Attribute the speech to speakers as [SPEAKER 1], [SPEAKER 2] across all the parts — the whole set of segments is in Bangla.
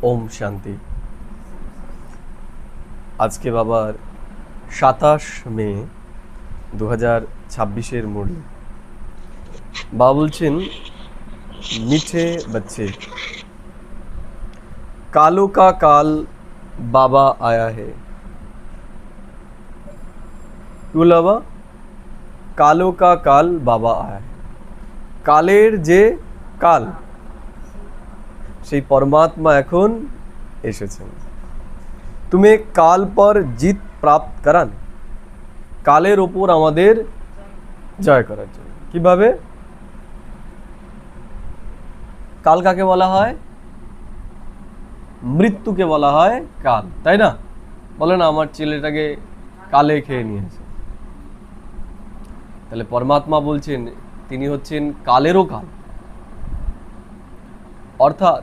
[SPEAKER 1] ওম শান্তি। আজকে বাবার 27 মে 2026 মুরলি। বাবা বলছেন, মিঠে बच्चे, कालों का काल बाबा आया है। কি বললো বাবা? কালো কা কাল বাবা আয়া है। কালের যে কাল, সেই পরমাত্মা এখন এসেছেন। তুমি কাল পর জিত প্রাপ্ত করান, কালের ওপর আমাদের জয় করার জন্য। কিভাবে? কাল কাকে বলা হয়? মৃত্যুকে বলা হয় কাল, তাই না? বলে না, আমার ছেলেটাকে কালে খেয়ে নিয়েছে। তাহলে পরমাত্মা বলছেন তিনি হচ্ছেন কালেরও কাল, অর্থাৎ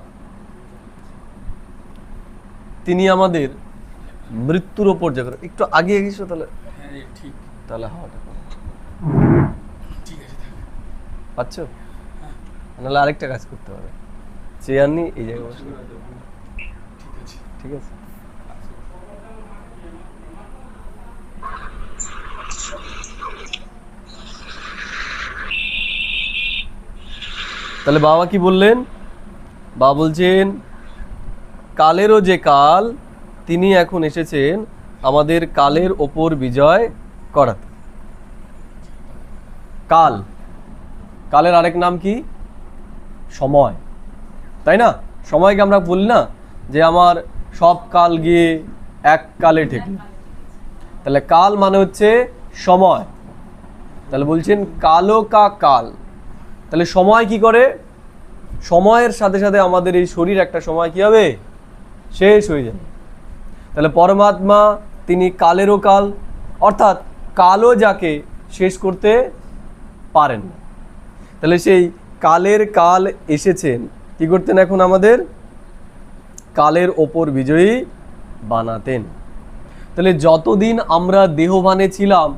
[SPEAKER 1] তিনি আমাদের মৃত্যুর ওপর জয় করেন। একটু আগে এসো তাহলে,
[SPEAKER 2] ঠিক,
[SPEAKER 1] তাহলে হাওয়াটা পাবো।
[SPEAKER 2] ঠিক আছে।
[SPEAKER 1] পাচ্ছ? নাহলে আরেকটা কাজ করতে হবে, চেয়ার নিয়ে এই জায়গায় বসে।
[SPEAKER 2] ঠিক আছে,
[SPEAKER 1] ঠিক আছে। তাহলে বাবা কি বললেন? বাবা বলছেন কালেরও যে কাল, তিনি এখন এসেছেন আমাদের কালের ওপর বিজয় করাতে। কাল, কালের আরেক নাম কি? সময়, তাই না? সময়কে আমরা বলি না যে আমার সব কাল গিয়ে এক কালে ঠেকল। তাহলে কাল মানে হচ্ছে সময়। তাহলে বলছেন কালো কা কাল। তাহলে সময় কি করে? সময়ের সাথে সাথে আমাদের এই শরীর একটা সময় কি হবে? শেষ হয়ে যাবে। তাহলে পরমাত্মা তিনি কালেরও কাল, অর্থাৎ কালও যাকে শেষ করতে পারেন না। তাহলে সেই কালের কাল এসেছেন কি করতেন? এখন আমাদের কালের ওপর বিজয়ী বানাতেন। তাহলে যতদিন আমরা দেহবানে ছিলাম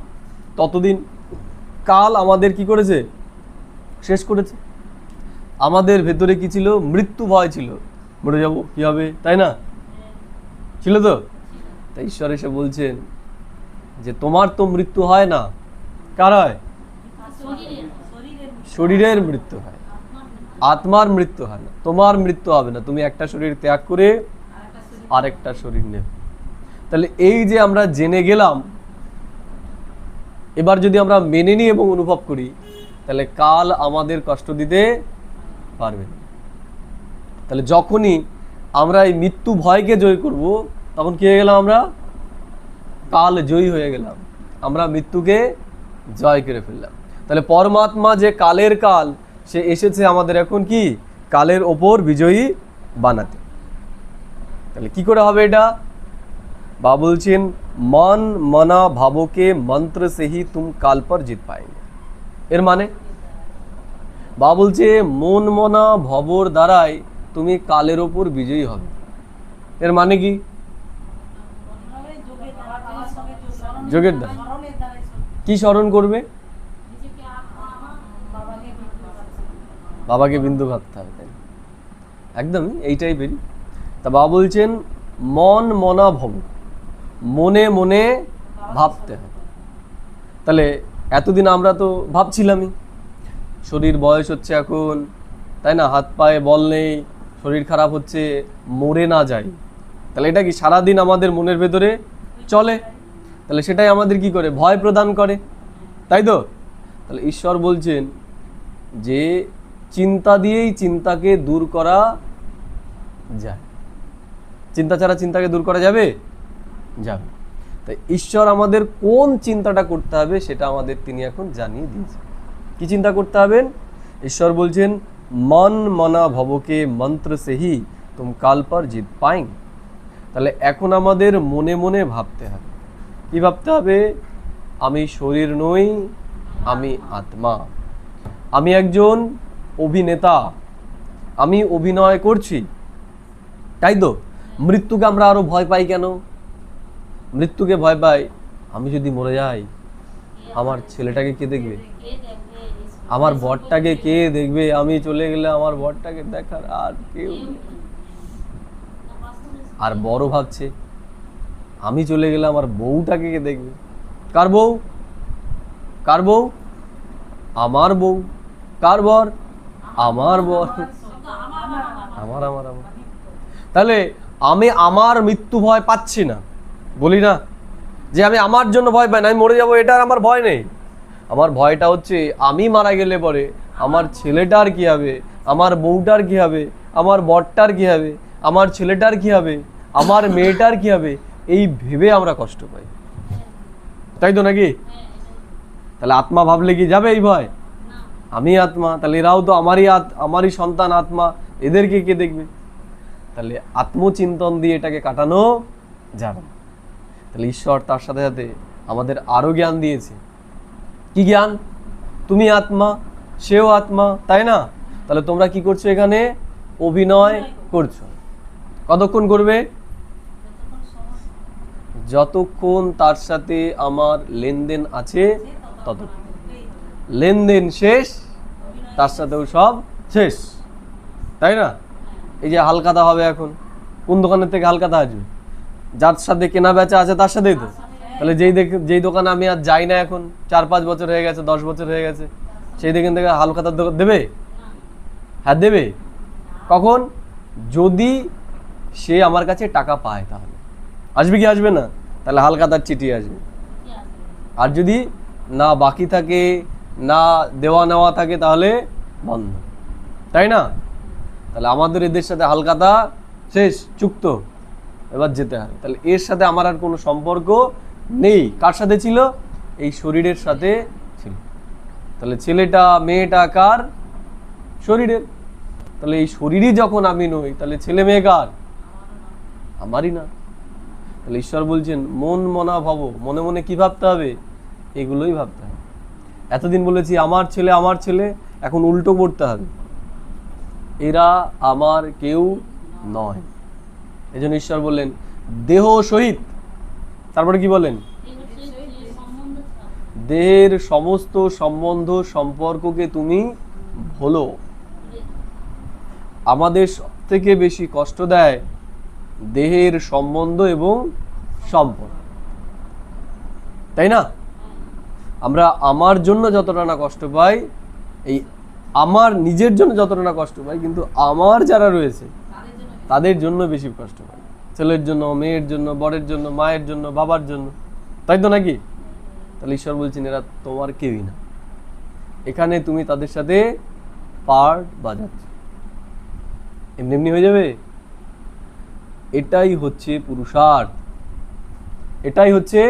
[SPEAKER 1] ততদিন কাল আমাদের কি করেছে? শেষ করেছে। আমাদের ভেতরে কি ছিল? মৃত্যু ভয় ছিল, মরে যাব, কি হবে, তাই না? ছিল তো? তাই ঈশ্বর এসে বলছেন যে তোমার তো মৃত্যু হয় না। কার হয়? শরীরের মৃত্যু হয়, আত্মার মৃত্যু হয় না। তোমার মৃত্যু হবে না, তুমি একটা শরীর ত্যাগ করে আরেকটা শরীর নেবে। তাহলে এই যে আমরা জেনে গেলাম, এবার যদি আমরা মেনে নিই এবং অনুভব করি, তাহলে কাল আমাদের কষ্ট দিতে পারবে না। তাহলে যখনই আমরা এই মৃত্যু ভয়কে জয় করব, তখন কি হয়ে গেলাম? আমরা কাল জয়ী হয়ে গেলাম, আমরা মৃত্যুকে জয় করে ফেললাম। তাহলে পরমাত্মা যে কালের কাল, সে এসেছে আমাদের এখন কি? কালের ওপর বিজয়ী বানাতে। তাহলে কি করে হবে এটা? বাবা বলছেন মন মনা ভাবকে মন্ত্র সে হি তুম কাল পর জিত পাएंगे। এর মানে বাবা বলছে মন মনা ভবর দ্বারাই তুমি কালের ওপর বিজয়ী হবে। এর মানে কি? যোগের দ্বারা। কি স্মরণ করবে? বাবাকে বিন্দু ভাবতে হবে, একদমই এই টাইপেরই। তা বাবা বলছেন মন মনা ভব, মনে মনে ভাবতে হবে। তাহলে এতদিন আমরা তো ভাবছিলামই, শরীর বয়স হচ্ছে এখন, তাই না? হাত পায়ে বল নেই, শরীর খারাপ হচ্ছে, মরে না যাই। তাহলে এটা কি সারাদিন আমাদের মনের ভেতরে চলে? তাহলে সেটাই আমাদের কি করে? ভয় প্রদান করে, তাই তো? তাহলে ঈশ্বর বলছেন যে চিন্তা দিয়েই চিন্তাকে দূর করা যায়। চিন্তা ছাড়া চিন্তাকে দূর করা যাবে? যাবে। তাই ঈশ্বর আমাদের কোন চিন্তাটা করতে হবে সেটা আমাদের তিনি এখন জানিয়ে দিয়েছেন। কি চিন্তা করতে হবেন? ঈশ্বর বলছেন মন মনা ভবকে মন্ত্র সে হি তুম কাল পর জিত পাएंगे। তাহলে এখন আমাদের মনে মনে ভাবতে হবে। কি ভাবতে হবে? আমি শরীর নই, আমি আত্মা, আমি একজন অভিনেতা, আমি অভিনয় করছি, তাই তো? মৃত্যুকে আমরা আরো ভয় পাই কেন? মৃত্যুকে ভয় পাই, আমি যদি মরে যাই আমার ছেলেটাকে কে দেখবে, আমার বরটাকে কে দেখবে, আমি চলে গেলে আমার বরটাকে দেখার আর কেউ নেই। আর বড় ভাবছে আমি চলে গেলাম আর বউটাকে কে দেখবে? কার বউ? কার বউ? আমার বউ। কার বর? আমার বর। আমার আমার আমার তাহলে আমি আমার মৃত্যু ভয় পাচ্ছি না, বলি না যে আমি আমার জন্য ভয় পাই না, আমি মরে যাবো এটার আমার ভয় নেই। আমার ভয়টা হচ্ছে আমি মারা গেলে পরে আমার ছেলেটার কি হবে, আমার বউটার কি হবে, আমার বরটার কি হবে, আমার ছেলেটার কি হবে, আমার মেয়েটার কি হবে, এই ভেবে আমরা কষ্ট পাই, তাই তো নাকি? তাহলে আত্মা ভাবলে কি যাবে এই ভয়? আমি আত্মা, তাহলে এরাও তো আমারই সন্তান আত্মা, এদেরকে কে দেখবে? তাহলে আত্মচিন্তন দিয়ে এটাকে কাটানো যাবে না। তাহলে ঈশ্বর তার সাথে সাথে আমাদের আরো জ্ঞান দিয়েছে। কি জ্ঞান? তুমি আত্মা, সেও আত্মা, তাই না? তাহলে তোমরা কি করছো এখানে? অভিনয় করছো। কতক্ষণ করবে? যতক্ষণ তার সাথে আমার লেনদেন আছে ততক্ষণ। লেনদেন শেষ, তার সাথেও সব শেষ, তাই না? এই যে হালখাতা হবে এখন, কোন দোকানের থেকে হালখাতা আসবে? যার সাথে কেনা বেচা আছে তার সাথেই তো। তাহলে যেই দোকানে আমি আর যাই না এখন, 4-5 বছর হয়ে গেছে, 10 বছর হয়ে গেছে, সেই দোকান থেকে হালখাতার দোকান দেবে? হ্যাঁ দেবে। কখন? যদি সে আমার কাছে টাকা পায়, তাহলে আসবে কি আসবে না? তাহলে হালখাতার চিঠি আসবে। আর যদি না বাকি থাকে, না দেওয়া নেওয়া থাকে, তাহলে বন্ধ, তাই না? তাহলে আমাদের এদের সাথে হালখাতা শেষ, চুক্ত, এবার যেতে হবে। তাহলে এর সাথে আমার আর কোনো সম্পর্ক নেই। কার সাথে ছিল? এই শরীরের সাথে ছিল। তাহলে ছেলেটা মেয়েটা কার? শরীরের। তাহলে এই শরীরই যখন আমি নই, তাহলে ছেলে মেয়ে কার? আমারই না। তাহলে ঈশ্বর বলছেন মন মনা ভাবো, মনে মনে কি ভাবতে হবে? এগুলোই ভাবতে হবে। এতদিন বলেছি আমার ছেলে আমার ছেলে, এখন উল্টো করতে হবে, এরা আমার কেউ নয়। এই জন্য ঈশ্বর বললেন দেহ সহিত, তারপরে কি বলেন? দেহের সমস্ত সম্বন্ধ সম্পর্ককে তুমি ভোলো। আমাদের সব থেকে বেশি কষ্ট দেয় দেহের সম্বন্ধ এবং সম্পর্ক, তাই না? আমরা আমার জন্য যতটা না কষ্ট পাই, এই আমার নিজের জন্য যতটা না কষ্ট পাই, কিন্তু আমার যারা রয়েছে তাদের জন্য বেশি কষ্ট পাই। ছেলের জন্য, মেয়ের জন্য, বরের জন্য, মায়ের জন্য, বাবার জন্য, তাই তো নাকি? তাহলে ঈশ্বর বলছেন এরা তোমার কেউই না। এখানে তুমি তাদের সাথে পার্ট বাজাচ্ছ, এমনি এমনি হয়ে যাবে? এটাই হচ্ছে পুরুষার্থ, এটাই হচ্ছে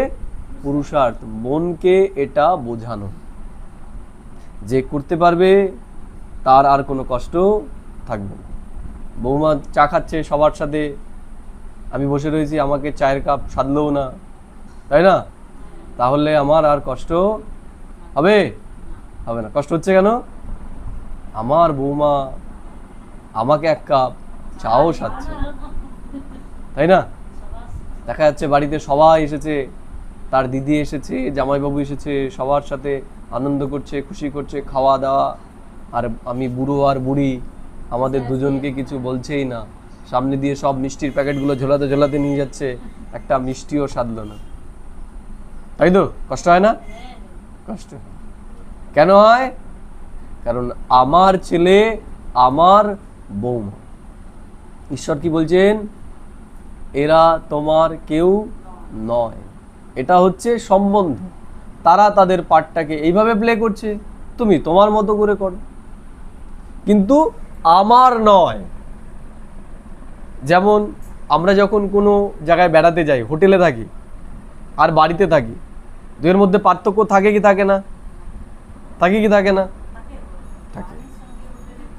[SPEAKER 1] পুরুষার্থ। মনকে এটা বোঝানো যে করতে পারবে তার আর কোনো কষ্ট থাকবে না। বৌমা চা খাচ্ছে সবার সাথে, আমি বসে রয়েছি, আমাকে চায়ের কাপ সাধলেও না, তাই না? তাহলে আমার আর কষ্ট হবে? হবে না। কষ্ট হচ্ছে কেন? আমার বৌমা আমাকে এক কাপ চাও সাধছে, তাই না? দেখা যাচ্ছে বাড়িতে সবাই এসেছে, তার দিদি এসেছে, জামাইবাবু এসেছে, সবার সাথে আনন্দ করছে, খুশি করছে, খাওয়া দাওয়া, আর আমি বুড়ো আর বুড়ি, আমাদের দুজনকে কিছু বলছেই না, সামনে দিয়ে সব মিষ্টির প্যাকেটগুলো ঝোলাতে ঝোলাতে নিয়ে যাচ্ছে, একটা মিষ্টিও সাধলো না, তাই তো? কষ্ট হয় না? কষ্ট কেন হয়? কারণ আমার ছেলে আমার বৌমা। ঈশ্বর কি বলছেন? এরা তোমার কেউ নয়। এটা হচ্ছে সম্বন্ধ। তারা তাদের পার্টটাকে এইভাবে প্লে করছে, তুমি তোমার মতো করে করো, কিন্তু আমার নয়। যেমন আমরা যখন কোনো জায়গায় বেড়াতে যাই, হোটেলে থাকি আর বাড়িতে থাকি, দুয়ের মধ্যে পার্থক্য থাকে কি থাকে না? থাকে কি থাকে না? থাকে।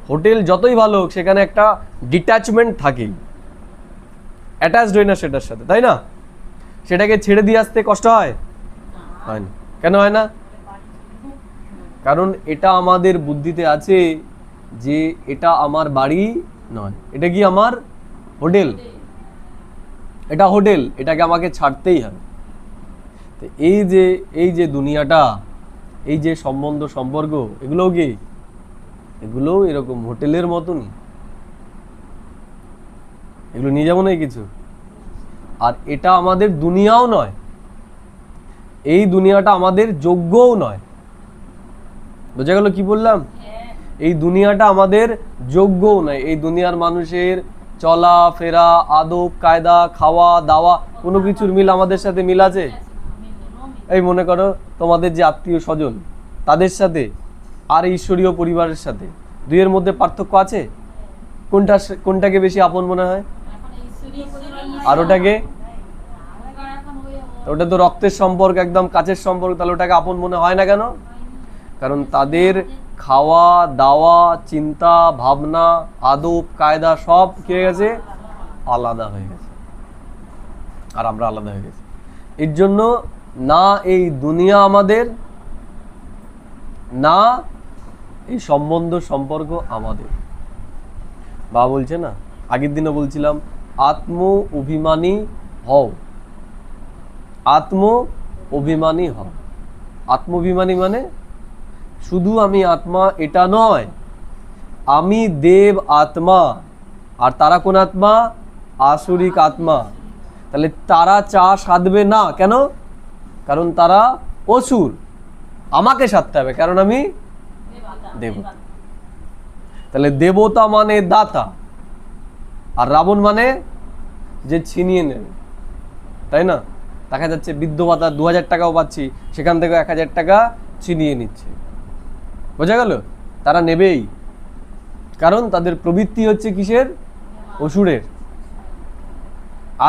[SPEAKER 1] হোটেল যতই ভালো হোক, সেখানে একটা ডিট্যাচমেন্ট থাকেই, অ্যাটাচড হই না সেটার সাথে, তাই না? সেটাকে ছেড়ে দিয়ে আসতে কষ্ট হয়? হয় না। কেন হয় না? কারণ এটা আমাদের বুদ্ধিতে আছে যে এটা আমার বাড়ি নয়, এটা কি আমার হোটেল, এটা হোটেল, এটাকে আমাকে ছাড়তেই হবে। তো এই যে দুনিয়াটা, এই যে সম্বন্ধ সম্পর্ক, এগুলোও কি? এগুলোও এরকম হোটেলের মতনই। এগুলো নিয়ে যাবো না কিছু, আর এটা আমাদের দুনিয়াও নয়, এই দুনিয়াটা আমাদের যোগ্যও নয়। বোঝা গেল কি বললাম? এই দুনিয়াটা আমাদের যোগ্যও নয়। এই দুনিয়ার মানুষের চলা ফেরা, আদব কায়দা, খাওয়া দাওয়া, কোনো কিছুর মিল আমাদের সাথে মিল আছে? এই মনে করো তোমাদের যে আত্মীয় স্বজন, তাদের সাথে আর ঈশ্বরীয় পরিবারের সাথে দুইয়ের মধ্যে পার্থক্য আছে? কোনটাকে বেশি আপন মনে হয়? আর ওটাকে? ওটা তো রক্তের সম্পর্ক, একদম কাছের সম্পর্ক, তাহলে ওটাকে আপন মনে হয় না কেন? কারণ তাদের খাওয়া দাওয়া, চিন্তা ভাবনা, আদব কায়দা সব কি হয়ে গেছে? আলাদা হয়ে গেছে, আর আমরা আলাদা হয়ে গেছি। এর জন্য না এই দুনিয়া আমাদের, না এই সম্বন্ধ সম্পর্ক আমাদের। বাবা বলছে না, আগের দিনও বলছিলাম, আত্ম অভিমানী হও, আত্ম অভিমানী হও। আত্মাভিমানী মানে শুধু আমি আত্মা এটা নয়, আমি দেব আত্মা, আর তারা কোন আত্মা? আসুরিক আত্মা। তাহলে তারা চা সাধবে না কেন? কারণ তারা অসুর। আমাকে সাধতে হবে কারণ আমি দেবতা। তাহলে দেবতা মানে দাতা, আর রাবণ মানে যে ছিনিয়ে নেবে, তাই না? দেখা যাচ্ছে বৃদ্ধ ভাতা 2000 টাকাও পাচ্ছি, সেখান থেকে 1000 টাকা ছিনিয়ে নিচ্ছে। বোঝা গেল? তারা নেবেই, কারণ তাদের প্রবৃত্তি হচ্ছে কিসের? অসুরের।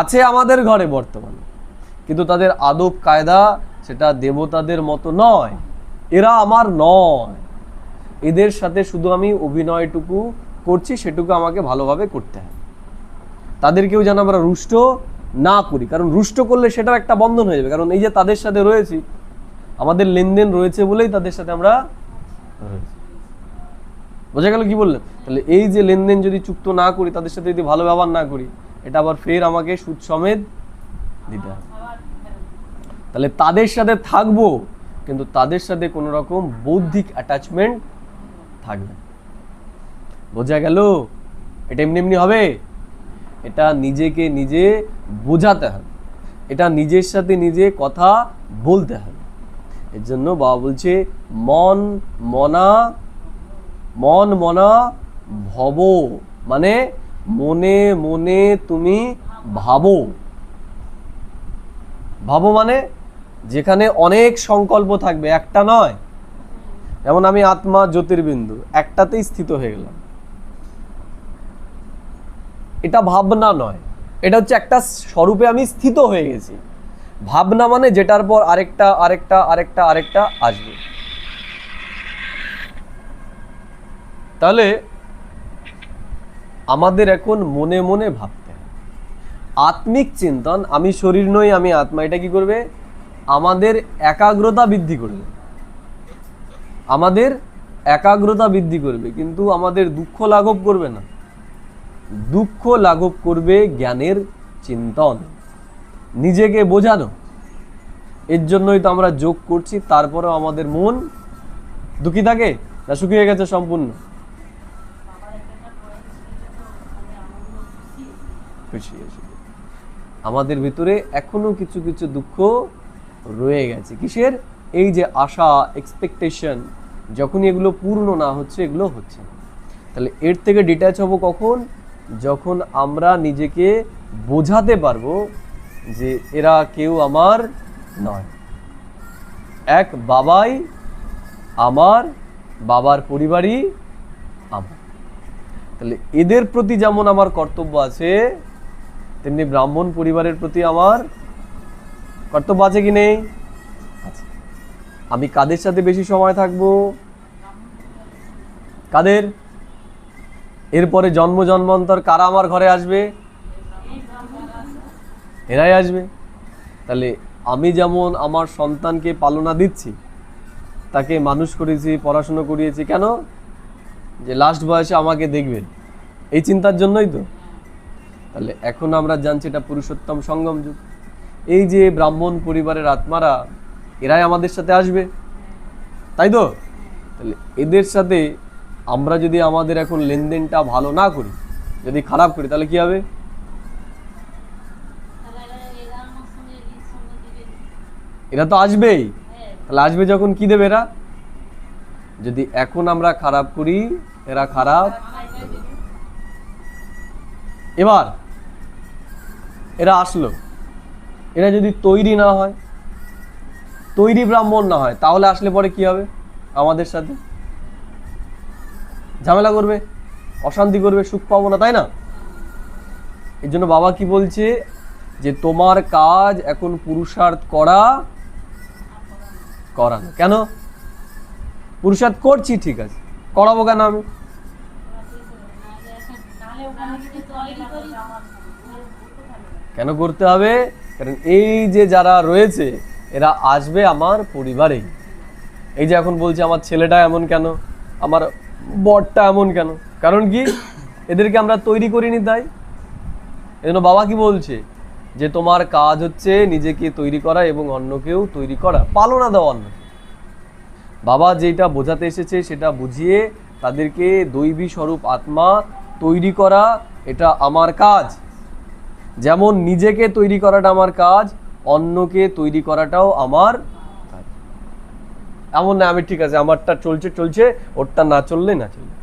[SPEAKER 1] আছে আমাদের ঘরে বর্তমানে, কিন্তু তাদের আদব কায়দা সেটা দেবতাদের মতো নয়। এরা আমার নয়, এদের সাথে শুধু আমি অভিনয়টুকু করছি, সেটুকু আমাকে ভালোভাবে করতে হবে। তাদেরকেও যেন আমরা রুষ্ট না করি, কারণ রুষ্ট করলে সেটার একটা বন্ধন হয়ে যাবে। কারণ এই যে তাদের সাথে রয়েছি, আমাদের লেনদেন রয়েছে বলেই তাদের সাথে আমরা রয়েছি। বোঝা গেল কি বললেন? তাহলে এই যে লেনদেন যদি চুক্ত না করি, তাদের সাথে যদি ভালো ব্যবহার না করি, এটা আবার ফের আমাকে সুদ সমেত দিতে হবে। তাহলে তাদের সাথে থাকবো, কিন্তু তাদের সাথে কোনো রকম বৌদ্ধিক অ্যাটাচমেন্ট থাকবে। বোঝা গেল? এটা এমনি এমনি হবে? এটা নিজেকে নিজে বোঝাতে হবে, এটা নিজের সাথে নিজে কথা বলতে হবে। এর জন্য বাবা বলছে মন মনা ভব, মানে মনে মনে তুমি ভাবো। ভাবো মানে যেখানে অনেক সংকল্প থাকবে, একটা নয়। যেমন আমি আত্মা জ্যোতির্বিন্দু, একটাতেই স্থিত হয়ে গেলাম, এটা ভাবনা নয়, এটা হচ্ছে একটা স্বরূপে আমি স্থিত হয়ে গেছি। ভাবনা মানে যেটার পর আরেকটা আরেকটা আরেকটা আরেকটা আসবে। তাহলে আমাদের এখন মনে মনে ভাবতে হবে। আত্মিক চিন্তন, আমি শরীর নই, আমি আত্মা, এটা কি করবে? আমাদের একাগ্রতা বৃদ্ধি করবে, আমাদের একাগ্রতা বৃদ্ধি করবে, কিন্তু আমাদের দুঃখ লাঘব করবে না। দুঃখ লাঘব করবে জ্ঞানের চিন্তন, নিজেকে বোঝানো। এর জন্যই তো আমরা যোগ করছি, তারপরেও আমাদের মন দুঃখী থাকে না শুকিয়ে গেছে সম্পূর্ণ? খুশি আছে। আমাদের ভিতরে এখনো কিছু কিছু দুঃখ রয়ে গেছে। কিসের? এই যে আশা, এক্সপেকটেশন, যখন এগুলো পূর্ণ না হচ্ছে, এগুলো হচ্ছে না। তাহলে এর থেকে ডিট্যাচ হব কখন? যখন আমরা নিজেকে বোঝাতে পারবো যে এরা কেউ আমার নয়, এক বাবাই আমার, বাবার পরিবারই আমার। তাহলে এদের প্রতি যেমন আমার কর্তব্য আছে, তেমনি ব্রাহ্মণ পরিবারের প্রতি আমার কর্তব্য আছে কি নেই? আছে। আমি কাদের সাথে বেশি সময় থাকবো? কাদের? এরপরে জন্ম জন্মান্তর কারা আমার ঘরে আসবে? এরাই আসবে। তাহলে আমি যেমন আমার সন্তানকে পালনা দিচ্ছি, তাকে মানুষ করেছি, পড়াশুনো করিয়েছি, কেন? যে লাস্ট বয়সে আমাকে দেখবেন, এই চিন্তার জন্যই তো। তাহলে এখন আমরা জানছি এটা পুরুষোত্তম সঙ্গম যুগ। এই যে ব্রাহ্মণ পরিবারের আত্মারা, এরাই আমাদের সাথে আসবে, তাই তো? তাহলে এদের সাথে আমরা যদি আমাদের এখন লেনদেনটা ভালো না করি, যদি খারাপ করি, তাহলে কি হবে? এরা তো আসবেই, তাহলে আসবে যখন কি দেবে এরা? যদি এখন আমরা খারাপ করি এরা খারাপ দেবে। এবার এরা আসলো, এরা যদি তৈরি না হয়, তৈরি ব্রাহ্মণ না হয়, তাহলে আসলে পরে কি হবে? আমাদের সাথে ঝামেলা করবে, অশান্তি করবে, সুখ পাবো না, তাই না? এর জন্য বাবা কি বলছে যে তোমার কাজ এখন পুরুষার্থ করানো। কেন? পুরুষার্থ করছি ঠিক আছে, করাবো কেন আমি? কেন করতে হবে? কারণ এই যে যারা রয়েছে এরা আসবে আমার পরিবারেই। এই যে এখন বলছে আমার ছেলেটা এমন কেন, আমার বরটা এমন কেন, কারণ কি এদেরকে আমরা তৈরি করিনি তাই। এজন্য বাবা কি বলছে যে তোমার কাজ হচ্ছে নিজেকে তৈরি করা এবং অন্যকেও তৈরি করা, পালনা দেওয়া অন্য। বাবা যেটা বোঝাতে এসেছে সেটা বুঝিয়ে তাদেরকে দৈবী স্বরূপ আত্মা তৈরি করা, এটা আমার কাজ। যেমন নিজেকে তৈরি করাটা আমার কাজ, অন্যকে তৈরি করাটাও আমার কাজ। এমন না আমি ঠিক আছে আমারটা চলছে ওরটা না চললে না চললে।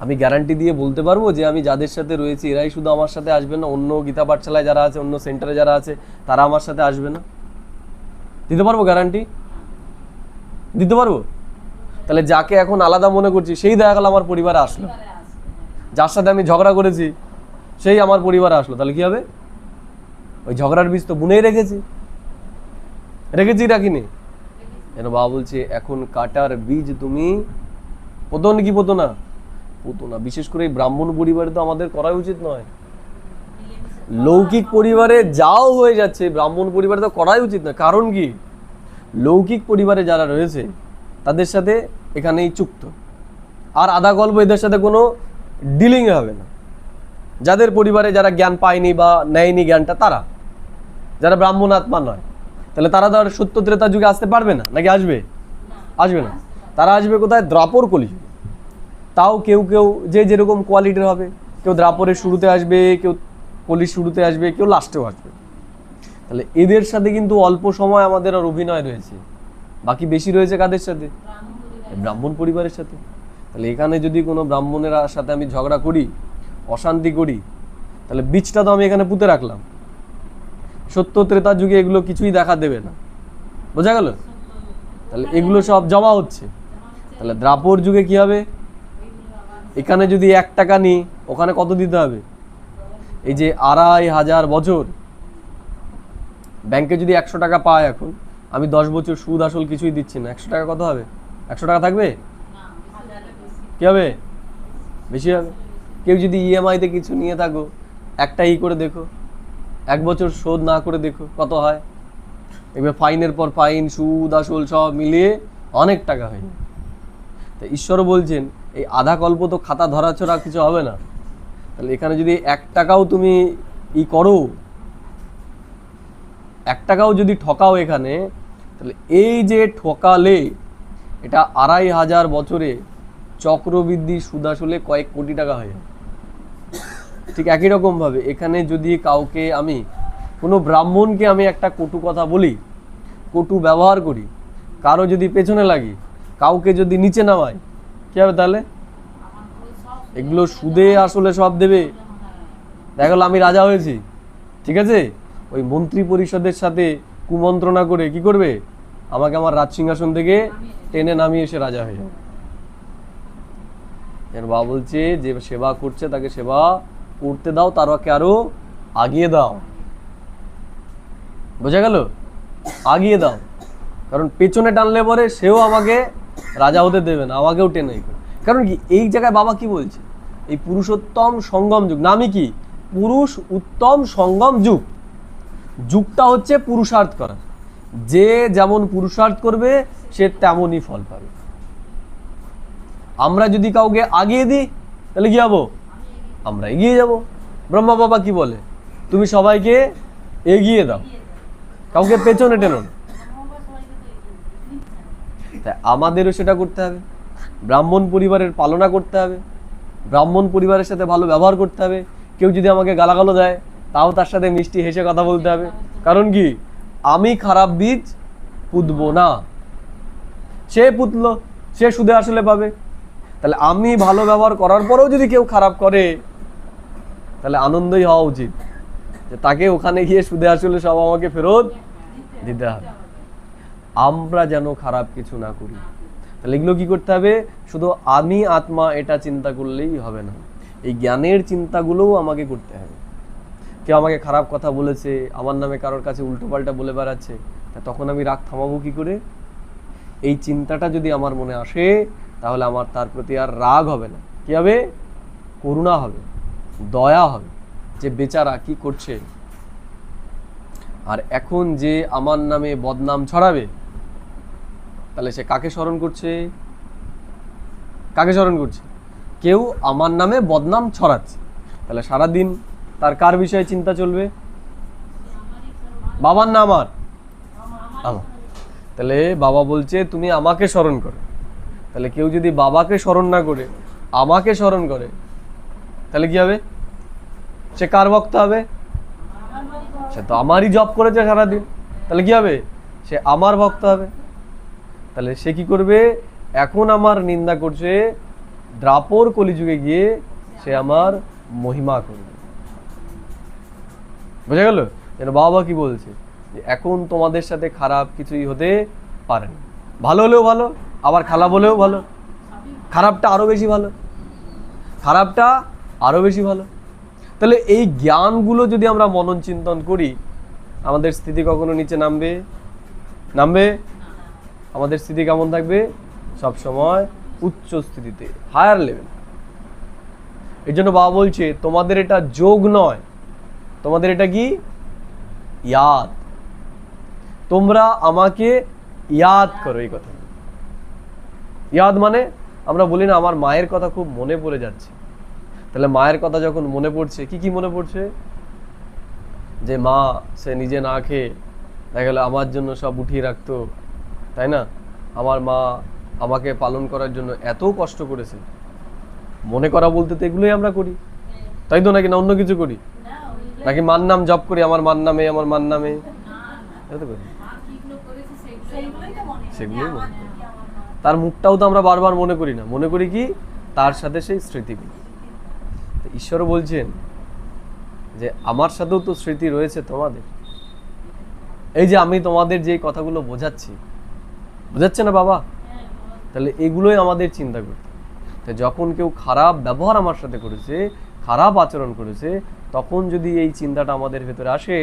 [SPEAKER 1] আমি গ্যারান্টি দিয়ে বলতে পারবো যে আমি যাদের সাথে রয়েছি এরাই শুধু আমার সাথে আসবে না, অন্য গীতা পাঠশালায় যারা আছে, অন্য সেন্টারে যারা আছে তারা আমার সাথে আসবে না? দিতে পারবো গ্যারান্টি? দিতে পারবো? তাহলে যাকে এখন আলাদা মনে করছি সেই দেখা গেল আমার পরিবারে আসলো, যার সাথে আমি ঝগড়া করেছি সেই আমার পরিবারে আসলো, তাহলে কি হবে? ওই ঝগড়ার বীজ তো বুনেই রেখেছি রাখিনি। যেন বাবা বলছে এখন কাটার বীজ তুমি পোতো কি পোতো না? বিশেষ করে এই ব্রাহ্মণ পরিবারে তো আমাদের করা উচিত নয়। লৌকিক পরিবারে যাও হয়ে যাচ্ছে, ব্রাহ্মণ পরিবারে তো করাই উচিত না। কারণ কি লৌকিক পরিবারে যারা রয়েছে তাদের সাথে এখানেই চুক্ত, আর আধা গল্প এদের সাথে কোনো ডিলিং হবে না। যাদের পরিবারে যারা জ্ঞান পায়নি বা নেয়নি জ্ঞানটা, তারা যারা ব্রাহ্মণ আত্মা নয়, তাহলে তারা তো আর সত্য ত্রেতা যুগে আসতে পারবে না, নাকি আসবে? আসবে না। তারা আসবে কোথায়? দ্রাপর কলিযুগে। তাও কেউ কেউ যে যেরকম কোয়ালিটির হবে, কেউ দ্রাপরের শুরুতে আসবে, কেউ কলির শুরুতে আসবে, কেউ লাস্টেও আসবে। তাহলে এদের সাথে কিন্তু অল্প সময় আমাদের আর অভিনয় রয়েছে, বাকি বেশি রয়েছে কাদের সাথে? ব্রাহ্মণ পরিবারের সাথে। তাহলে এখানে যদি কোনো ব্রাহ্মণের সাথে আমি ঝগড়া করি, অশান্তি করি, তাহলে বীজটা তো আমি এখানে পুঁতে রাখলাম। সত্য ত্রেতা যুগে এগুলো কিছুই দেখা দেবে না, বোঝা গেল? তাহলে এগুলো সব জমা হচ্ছে। তাহলে দ্রাপর যুগে কি হবে? এখানে যদি 1 টাকা নিই, ওখানে কত দিতে হবে? এই যে 2500 বছর ব্যাংকে যদি 100 টাকা পায়, এখন আমি 10 বছর সুদ আসল কিছুই দিচ্ছি না, 100 টাকা কত হবে? 100 টাকা থাকবে? কি হবে? বেশি হবে। কেউ যদি ইএমআইতে কিছু নিয়ে থাকো, একটা করে দেখো, 1 বছর শোধ না করে দেখো কত হয়। এবার ফাইনের পর ফাইন, সুদ আসল সব মিলিয়ে অনেক টাকা হয়। তা ঈশ্বর বলছেন এই আধা কল্প তো খাতা ধরাছড়া কিছু হবে না। তাহলে এখানে যদি 1 টাকাও তুমি করো, 1 টাকাও যদি ঠকাও এখানে, তাহলে এই যে ঠকালে এটা 2500 বছরে চক্রবৃদ্ধি সুদ আসলে কয়েক কোটি টাকা হয়ে যায়। ঠিক একই রকম ভাবে এখানে যদি কাউকে আমি, কোনো ব্রাহ্মণকে আমি একটা কটু কথা বলি, কটু ব্যবহার করি, কারো যদি পেছনে লাগি, কাউকে যদি নিচে নামাই, কি হবে তাহলে? এগুলো সুদে আসলে সব দেবে। দেখা গেল আমি রাজা হয়েছি, ঠিক আছে, ওই মন্ত্রী পরিষদের সাথে কুমন্ত্রণা করে কি করবে? আমাকে আমার রাজসিংহাসন থেকে টেনে নামিয়ে এসে রাজা হয়ে যাবে। এর বাবা বলছে যে সেবা করছে তাকে সেবা করতে দাও, তারকে আরো আগিয়ে দাও। বোঝা গেল? আগিয়ে দাও। কারণ পেছনে টানলে পরে সেও আমাকে রাজা হতে দেবে না, আমাকেও টেনে। কারণ কি এই জায়গায় বাবা কি বলছে? এই পুরুষোত্তম সঙ্গম যুগ, নামই কি? পুরুষ উত্তম সঙ্গম যুগ। যুগটা হচ্ছে পুরুষার্থ করা। যে যেমন পুরুষার্থ করবে সে তেমনই ফল পাবে। আমরা যদি কাউকে আগিয়ে দিই তাহলে কি হবো? আমরা এগিয়ে যাব। ব্রহ্মা বাবা কি বলে? তুমি সবাইকে এগিয়ে দাও, কাউকে পেছনে টেনো না। তাই আমাদেরও সেটা করতে হবে। ব্রাহ্মণ পরিবারের পালনা করতে হবে, ব্রাহ্মণ পরিবারের সাথে ভালো ব্যবহার করতে হবে। কেউ যদি আমাকে গালাগালো দেয় তাও তার সাথে মিষ্টি হেসে কথা বলতে হবে। কারণ কি আমি খারাপ বীজ পুতবো না, সে পুতলো, সে সুদে আসলে পাবে। তাহলে আমি ভালো ব্যবহার করার পরেও যদি কেউ খারাপ করে, তাহলে আনন্দই হওয়া উচিত যে তাকে ওখানে গিয়ে সুদে আসলে সব আমাকে ফেরত দিতে হবে। আমরা যেন খারাপ কিছু না করি। তাহলে এগুলো কি করতে হবে? শুধু আমি আত্মা এটা চিন্তা করলেই হবে না, এই জ্ঞানের চিন্তাগুলোও আমাকে করতে হবে। কেউ আমাকে খারাপ কথা বলেছে, আমার নামে কারোর কাছে উল্টোপাল্টা বলে বেড়াচ্ছে, তখন আমি রাগ থামাবো কি করে? এই চিন্তাটা যদি আমার মনে আসে, তাহলে আমার তার প্রতি আর রাগ হবে না, কি হবে? করুণা হবে, দয়া হবে, যে বেচারা কি করছে। আর এখন যে আমার নামে বদনাম ছড়াবে, তাহলে সে কাকে স্মরণ করছে? কাকে স্মরণ করছে? কেউ আমার নামে বদনাম ছড়াচ্ছে, তাহলে সারাদিন তার কার বিষয়ে চিন্তা চলবে? বাবার না আমার? আমার। তাহলে বাবা বলছে তুমি আমাকে স্মরণ করো। তাহলে কেউ যদি বাবাকে স্মরণ না করে আমাকে স্মরণ করে, তাহলে কি হবে? সে কার ভক্ত হবে? সে তো আমারই জপ করেছে সারাদিন, তাহলে কি হবে? সে আমার ভক্ত হবে। তাহলে সে কি করবে? এখন আমার নিন্দা করছে, দ্রাপর কলিযুগে গিয়ে সে আমার মহিমা করবে। বুঝা গেল? যেন বাবা কি বলছে, যে এখন তোমাদের সাথে খারাপ কিছুই হতে পারে না। ভালো হলেও ভালো, আবার খারাপ হলেও ভালো। খারাপটা আরো বেশি ভালো, খারাপটা আরো বেশি ভালো। তাহলে এই জ্ঞানগুলো যদি আমরা মনন চিন্তন করি, আমাদের স্থিতি কখনো নিচে নামবে? নামবে? আমাদের স্থিতি কেমন থাকবে? সব সময় উচ্চ স্থিতিতে, হায়ার লেভেল। এই জন্য বাবা বলছে তোমাদের এটা যোগ নয়, তোমাদের এটা কি? ইয়াদ। তোমরা আমাকে ইয়াদ করো। এই কথা ইয়াদ মানে আমরা বলি না আমার মায়ের কথা খুব মনে পড়ে যাচ্ছে। তাহলে মায়ের কথা যখন মনে পড়ছে, কি কি মনে পড়ছে? যে মা সে নিজে না খেয়ে দেখা গেল আমার জন্য সব উঠিয়ে রাখতো, তাই না? আমার মা আমাকে পালন করার জন্য এত কষ্ট করেছে। মনে করা বলতে তো এগুলোই আমরা করি, তাই তো? নাকি না অন্য কিছু করি? নাকি মার নাম জপ করি, আমার মার নামে, আমার মার নামে, সেগুলোই মনে করি। তার মুখটাও তো আমরা বারবার মনে করি না, মনে করি কি? তার সাথে সেই স্মৃতিগুলো। ঈশ্বর বলছেন যে আমার সাথেও তো স্মৃতি রয়েছে তোমাদের। এই যে আমি তোমাদের যে কথাগুলো বোঝাচ্ছি, বোঝাচ্ছে না বাবা? তাহলে এগুলোই আমাদের চিন্তা করতে। তো যখন কেউ খারাপ ব্যবহার আমার সাথে করেছে, খারাপ আচরণ করেছে, তখন যদি এই চিন্তাটা আমাদের ভেতরে আসে,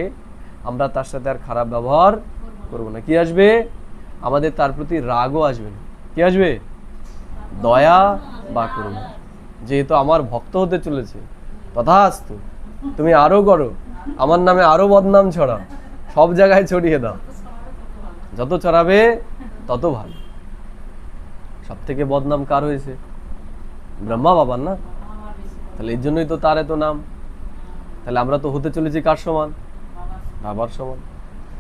[SPEAKER 1] আমরা তার সাথে আর খারাপ ব্যবহার করব না। কি আসবে? আমাদের তার প্রতি রাগও আসবে না। কি আসবে? দয়া বা করুণা। যেহেতু আমার ভক্ত হতে চলেছে, তথাস্তু, তুমি আরো করো, আমার নামে আরো বদনাম ছড়াও, সব জায়গায় ছড়িয়ে দাও, যত ছড়াবে তত ভালো। সব থেকে বদনাম কার হয়েছে? ব্রহ্মা বাবার না? তাহলে এই জন্যই তো তার এত নাম। তাহলে আমরা তো হতে চলেছি কার সমান? বাবার সমান।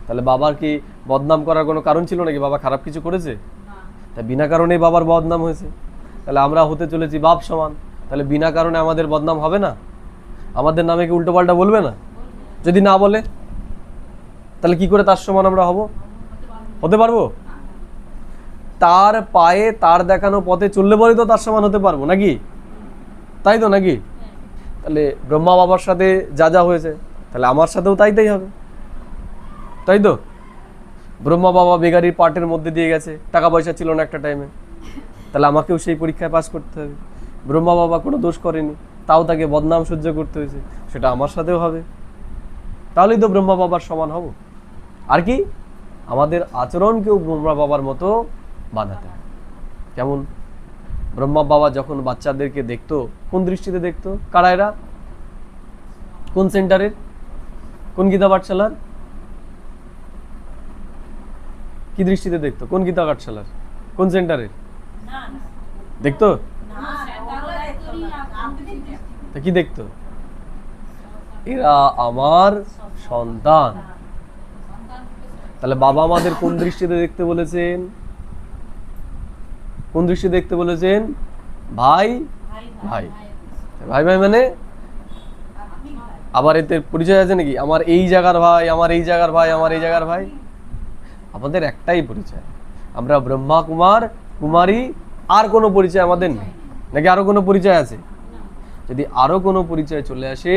[SPEAKER 1] তাহলে বাবার কি বদনাম করার কোনো কারণ ছিল নাকি? বাবা খারাপ কিছু করেছে? তাই বিনা কারণেই বাবার বদনাম হয়েছে। তাহলে আমরা হতে চলেছি বাপ সমান, তাহলে বিনা কারণে আমাদের বদনাম হবে না? আমাদের নামে কি উল্টোপাল্টা বলবে না? যদি না বলে, তাহলে কি করে তার সমান আমরা হব? হতে পারবো? তার পায়ে তার দেখানো পথে চললে পরেই তো তার সমান হতে পারবো, নাকি? তাই তো নাকি? তাহলে ব্রহ্মা বাবার সাথে যা যা হয়েছে, তাহলে আমার সাথেও তাই তাই হবে, তাই তো? ব্রহ্মা বাবা বেগারির পাটের মধ্যে দিয়ে গেছে, টাকা পয়সা ছিল না একটা টাইমে, তাহলে আমাকেও সেই পরীক্ষায় পাস করতে হবে। ব্রহ্মা বাবা কোনো দোষ করেনি, তাও তাকে বদনাম সহ্য করতে হয়েছে, সেটা আমার সাথেও হবে। তাহলেই তো ব্রহ্মা বাবার সমান হব। আর কি? আমাদের আচরণকেও ব্রহ্মা বাবার মতো বানাতে হবে। কেমন? ব্রহ্মা বাবা যখন বাচ্চাদেরকে দেখতো, কোন দৃষ্টিতে দেখতো? কারা এরা? কোন সেন্টারের? কোন গীতা পাঠশালার? কি দৃষ্টিতে দেখতো? কোন গীতা পাঠশালার? কোন সেন্টারের দেখতো? তা কি দেখতো? এরা আমার সন্তান। তাহলে বাবা আমাদের কোন দৃষ্টিতে দেখতে বলেছেন? কোন দৃষ্টিতে দেখতে বলেছেন? ভাই ভাই ভাই ভাই মানে আবার এতে পরিচয় আছে নাকি? আমার এই জায়গার ভাই, আমার এই জায়গার ভাই, আমার এই জায়গার ভাই। আমাদের একটাই পরিচয়, আমরা ব্রহ্মা কুমার কুমারী, আর কোনো পরিচয় আমাদের নেই। নাকি আরো কোনো পরিচয় আছে? যদি আরো কোনো পরিচয় চলে আসে,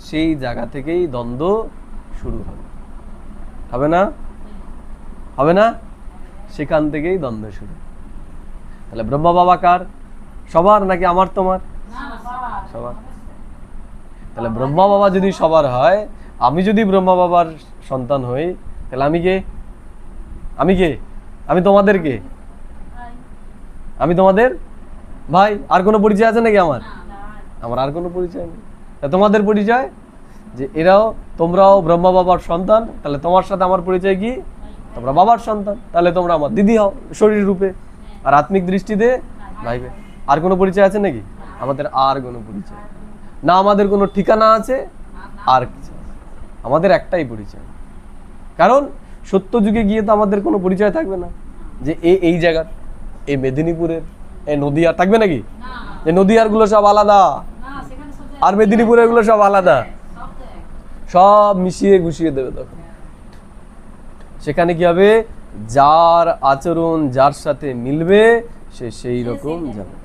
[SPEAKER 1] সেই জায়গা থেকেই দ্বন্দ্ব শুরু হবে। হবে না? হবে না? সেখান থেকেই দ্বন্দ্ব শুরু। তাহলে ব্রহ্মা বাবা কার? সবার নাকি আমার তোমার? সবার। তাহলে ব্রহ্মা বাবা যদি সবার হয়, আমি যদি ব্রহ্মা বাবার সন্তান হই, তাহলে আমি কে? আমি কে? আমি তোমাদের কে? আমি তোমাদের ভাই। আর কোনো পরিচয় আছে নাকি আমার? আমার আর কোনো পরিচয় নেই। তা তোমাদের পরিচয় যে এরাও, তোমরাও ব্রহ্মা বাবার সন্তান, তাহলে তোমার সাথে আমার পরিচয় কি? তোমরা বাবার সন্তান, তাহলে তোমরা আমার দিদি হও শরীর রূপে, আর আত্মিক দৃষ্টিতে ভাই ভাই। আর কোনো পরিচয় আছে নাকি? আমাদের আর কোনো পরিচয় না, আমাদের কোনো ঠিকানা আছে আর কিছু? আমাদের একটাই পরিচয়। কারণ সত্য যুগে গিয়ে তো আমাদের কোনো পরিচয় থাকবে না যে এই জায়গার, এই মেদিনীপুরের, এই নদীয়ার থাকবে নাকি? যে নদীয়ার গুলো সব আলাদা আর মেদিনীপুরের গুলো সব আলাদা, সব মিশিয়ে গুছিয়ে দেবে তখন। সেখানে কি হবে? যার আচরণ যার সাথে মিলবে সে সেই রকম যাবে।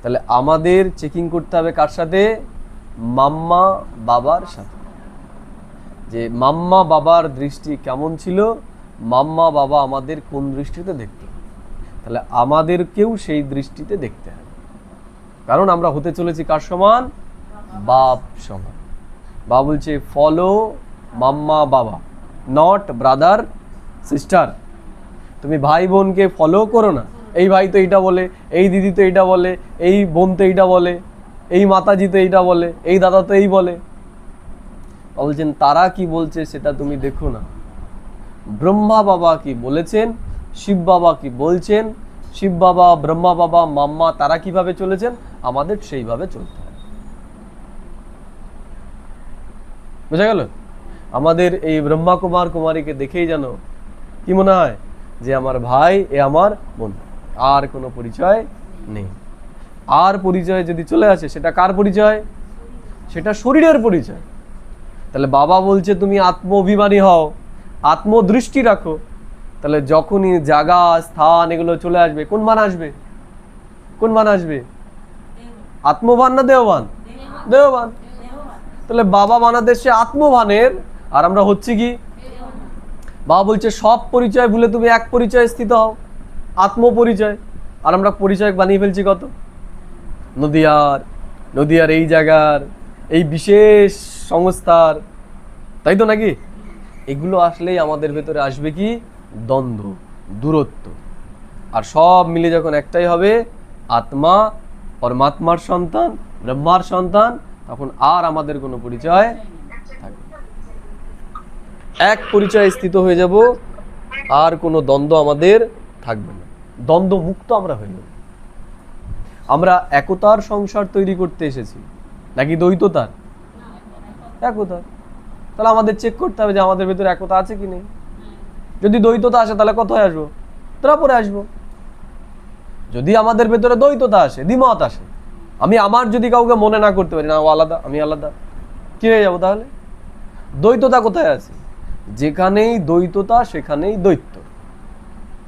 [SPEAKER 1] তাহলে আমাদের চেকিং করতে হবে কার সাথে? মাম্মা বাবার সাথে। যে মাম্মা বাবার দৃষ্টি কেমন ছিল, মাম্মা বাবা আমাদের কোন দৃষ্টিতে দেখত, তাহলে আমাদেরকেও সেই দৃষ্টিতে দেখতে হবে। কারণ আমরা হতে চলেছি কার সমান? বাপ সমান। বাবা বলছে ফলো মাম্মা বাবা, নট ব্রাদার সিস্টার। তুমি ভাই বোনকে ফলো করো না, এই ভাই তো এইটা বলে, এই দিদি তো এইটা বলে, এই বোন তো এইটা বলে, এই মাতাজি তো এইটা বলে, এই দাদা তো এই বলে। বলছেন তারা কি বলছে সেটা তুমি দেখো না, ব্রহ্মা বাবা কি বলেছেন, শিব বাবা কি বলছেন, শিব বাবা, ব্রহ্মা বাবা, মাম্মা তারা কিভাবে চলেছেন, আমাদের সেইভাবে চলতে হবে। বুঝা গেল? আমাদের এই ব্রহ্মা কুমার কুমারীকে দেখেই যেন কি মনে হয় যে আমার ভাই, এ আমার বোন, আর কোনো পরিচয় নেই। আর পরিচয় যদি চলে আসে, সেটা কার পরিচয়? সেটা শরীরের পরিচয়। তাহলে বাবা বলছে তুমি আত্ম অভিমানী হও, আত্মদৃষ্টি রাখো। তাহলে যখনই জায়গা স্থান এগুলো চলে আসবে, কোন মান আসবে? কোন মান আসবে? আত্মবান না দেহবান? দেহবান। তাহলে বাবা বানাতে সে আত্মবানের, আর আমরা হচ্ছে কি? বাবা বলছে সব পরিচয় ভুলে তুমি এক পরিচয় স্থিত হও, আত্মপরিচয়। আর আমরা পরিচয় বানিয়ে ফেলছি কত? নদীয়ার, নদীয়ার এই জায়গার, এই বিশেষ সংস্থার, তাই তো নাকি? এগুলো আসলেই আমাদের ভেতরে আসবে কি? দ্বন্দ্ব, দূরত্ব। আর সব মিলে যখন একটাই হবে, আত্মা পরমাত্মার সন্তান, ব্রহ্মার সন্তান, তখন আর আমাদের কোনো পরিচয় থাকবে না। এক পরিচয় স্থিত হয়ে যাব, আর কোনো দ্বন্দ্ব আমাদের থাকবে না, দ্বন্দ্ব মুক্ত আমরা হয়ে যাব। আমরা একতার সংসার তৈরি করতে এসেছি নাকি দ্বৈততার? একতার। তাহলে আমাদের চেক করতে হবে যে আমাদের ভেতরে একতা আছে কি নেই। যদি দ্বৈততা আসে তাহলে কোথায় আসবো? তারপরে আসবো। যদি আমাদের ভেতরে দ্বৈততা আসে, দ্বিমত আসে, আমি আমার যদি কাউকে মনে না করতে পারি, না ও আলাদা আমি আলাদা, কি হয়ে যাবো তাহলে? দ্বৈততা কোথায় আছে? যেখানেই দ্বৈততা সেখানেই দ্বৈত।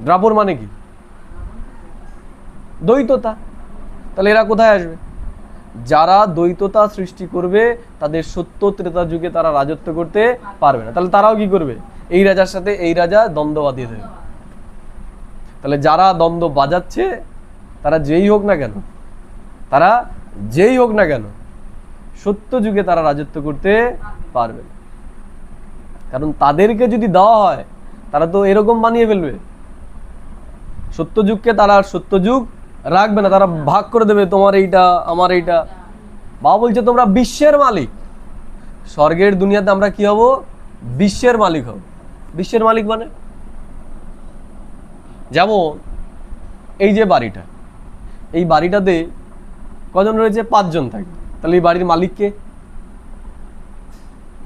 [SPEAKER 1] দ্রাবর মানে কি? দ্বৈততা। তাহলে এরা কোথায় আসবে? যারা দ্বৈততা সৃষ্টি করবে তাদের সত্য ত্রেতা যুগে তারা রাজত্ব করতে পারবে না। তাহলে তারাও কি করবে? এই রাজার সাথে এই রাজা দ্বন্দ্ব বাঁধিয়ে দেবে। তাহলে যারা দ্বন্দ্ব বাজাচ্ছে তারা যেই হোক না কেন, তারা যেই হোক না কেন, সত্য যুগে তারা রাজত্ব করতে পারবে না। কারণ তাদেরকে যদি দেওয়া হয়, তারা তো এরকম বানিয়ে ফেলবে, সত্য যুগকে তারা সত্য যুগ রাখবে না, তারা ভাগ করে দেবে, তোমার এইটা আমার এইটা। বাবা বলছে তোমরা বিশ্বের মালিক। স্বর্গের দুনিয়াতে আমরা কি হব? বিশ্বের মালিক হব। বিশ্বের মালিক মানে যেমন এই যে বাড়িটা, এই বাড়িটাতে কজন রয়েছে? 5 জন থাকে। তাহলে এই বাড়ির মালিক কে?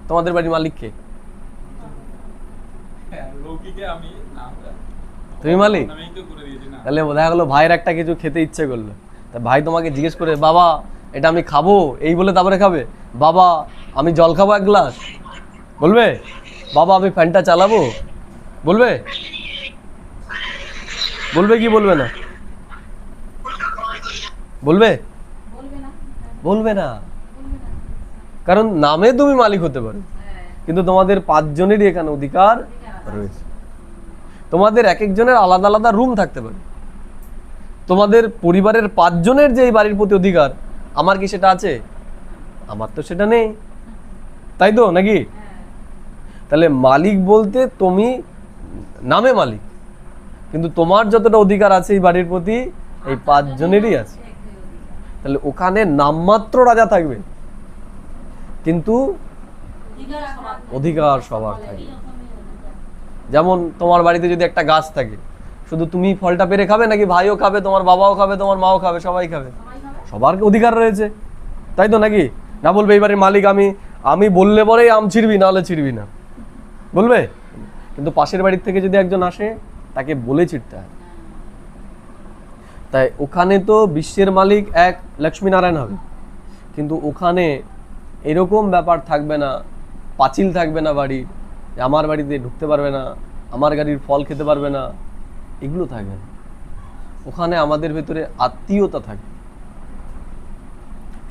[SPEAKER 1] তোমাদের বাড়ির মালিক কে? তুমি মালিক। তাহলে দেখা গেলো ভাইয়ের একটা কিছু খেতে ইচ্ছে করলো, তা ভাই তোমাকে জিজ্ঞেস করে বাবা এটা আমি খাবো, এই বলে তারপরে খাবে? বাবা আমি জল খাবো 1 গ্লাস, বলবে? বাবা আমি ফ্যানটা চালাবো, বলবে বলবে কি বলবে না? বলবে বলবে না, কারণ নামে তুমি মালিক হতে পারো, কিন্তু তোমাদের 5 জনেরই এখানে অধিকার রয়েছে। তোমাদের এক একজনের আলাদা আলাদা রুম থাকতে পারে, তোমাদের পরিবারের 5 জনের যে এই বাড়ির প্রতি অধিকার, আমার কি সেটা আছে? আমার তো সেটা নেই, তাই তো নাকি? তাহলে মালিক বলতে তুমি নামে মালিক, কিন্তু তোমার যতটা অধিকার আছে এই বাড়ির প্রতি এই 5 জনেরই আছে। তাহলে ওখানে নামমাত্র রাজা থাকবে, কিন্তু অধিকার সবার থাকবে। যেমন তোমার বাড়িতে যদি একটা গাছ থাকে, শুধু তুমি ফলটা পেরে খাবে নাকি ভাইও খাবে, তোমার বাবাও খাবে, তোমার মাও খাবে, সবাই খাবে? সবার অধিকার রয়েছে, তাই তো নাকি? না বলবে এই বাড়ির মালিক আমি, আমি বললে পরেই আম ছিড়বি, না হলে ছিড়বি না, বলবে? কিন্তু পাশের বাড়ির থেকে যদি একজন আসে, তাকে বলে ছিড়তে হয়। তাই ওখানে তো বিশ্বের মালিক এক লক্ষ্মীনারায়ণ হবে, কিন্তু ওখানে এরকম ব্যাপার থাকবে না, পাঁচিল থাকবে না বাড়ির, যে আমার বাড়িতে ঢুকতে পারবে না, আমার গাড়ির ফল খেতে পারবে না, এগুলো থাকবে না। ওখানে আমাদের ভেতরে আত্মীয়তা থাকে,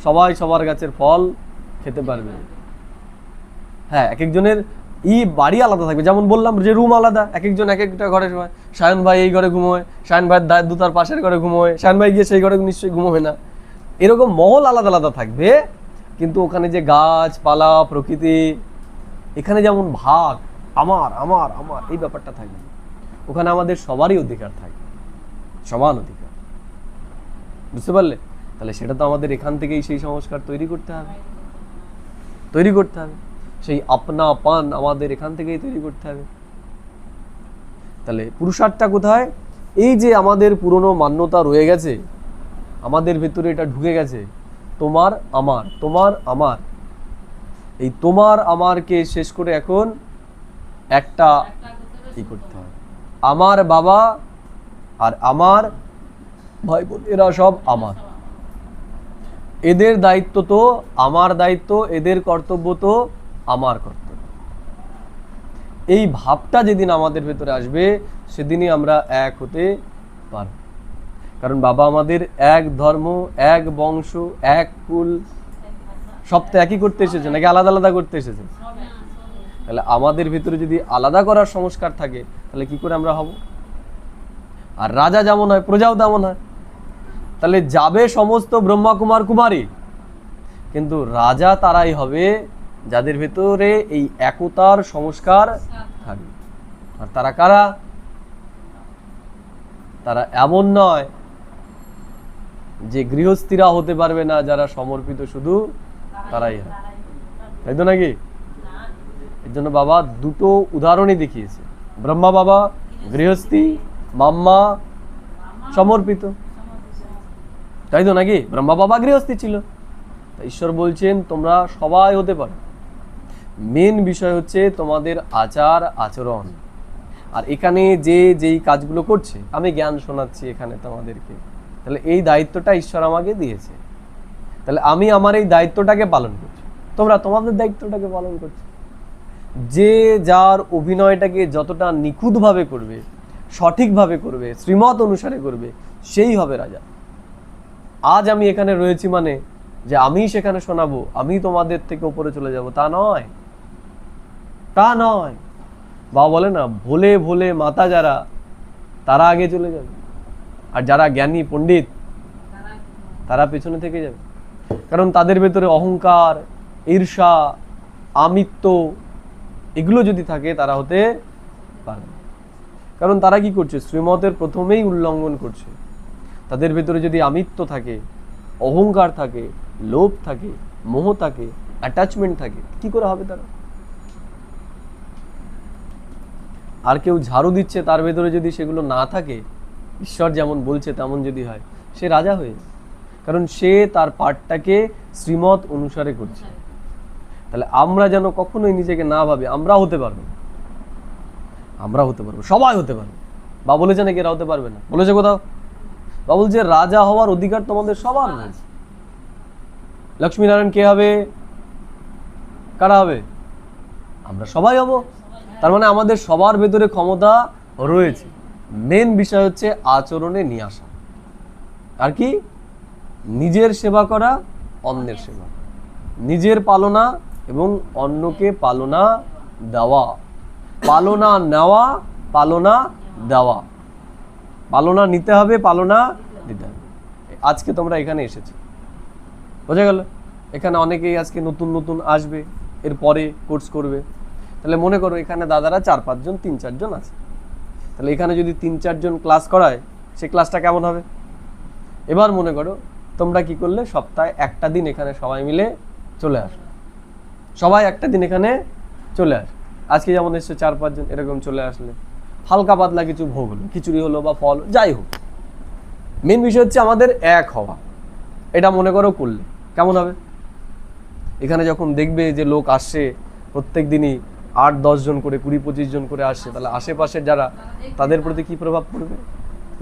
[SPEAKER 1] সবাই সবার গাছের ফল খেতে পারবে। হ্যাঁ, এক একজনের বাড়ি আলাদা থাকবে, যেমন বললাম যে রুম আলাদা, এক একজন এক একটা ঘরে শোয়। সায়ন ভাই এই ঘরে ঘুমোয়, সায়ন ভাইয়ের দাদু তার পাশের ঘরে ঘুমোয়, সায়ন ভাই গিয়ে সেই ঘরে নিশ্চয়ই ঘুমোয় না। এরকম মহল আলাদা আলাদা থাকবে, কিন্তু ওখানে যে গাছপালা প্রকৃতি, এখানে যেমন ভাগ আমার আমার আমার এই ব্যাপারটা থাকবে, ওখানে আমাদের সবারই অধিকার থাকবে, সমান অধিকার। বুঝতে পারলে? তাহলে সেটা তো আমাদের এখান থেকেই সেই সংস্কার তৈরি করতে হবে, সেই আপনাপন আমাদের এখান থেকেই তৈরি করতে হবে। তাহলে পুরুষার্থটা কোথায়? এই যে আমাদের পুরনো মান্যতা রয়ে গেছে, আমাদের ভেতরে এটা ঢুকে গেছে, তোমার আমার, তোমার আমার, এই তোমার আমারকে শেষ করে এখন একটা কি করতে হবে। আমার বাবা আর আমার ভাই বোন এরা সব আমার, এদের দায়িত্ব তো আমার দায়িত্ব, এদের কর্তব্য তো আমার কর্তব্য। এই ভাবটা যেদিন আমাদের ভেতরে আসবে, সেদিনই আমরা এক হতে পারব। কারণ বাবা আমাদের এক ধর্ম, এক বংশ, এক কুল, সব তো একই করতে এসেছে, নাকি আলাদা আলাদা করতে এসেছে? তাহলে আমাদের ভিতরে যদি আলাদা করার সংস্কার থাকে, তাহলে কি করে আমরা হব? আর রাজা যেমন হয়, প্রজাও তেমন হয়। তাহলে যাবে সমস্ত ব্রহ্মা কুমার কুমারী, কিন্তু রাজা তারাই হবে যাদের ভেতরে এই একতার সংস্কার থাকবে। আর তারা কারা? তারা এমন নয় যে গৃহস্থীরা হতে পারবে না, যারা সমর্পিত শুধু তারাই হয়, তাই তো নাকি? এর জন্য বাবা দুটো উদাহরণই দেখিয়েছে, ব্রহ্মা বাবা গৃহস্থী, মাম্মা সমর্পিত, তাই তো নাকি? ব্রহ্মা বাবা গৃহস্থী ছিল, ঈশ্বর বলছেন তোমরা সবাই হতে পারো। মেন বিষয় হচ্ছে তোমাদের আচার আচরণ। আর এখানে যে যেই কাজগুলো করছে, আমি জ্ঞান শোনাচ্ছি এখানে তোমাদেরকে, তাহলে এই দায়িত্বটা ঈশ্বর আমাকে দিয়েছে, তাহলে আমি আমার এই দায়িত্বটাকে পালন করছি, তোমরা তোমাদের দায়িত্বটাকে পালন করছো। যে যার অভিনয়টাকে যতটা নিখুঁতভাবে করবে, সঠিকভাবে করবে, শ্রীমত অনুসারে করবে, সেই হবে রাজা। আজ আমি এখানে রয়েছি মানে যে আমি সেখানে শোনাবো, আমি তোমাদের থেকে উপরে চলে যাব, তা নয়, তা নয়। বাবা বলে না, ভোলে ভোলে মাতা যারা, তারা আগে চলে যাবে, আর যারা জ্ঞানী পণ্ডিত তারা পেছনে থেকে যাবে। কারণ তাদের ভেতরে অহংকার, ঈর্ষা, আমিত্ব এগুলো যদি থাকে, তারা হতে পারবে না। কারণ তারা কি করছে? শ্রীমতের প্রথমেই উল্লঙ্ঘন করছে। তাদের ভেতরে যদি আমিত্ব থাকে, অহংকার থাকে, লোভ থাকে, মোহ থাকে, অ্যাটাচমেন্ট থাকে, কি করে হবে তারা? আর কেউ ঝাড়ু দিচ্ছে, তার ভেতরে যদি সেগুলো না থাকে, ঈশ্বর যেমন বলছে তেমন যদি হয়, সে রাজা হয়ে যায়। কারণ সে তার পাঠটাকে শ্রীমত অনুসারে করছে। তাহলে আমরা যেন কখনোই নিজেকে না ভাবে আমরা হতে পারবো, আমরা হতে পারবো, সবাই হতে পারবে। বা বলেছে নাকি এরা হতে পারবে না? বলেছে কোথাও? বা বলছে রাজা হওয়ার অধিকার তোমাদের সবার রয়েছে। লক্ষ্মীনারায়ণ কে হবে? কারা হবে? আমরা সবাই হব। তার মানে আমাদের সবার ভেতরে ক্ষমতা রয়েছে। মেন বিষয় হচ্ছে আচরণে নিয়ে আসা, আর কি নিজের সেবা করা, অন্যের সেবা, নিজের পালনা এবং অন্যকে পালনা দেওয়া, পালনা নেওয়া, পালনা দেওয়া, পালনা নিতে হবে, পালনা দিতে হবে। আজকে তোমরা এখানে এসেছো, বোঝা গেল? এখানে অনেকেই আজকে নতুন নতুন আসবে, এরপরে কোর্স করবে। তাহলে মনে করো এখানে দাদারা 4-5 জন 3-4 জন আছে, তাহলে এখানে যদি 3-4 জন ক্লাস করায়, সেই ক্লাসটা কেমন হবে? এবার মনে করো তোমরা কি করলে, সপ্তাহে একটা দিন এখানে সবাই মিলে চলে আসো, সবাই একটা দিন এখানে চলে আসে। আজকে যেমন এসছে 4-5 জন, এরকম চলে আসলে হালকা পাতলা কিছু ভোগ হলো, খিচুড়ি হলো বা ফল, যাই হোক, মেন বিষয় হচ্ছে আমাদের এক হওয়া। এটা মনে করো করলে কেমন হবে? এখানে যখন দেখবে যে লোক আসছে প্রত্যেক দিনই 8-10 জন করে, 20-25 জন করে আসছে, তাহলে আশেপাশের যারা, তাদের প্রতি কি প্রভাব পড়বে?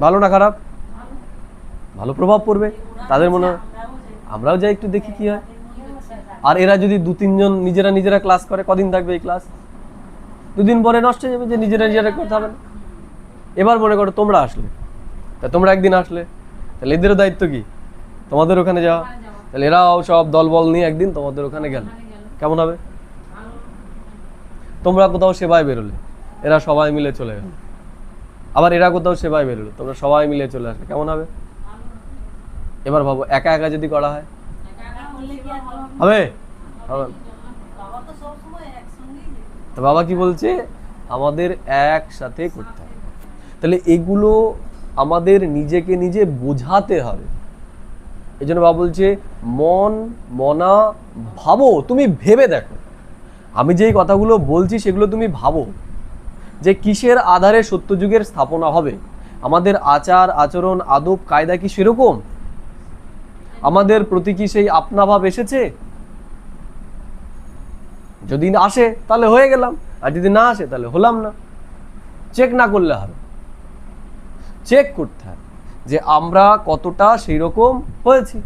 [SPEAKER 1] ভালো না খারাপ? ভালো প্রভাব পড়বে। তাদের মনে হয় আমরাও যাই একটু দেখি কি হয়। আর এরা যদি 2-3 জন নিজেরা ক্লাস করে, কদিন থাকবে এই ক্লাস? 2 দিন পরে নষ্ট হয়ে যাবে, যে নিজেরা করতে হবে না। এবার মনে করো তোমরা আসলে, তা তোমরা একদিন আসলে, তাহলে এদেরও দায়িত্ব কি? তোমাদের ওখানে যাওয়া। তাহলে এরাও সব দলবল নিয়ে একদিন তোমাদের ওখানে গেল, কেমন হবে? তোমরা কোথাও সেবায় বেরোলে, এরা সবাই মিলে চলে গেল। আবার এরা কোথাও সেবায় বেরোলো, তোমরা সবাই মিলে চলে আসলে, কেমন হবে? এবার ভাবো একা একা যদি করা হয়, হবে? হবে না। তো বাবা কি বলছে? আমাদের একসাথে করতে হবে। তাহলে এগুলো আমাদের নিজেকে নিজে বোঝাতে হবে। এই জন্য বাবা বলছে মন মনা ভাবো। তুমি ভেবে দেখো, আমি যেই কথাগুলো বলছি সেগুলো তুমি ভাবো, যে কিসের আধারে সত্যযুগের স্থাপনা হবে। আমাদের আচার আচরণ আদব কায়দা কি সেরকম? আমাদের প্রতি কি সেই আপনা ভাব এসেছে? যদি আসে তাহলে হয়ে গেলাম, আর যদি না আসে তাহলে হলাম না। চেক না করলে হবে, চেক করতে হবে যে আমরা কতটা সেই রকম হয়েছি।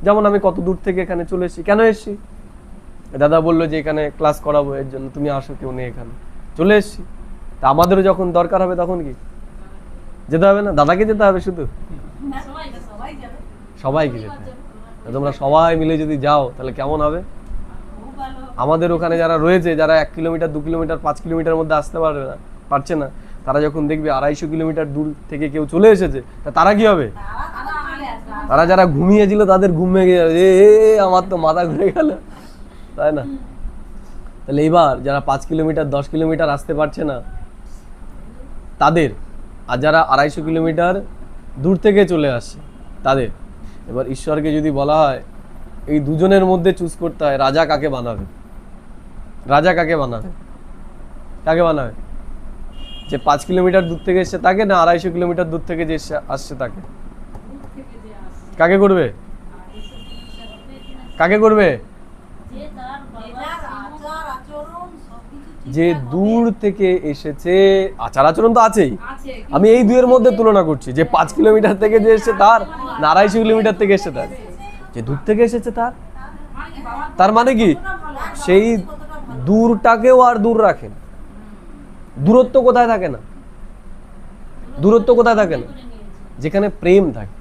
[SPEAKER 1] যেমন আমি কত দূর থেকে এখানে চলে এসেছি, কেন এসেছি? দাদা বললো যে এখানে ক্লাস করাবো, এর জন্য তুমি আসো, কেউ নেই এখানে, চলে এসেছি। তা আমাদেরও যখন দরকার হবে তখন কি যেতে হবে না? দাদাকে যেতে হবে শুধু? সবাইকে যেতে হবে। তোমরা সবাই মিলে যদি যাও তাহলে কেমন হবে? আমাদের ওখানে যারা রয়েছে, যারা 1 কিলোমিটার 2 কিলোমিটার 5 কিলোমিটার মধ্যে আসতে পারছে না, তারা যখন দেখবে 250 কিলোমিটার দূর থেকে কেউ চলে এসেছে, তা তারা কি হবে? তারা যারা ঘুমিয়েছিল তাদের ঘুম ভেঙে যাবে, আমার তো মাথা ঘুরে গেল, তাই না? তাহলে এবার যারা 5 কিলোমিটার 10 কিলোমিটার আসতে পারছে না তাদের, আর যারা 250 কিলোমিটার দূর থেকে চলে আসছে তাদের, এবার ঈশ্বরকে যদি বলা হয় এই দুজনের মধ্যে চুজ করতে হয়, রাজা কাকে বানাবে? রাজা কাকে বানাবে? কাকে বানাবে? যে 5 কিলোমিটার দূর থেকে এসছে তাকে, না 250 কিলোমিটার দূর থেকে যে আসছে তাকে? কাকে করবে? কাকে করবে? যে দূর থেকে এসেছে। আচার আচরণ তো আছেই, আমি এই দুইয়ের মধ্যে তুলনা করছি, যে 5 কিলোমিটার থেকে যে এসেছে তার, না 250 কিলোমিটার থেকে এসেছে তার। যে দূর থেকে এসেছে তার মানে কি সেই দূরটাকেও আর দূর রাখেন। দূরত্ব কোথায় থাকে না? দূরত্ব কোথায় থাকে না? যেখানে প্রেম থাকে।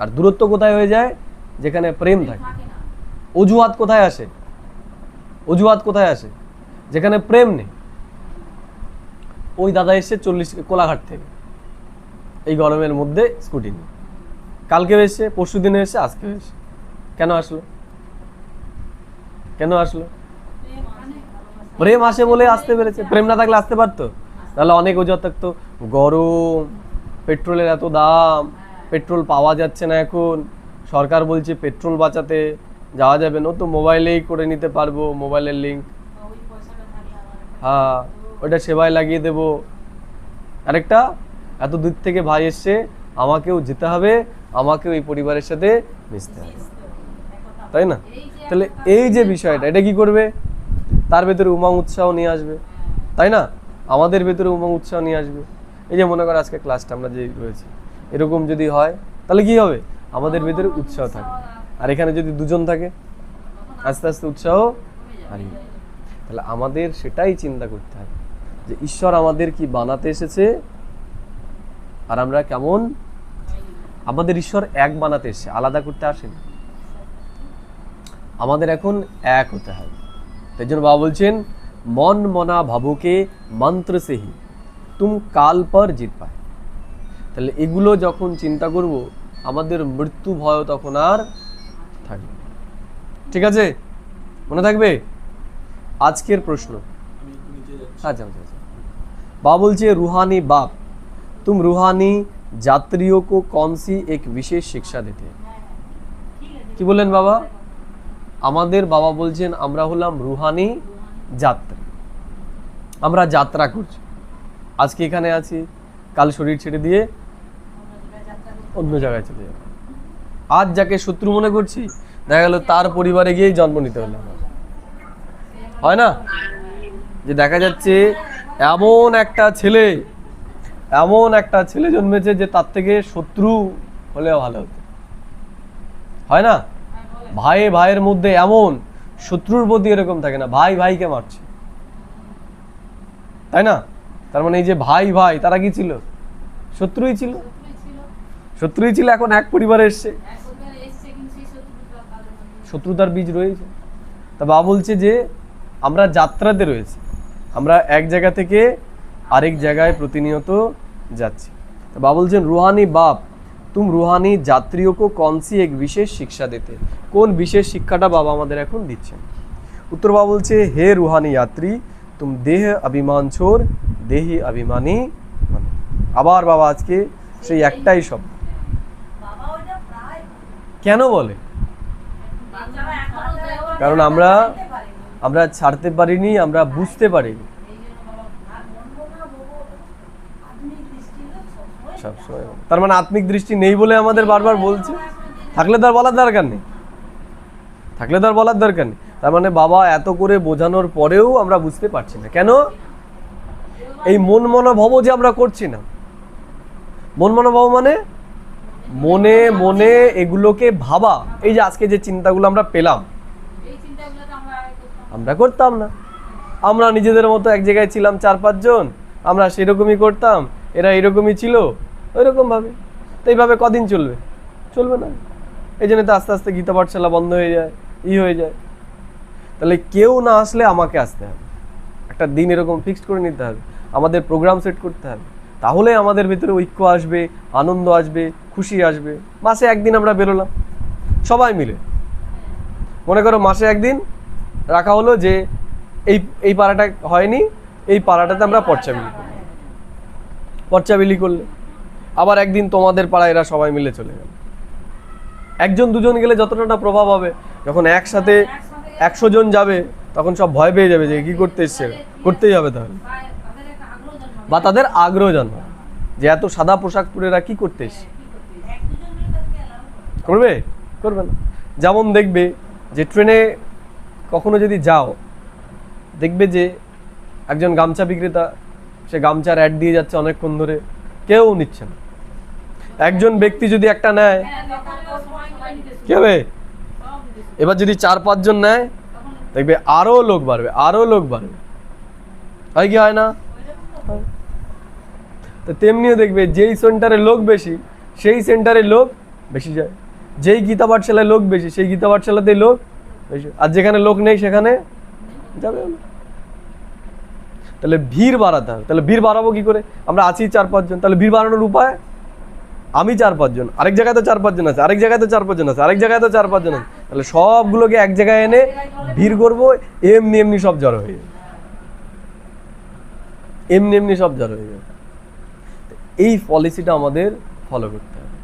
[SPEAKER 1] আর দূরত্ব কোথায় হয়ে যায়? যেখানে প্রেম থাকে। অজুহাত কোথায় আসে? অজুহাত কোথায় আসে? যেখানে প্রেম নেই। ওই দাদা এসছে 40 কোলাঘাট থেকে এই গরমের মধ্যে স্কুটি নিয়ে, কালকে এসছে, পরশু দিনে এসছে, আজকে এসছে। কেন আসলো? কেন আসলো? প্রেম আসে বলে আসতে পেরেছে। প্রেম না থাকলে আসতে পারতো? তাহলে অনেক অজুহাত থাকতো, গরম, পেট্রোলের এত দাম, পেট্রোল পাওয়া যাচ্ছে না এখন, সরকার বলছে পেট্রোল বাঁচাতে, যাওয়া যাবে না, তো মোবাইলেই করে নিতে পারবো, মোবাইলের লিঙ্ক, হ্যাঁ ওইটা সেবায় লাগিয়ে দেব। আরেকটা, এত দূর থেকে ভাই এসছে, আমাকেও যেতে হবে, আমাকেও এই পরিবারের সাথে মিশতে হবে, তাই না? তাহলে এই যে বিষয়টা, এটা কি করবে? তার ভেতরে উমং উৎসাহ নিয়ে আসবে, তাই না? আমাদের ভেতরে উমং উৎসাহ নিয়ে আসবে। এই যে মনে করো আজকে ক্লাসটা আমরা যে রয়েছে, এরকম যদি হয় তাহলে কি হবে? আমাদের ভেতরে উৎসাহ থাকে। আর এখানে যদি দুজন থাকে, আস্তে আস্তে উৎসাহ হারিয়ে। তাহলে আমাদের সেটাই চিন্তা করতে হবে। যে ঈশ্বর আমাদের কি বানাতে এসেছে আর আমরা কেমন। আমাদের ঈশ্বর এক বানাতে এসেছে, আলাদা করতে আসেনি। আমাদের এখন এক হতে হবে। তাই জন্য বাবা বলছেন মন মনা ভাবুকে মন্ত্র সেহি তুম কাল পর জিত পায়। তাহলে এগুলো যখন চিন্তা করব আমাদের মৃত্যু ভয় তখন আর থাকবে। ঠিক আছে, মনে থাকবে। আজকের প্রশ্ন,
[SPEAKER 2] আমি একটু নিচে যাচ্ছি।
[SPEAKER 1] আচ্ছা আচ্ছা আচ্ছা। बाबा बोलছে रूहानी बाप तुम रूहानी যাত্রীও को कौन सी एक विशेष शिक्षा देते हैं। কি বললেন বাবা? আমাদের বাবা বলছেন আমরা হলাম রুহানি যাত্রী, আমরা যাত্রা করছি। আজকে এখানে আছি, কাল শরীর ছেড়ে দিয়ে অন্য জায়গায় চলে যাবো। আজ যাকে শত্রু মনে করছি দেখা গেল তার পরিবারে গিয়েই জন্ম নিতে হলো আমার। হয় না যে দেখা যাচ্ছে এমন একটা ছেলে জন্মেছে যে তার থেকে শত্রু হলেও ভালো হতো। হয় না? ভাই ভাইয়ের মধ্যে এমন শত্রুর প্রতি এরকম থাকে না, ভাই ভাইকে মারছে, তাই না? তার মানে এই যে ভাই ভাই তারা কি ছিল? শত্রুই ছিল। এখন এক পরিবারে এসছে, শত্রুতার বীজ রয়েছে। তা বাবা বলছে যে আমরা যাত্রাতে রয়েছি, আমরা এক জায়গা থেকে আরেক জায়গায় প্রতিনিয়ত যাচ্ছি। তো বাবা বলছেন রুহানি বাপ तुम रूहानी যাত্রীও को कौन सी एक विशेष शिक्षा देते। কোন বিশেষ শিক্ষাটা বাবা আমাদের এখন দিচ্ছেন? উত্তর বাবা বলছে হে রুহানি যাত্রী तुम देह अभिमान छोड़ देही अभिमानी बनो। আবার বাবা আজকে সেই একটাই শব্দ কেন বলে? কারণ আমরা ছাড়তে পারিনি, আমরা বুঝতে পারিনি। তার মানে আত্মিক দৃষ্টি নেই বলে আমাদের বারবার বলছে, থাকলে তার বলার দরকার নেই। তার মানে বাবা এত করে বোঝানোর পরেও আমরা বুঝতে পারছি না কেন? এই মন মনোভাব যে আমরা করছি না। মন মনোভাব মানে মনে মনে এগুলোকে ভাবা। এই যে আজকে যে চিন্তাগুলো আমরা পেলাম, আমরা করতাম না। আমরা নিজেদের মতো এক জায়গায় ছিলাম 4-5 জন, আমরা সেরকমই করতাম, এরা এরকমই ছিল, ওইরকম ভাবে। তো এইভাবে কদিন চলবে না। এই জন্য তো আস্তে আস্তে গীতা পাঠশালা বন্ধ হয়ে যায়, হয়ে যায়। তাহলে কেউ না আসলে আমাকে আসতে হবে, একটা দিন এরকম ফিক্সড করে নিতে হবে, আমাদের প্রোগ্রাম সেট করতে হবে। তাহলে আমাদের ভিতরে ঐক্য আসবে, আনন্দ আসবে, খুশি আসবে। মাসে একদিন আমরা বেরোলাম সবাই মিলে, মনে করো মাসে একদিন রাখা হলো যে এই পাড়াটা হয়নি, এই পাড়াটাতে আমরা পর্চা বিলি করলে। আবার একদিন তোমাদের পাড়ায় এরা সবাই মিলে চলে গেল। 1-2 গেলে যতটা না প্রভাব হবে, যখন একসাথে 100 জন যাবে তখন সব ভয় পেয়ে যাবে যে কি করতে এসছে, করতেই হবে তাহলে। বা তাদের আগ্রহ জন্ম যে এত সাদা পোশাক পরে এরা কি করতে এসছে, করবে না। যেমন দেখবে যে ট্রেনে কখনো যদি যাও, দেখবে যে একজন গামছা বিক্রেতা, সে গামছার অ্যাড দিয়ে যাচ্ছে অনেকক্ষণ ধরে, কেউ নিচ্ছে না। একজন ব্যক্তি যদি একটা নেয়, কি হবে? এবার যদি 4-5 জন নেয়, দেখবে আরো লোক বাড়বে। হয় কি হয় না? তো তেমনিও দেখবে যেই সেন্টারে লোক বেশি সেই সেন্টারে লোক বেশি যায়, যেই গীতা পাঠশালায় লোক বেশি সেই গীতা পাঠশালাতেই লোক বেশি, আর যেখানে লোক নেই সেখানে যাবে না। তাহলে ভিড় বাড়াতে হবে। তাহলে ভিড় বাড়াবো কি করে? আমরা আছি 4-5 জন, তাহলে ভিড় বাড়ানোর উপায়, আমি 4-5 জন, আরেক জায়গায় তো 4-5 জন আছে, আরেক জায়গায় তো 4-5 জন আছে, আরেক জায়গায় তো 4-5 জন আছে। তাহলে সবগুলোকে এক জায়গায় এনে ভিড় করবো, এমনি সব জড়ো হয়ে যাবে, এমনি সব জড়ো হয়ে যাবে। এই পলিসিটা আমাদের ফলো করতে হবে,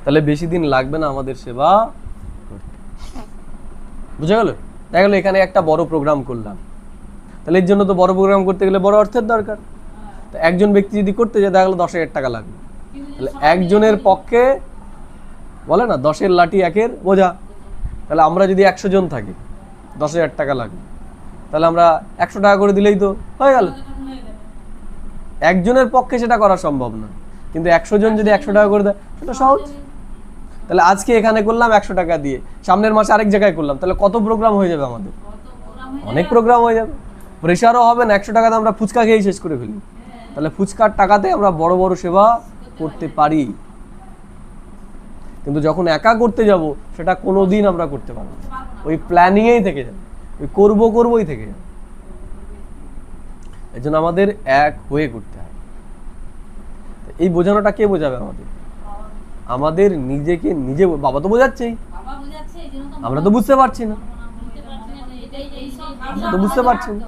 [SPEAKER 1] তাহলে বেশি দিন লাগবে না আমাদের সেবা করতে। বুঝা গেল? দেখা গেলো এখানে একটা বড় প্রোগ্রাম করলাম, তাহলে এর জন্য তো বড় প্রোগ্রাম করতে গেলে বড় অর্থের দরকার। তো একজন ব্যক্তি যদি করতে যায় দেখা গেলো 10,000 টাকা লাগবে। তাহলে একজনের পক্ষে বলে না 10-এর লাঠি 1-এর বোঝা। তাহলে আমরা যদি 100 জন থাকি, 10,000 টাকা লাগবে, তাহলে আমরা 100 টাকা করে দিলেই তো হয়ে গেল। একজনের পক্ষে সেটা করা সম্ভব না, কিন্তু 100 জন যদি 100 টাকা করে দেয় সেটা সহজ। তাহলে আজকে এখানে করলাম 100 টাকা দিয়ে, সামনের মাসে আরেক জায়গায় করলাম, তাহলে কত প্রোগ্রাম হয়ে যাবে আমাদের? অনেক প্রোগ্রাম হয়ে যাবে। প্রেশারও হবে না, 100 টাকাতে আমরা ফুচকা খেয়েই শেষ করে ফেলি। তাহলে ফুচকার টাকাতে আমরা বড় বড় সেবা করতে পারি, কিন্তু যখন একা করতে যাব সেটা কোনোদিন আমরা করতে পারবো না, ওই প্ল্যানিংয়েই থেকে যাবে, ওই করবই থেকে যাবে। এই জন্য আমাদের এক হয়ে করতে হয়। এই বোঝানোটা কে বোঝাবে আমাদের? আমাদের নিজেকে নিজে। বাবা তো বোঝাচ্ছেই, আমরা তো বুঝতে পারছি না, তো বুঝতে পারছি না।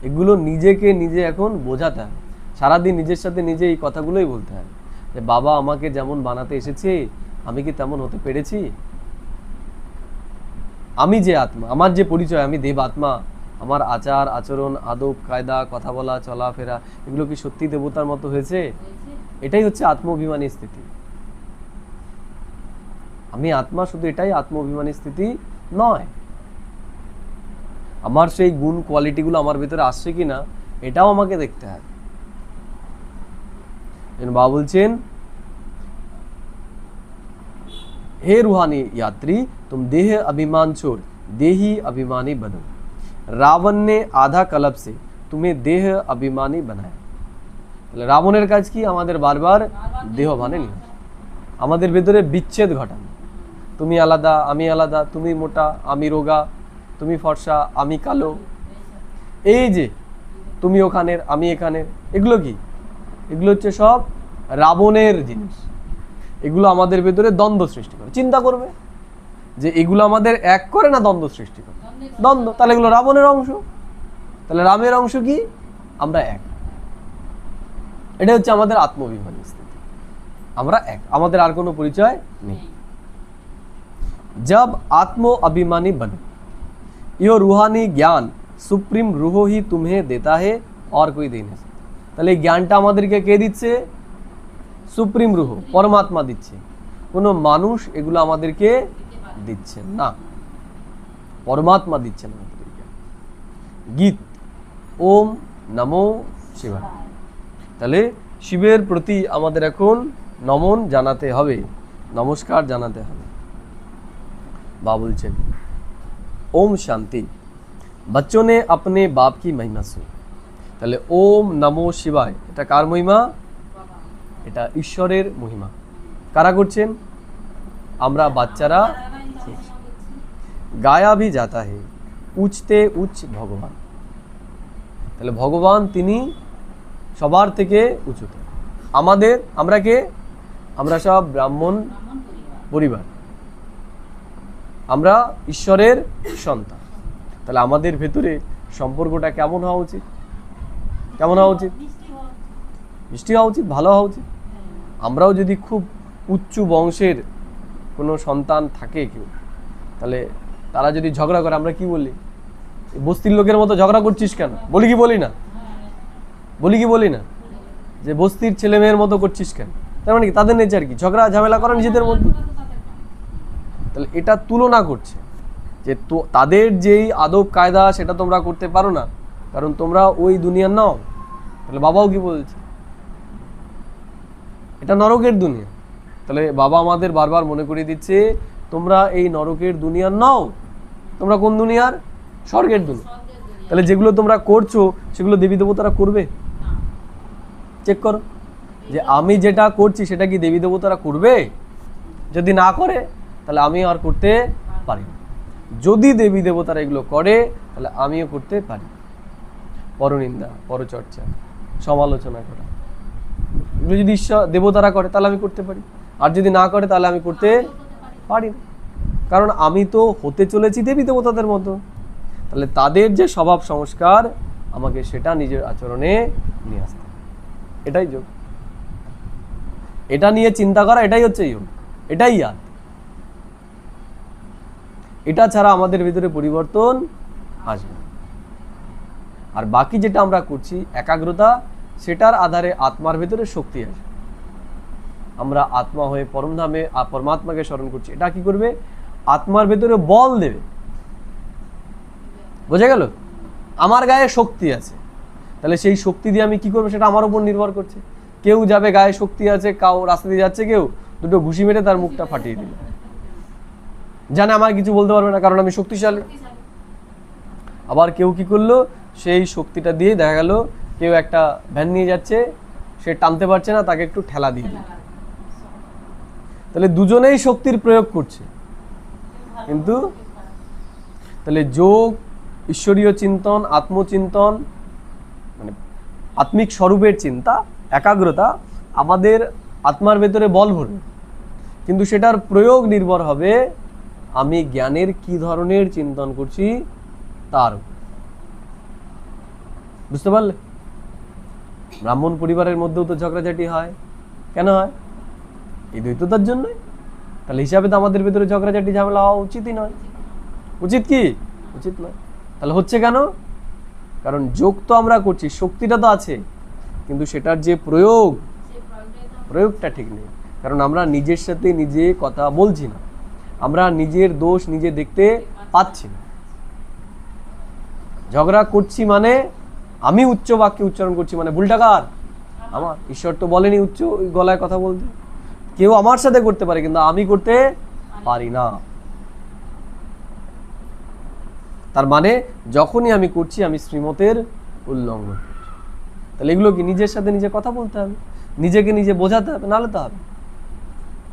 [SPEAKER 1] এগুলো নিজেকে নিজে এখন বোঝাতে হবে, সারাদিন নিজের সাথে নিজে এই কথাগুলোই বলতে হবে যে বাবা আমাকে যেমন বানাতে এসেছে আমি কি তেমন হতে পেরেছি? আমি যে আত্মা, আমার যে পরিচয়, আমি দেব আত্মা, আমার আচার আচরণ আদব কায়দা কথা বলা চলাফেরা এগুলো কি সত্যি দেবতার মতো হয়েছে? এটাই হচ্ছে আত্ম অভিমানী স্থিতি। আমি আত্মা, শুধু এটাই আত্ম অভিমানী স্থিতি নয়, আমার সেই গুণ কোয়ালিটিগুলো আমার ভিতরে আসছে কিনা এটাও আমাকে দেখতে হবে। বাবা বলছেন, हे रूहानी यात्री, तुम देह अभिमान छोड़ देही अभिमानी बनो। रावण ने आधा कल्प से तुम्हें देह अभिमानी बनाया। রাবণের কাজ কি? আমাদের বারবার দেহ ভানে নিয়ে আসা, আমাদের ভেতরে বিচ্ছেদ ঘটানো। তুমি আলাদা আমি আলাদা, তুমি মোটা আমি রোগা, তুমি ফর্সা আমি কালো, এই যে তুমি ওখানের আমি এখানের, এগুলো কি? এগুলো হচ্ছে সব রাবণের জিনিস। এগুলো আমাদের ভেতরে দ্বন্দ্ব সৃষ্টি করে। চিন্তা করবে যে এগুলো আমাদের এক করে না দ্বন্দ্ব সৃষ্টি করে? দ্বন্দ্ব। তাহলে এগুলো রাবণের অংশ, তাহলে রামের অংশ কি? আমরা এক। এটা হচ্ছে আমাদের আত্মঅভিমানী স্থিতি, আমরা এক, আমাদের আর কোনো পরিচয় নেই। जब आत्म अभिमानी बनो, यो रूहानी ज्ञान सुप्रीम रूह ही तुम्हें देता है और कोई दे नहीं सकता। তাহলে এই জ্ঞানটা আমাদেরকে কে দিচ্ছে? সুপ্রিম রূহ, পরমাত্মা দিচ্ছে, কোনো মানুষ এগুলো আমাদেরকে দিচ্ছে না, পরমাত্মা দিচ্ছেন আমাদেরকে। গীত ওম নমো শিবায়। তাহলে শিবের প্রতি আমাদের এখন নমন জানাতে হবে, নমস্কার জানাতে হবে। বা বলছেন ওম শান্তি, बच्चों ने अपने बाप की महिमा सुनी। তাহলে ওম নমো শিবায় এটা কার মহিমা? এটা ঈশ্বরের মহিমা। কারা করছেন? আমরা বাচ্চারা। গায়া ভি যাতা হে উচ্চতে উচ্চ ভগবান। তাহলে ভগবান তিনি সবার থেকে উঁচুতে। আমাদের, আমরা কে? আমরা সব ব্রাহ্মণ পরিবার, আমরা ঈশ্বরের সন্তান। তাহলে আমাদের ভেতরে সম্পর্কটা কেমন হওয়া উচিত? কেমন হওয়া উচিত? মিষ্টি হওয়া উচিত, ভালো হওয়া উচিত। আমরাও যদি খুব উচ্চ বংশের কোনো সন্তান থাকে কেউ, তাহলে তারা যদি ঝগড়া করে আমরা কি বলি? বস্তির লোকের মতো ঝগড়া করছিস কেন? বলি কি বলি না? বলি কি বলি না যে বস্তির ছেলে মেয়ের মতো করছিস কেন? তার মানে কি তাদের নেচার কি? ঝগড়া ঝামেলা করা নিজেদের মধ্যে। তাহলে এটা তুলনা করছে যে তো তাদের যেই আদব কায়দা সেটা তোমরা করতে পারো না, কারণ তোমরা ওই দুনিয়ার নাও। তাহলে বাবাও কি বলছে? এটা নরকের দুনিয়া। তাহলে বাবা আমাদের বারবার মনে করিয়ে দিচ্ছে তোমরা এই নরকের দুনিয়ার নাও, তোমরা কোন দুনিয়ার? স্বর্গের দুনিয়া। তাহলে যেগুলো তোমরা করছো সেগুলো দেবী দেবতারা করবে? চেক করো যে আমি যেটা করছি সেটা কি দেবী দেবতারা করবে? যদি না করে তাহলে আমি আর করতে পারি না। যদি দেবী দেবতারা এগুলো করে তাহলে আমিও করতে পারি। পরনিন্দা, পরচর্চা, সমালোচনা করা, এগুলো যদি ঈশ্বর দেবতারা করে তাহলে আমি করতে পারি, আর যদি না করে তাহলে আমি করতে পারি না, কারণ আমি তো হতে চলেছি দেবী দেবতাদের মতো। তাহলে তাদের যে স্বভাব সংস্কার আমাকে সেটা নিজের আচরণে নিয়ে আসতে হবে। এটাই যোগ, এটা নিয়ে চিন্তা করা, এটাই হচ্ছে যোগ, এটাই ইয়াদ। এটা ছাড়া আমাদের ভিতরে পরিবর্তন আসবে না। আর বাকি যেটা আমরা করছি একাগ্রতা, সেটার আধারে আত্মার ভিতরে শক্তি আসবে। আমরা আত্মা হয়ে পরমধামে পরমাত্মাকে স্মরণ করছি, এটা কি করবে? আত্মার ভেতরে বল দেবে। বোঝা গেল? আমার গায়ে শক্তি আছে, তাহলে সেই শক্তি দিয়ে আমি কি করবো সেটা আমার উপর নির্ভর করছে। কেউ যাবে গায়ে শক্তি আছে, কাউ রাস্তা দিয়ে যাচ্ছে, কেউ দুটো ঘুষি মেরে তার মুখটা ফাটিয়ে দিল, জানে আমার কিছু বলতে পারবে না কারণ আমি শক্তিশালী। আবার কেউ কি করলো, সেই শক্তিটা দিয়ে দেখা গেল কেউ একটা ভ্যান নিয়ে যাচ্ছে, সে টানতে পারছে না, তাকে একটু ঠেলা দিয়ে দিল। তাহলে দুজনেই শক্তির প্রয়োগ করছে, কিন্তু তাহলে যোগ, ঈশ্বরীয় চিন্তন, আত্মচিন্তন, মানে আত্মিক স্বরূপের চিন্তা, একাগ্রতা আমাদের আত্মার ভেতরে বল ভরবে, কিন্তু সেটার প্রয়োগ নির্ভর হবে আমি জ্ঞানের কি ধরনের চিন্তন করছি তার উপর। বুঝতে পারলে? ব্রাহ্মণ পরিবারের মধ্যেও তো ঝগড়াঝাটি হয়, কেন হয়? এই দ্বৈততার জন্যই। তাহলে হিসাবে তো আমাদের ভেতরে ঝগড়াঝাটি ঝামেলা হওয়া উচিতই নয়। উচিত কি? উচিত নয়। তাহলে হচ্ছে কেন? কারণ যোগ তো আমরা করছি, শক্তিটা তো আছে, কিন্তু সেটার যে প্রয়োগটা ঠিক নেই। কারণ আমরা নিজের সাথে নিজে কথা বলছি না, আমরা নিজের দোষ নিজে দেখতে পাচ্ছি না। ঝগড়া করছি মানে আমি উচ্চ বাক্যে উচ্চারণ করছি, মানে ভুলটা কার? আমার। ঈশ্বর তো বলেনি উচ্চ গলায় কথা বলতে। কেউ আমার সাথে করতে পারে, কিন্তু আমি করতে পারি না। তার মানে যখনই আমি করছি আমি শ্রীমতের উল্লঙ্ঘন করছি। তাহলে এগুলো কি? নিজের সাথে নিজে কথা বলতে হবে, নিজেকে নিজে বোঝাতে হবে, নাহলে তো হবে।